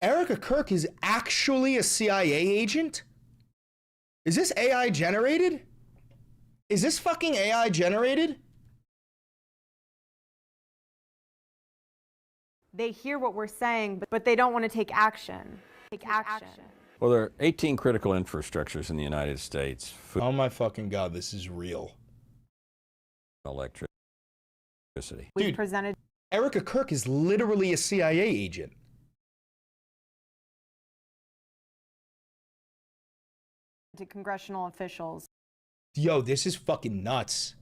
Erica Kirk is actually a CIA agent? Is this AI generated? Is this fucking AI generated? They hear what we're saying, but they don't want to take action. Well, there are 18 critical infrastructures in the United States. Food, Oh my fucking God, this is real. electricity. We've Dude, presented Erica Kirk is literally a CIA agent. to congressional officials. Yo, this is fucking nuts.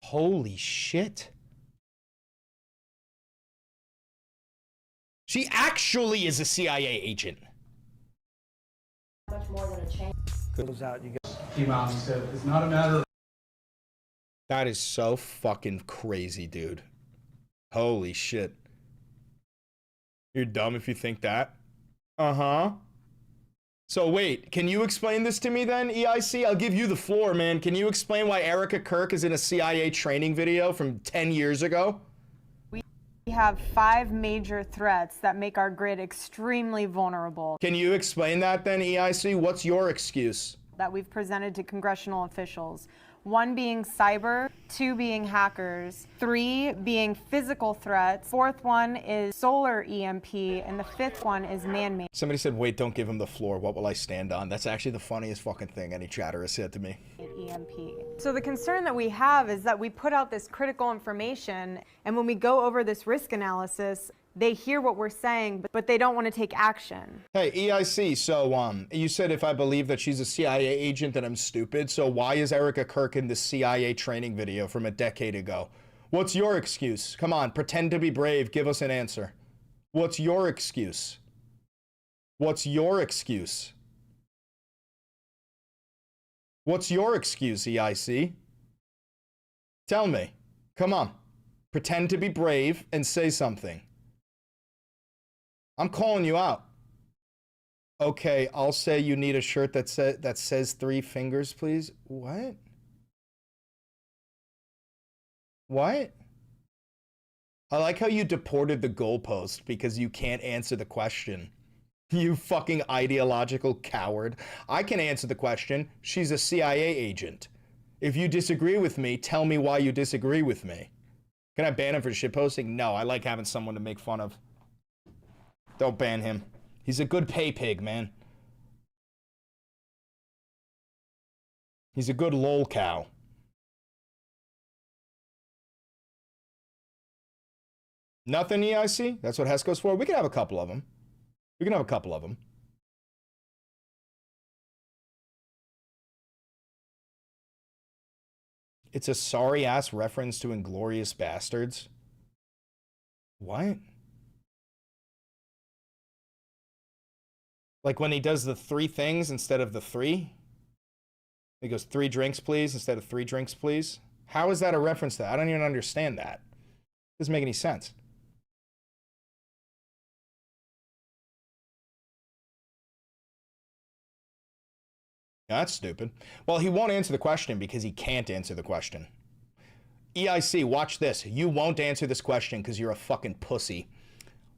Holy shit. She actually is a CIA agent. Much more than a change. Goes out, you guys. Imam said it's not a matter of That is so fucking crazy, dude. Holy shit. You're dumb if you think that. Uh-huh. So wait, can you explain this to me then, EIC? I'll give you the floor, man. Can you explain why Erica Kirk is in a CIA training video from 10 years ago? We have 5 major threats that make our grid extremely vulnerable Can you explain that then, EIC? What's your excuse? that we've presented to congressional officials. 1 being cyber, 2 being hackers, 3 being physical threats, 4th one is solar EMP, and the 5th one is man-made. Somebody said, wait, don't give him the floor. What will I stand on? That's actually the funniest fucking thing any chatter has said to me. EMP. So the concern that we have is that we put out this critical information, and when we go over this risk analysis, they hear what we're saying, but they don't want to take action. Hey, EIC, so, you said if I believe that she's a CIA agent that I'm stupid, so why is Erica Kirk in the CIA training video from a decade ago? What's your excuse? Come on, pretend to be brave, give us an answer. What's your excuse? What's your excuse? What's your excuse, EIC? Tell me. Come on. Pretend to be brave and say something. I'm calling you out. Okay, I'll say you need a shirt that says 3 fingers, please. What? What? I like how you deported the goalpost because you can't answer the question. You fucking ideological coward. I can answer the question. She's a CIA agent. If you disagree with me, tell me why you disagree with me. Can I ban him for shitposting? No, I like having someone to make fun of. Don't ban him. He's a good pay pig, man. He's a good lol cow. Nothing, EIC? That's what Hesco's for? We can have a couple of them. We can have a couple of them. It's a sorry-ass reference to Inglourious Bastards. What? Like when he does the 3 things instead of the 3? He goes, 3 drinks, please, instead of 3 drinks, please. How is that a reference to that? I don't even understand that. Doesn't make any sense. That's stupid. Well, he won't answer the question because he can't answer the question. EIC, watch this. You won't answer this question because you're a fucking pussy.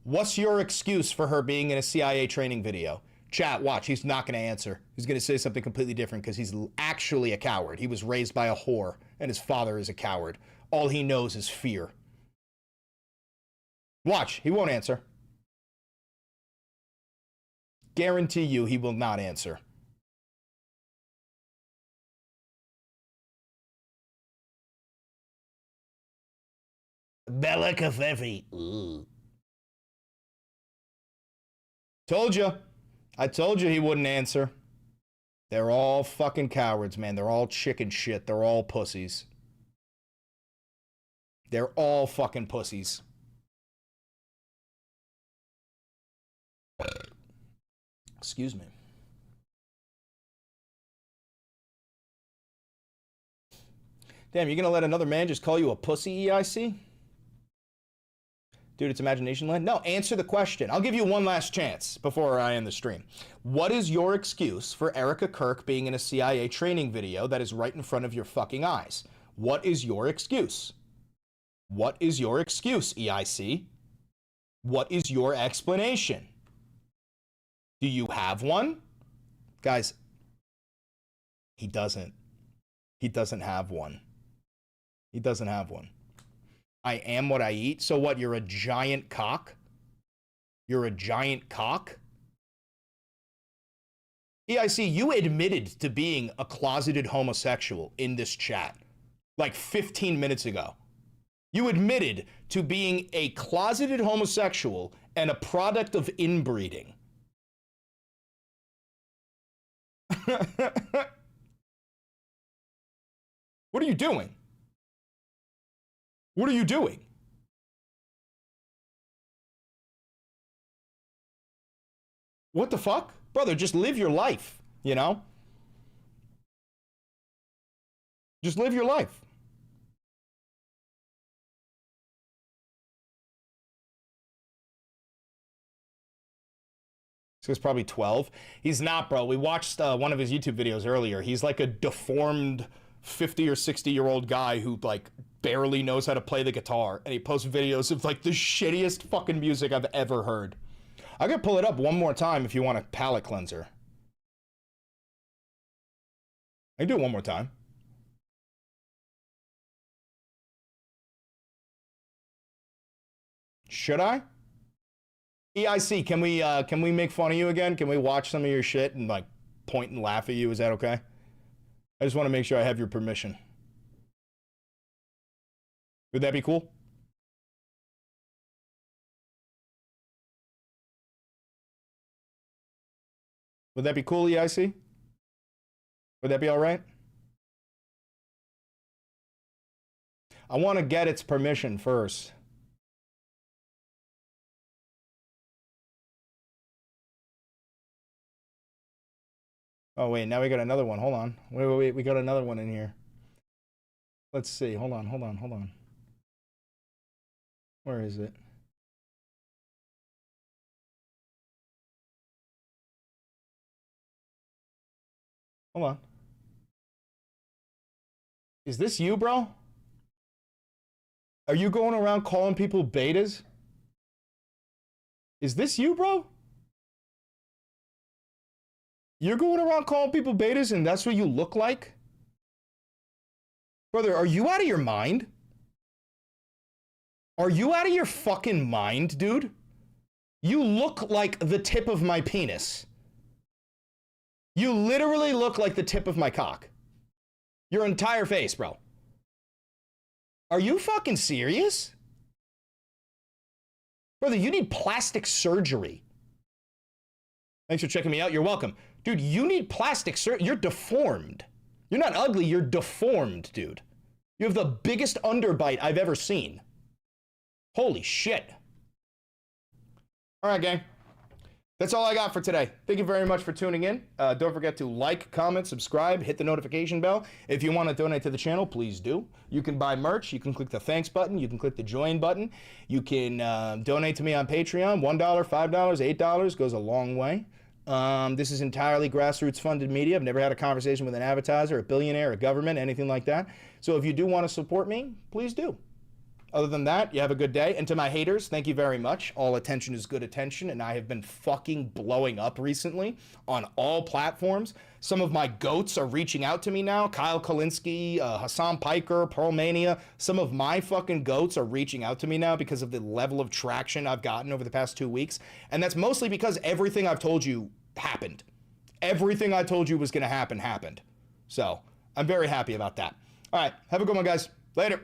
What's your excuse for her being in a CIA training video? Chat, watch. He's not going to answer. He's going to say something completely different because he's actually a coward. He was raised by a whore, and his father is a coward. All he knows is fear. Watch. He won't answer. Guarantee you he will not answer. Bella Cafefe. Told you. I told you he wouldn't answer. They're all fucking cowards, man. They're all chicken shit. They're all pussies. They're all fucking pussies. Excuse me. Damn, you're gonna let another man just call you a pussy, EIC? Dude, it's Imagination Land. No, answer the question. I'll give you one last chance before I end the stream. What is your excuse for Erica Kirk being in a CIA training video that is right in front of your fucking eyes? What is your excuse? What is your excuse, EIC? What is your explanation? Do you have one? Guys, he doesn't. He doesn't have one. He doesn't have one. I am what I eat. So what? You're a giant cock? You're a giant cock? EIC, you admitted to being a closeted homosexual in this chat like 15 minutes ago. You admitted to being a closeted homosexual and a product of inbreeding. What are you doing? What are you doing? What the fuck? Brother, just live your life, you know? Just live your life. So he's probably 12. He's not, bro. We watched one of his YouTube videos earlier. He's like a deformed 50 or 60-year-old guy who like barely knows how to play the guitar, and he posts videos of like the shittiest fucking music I've ever heard. I could pull it up one more time if you want a palate cleanser. I can do it one more time. Should I? EIC, can we make fun of you again? Can we watch some of your shit and like point and laugh at you? Is that okay? I just want to make sure I have your permission. Would that be cool? Would that be cool, EIC? Would that be all right? I want to get its permission first. Oh, wait, now we got another one. Hold on. Wait, we got another one in here. Let's see. Hold on. Where is it? Hold on. Is this you, bro? Are you going around calling people betas? Is this you, bro? You're going around calling people betas and that's what you look like? Brother, are you out of your mind? Are you out of your fucking mind, dude? You look like the tip of my penis. You literally look like the tip of my cock. Your entire face, bro. Are you fucking serious? Brother, you need plastic surgery. Thanks for checking me out. You're welcome. Dude, you need plastic surgery. You're deformed. You're not ugly, you're deformed, dude. You have the biggest underbite I've ever seen. Holy shit. All right, gang. That's all I got for today. Thank you very much for tuning in. Don't forget to like, comment, subscribe, hit the notification bell. If you want to donate to the channel, please do. You can buy merch. You can click the thanks button. You can click the join button. You can donate to me on Patreon. $1, $5, $8 goes a long way. This is entirely grassroots funded media. I've never had a conversation with an advertiser, a billionaire, a government, anything like that. So if you do want to support me, please do. Other than that, you have a good day. And to my haters, thank you very much. All attention is good attention, and I have been fucking blowing up recently on all platforms. Some of my goats are reaching out to me now. Kyle Kalinske, Hassan Piker, Pearl Mania. Some of my fucking goats are reaching out to me now because of the level of traction I've gotten over the past 2 weeks. And that's mostly because everything I've told you happened. Everything I told you was going to happen happened. So I'm very happy about that. All right, have a good one, guys. Later.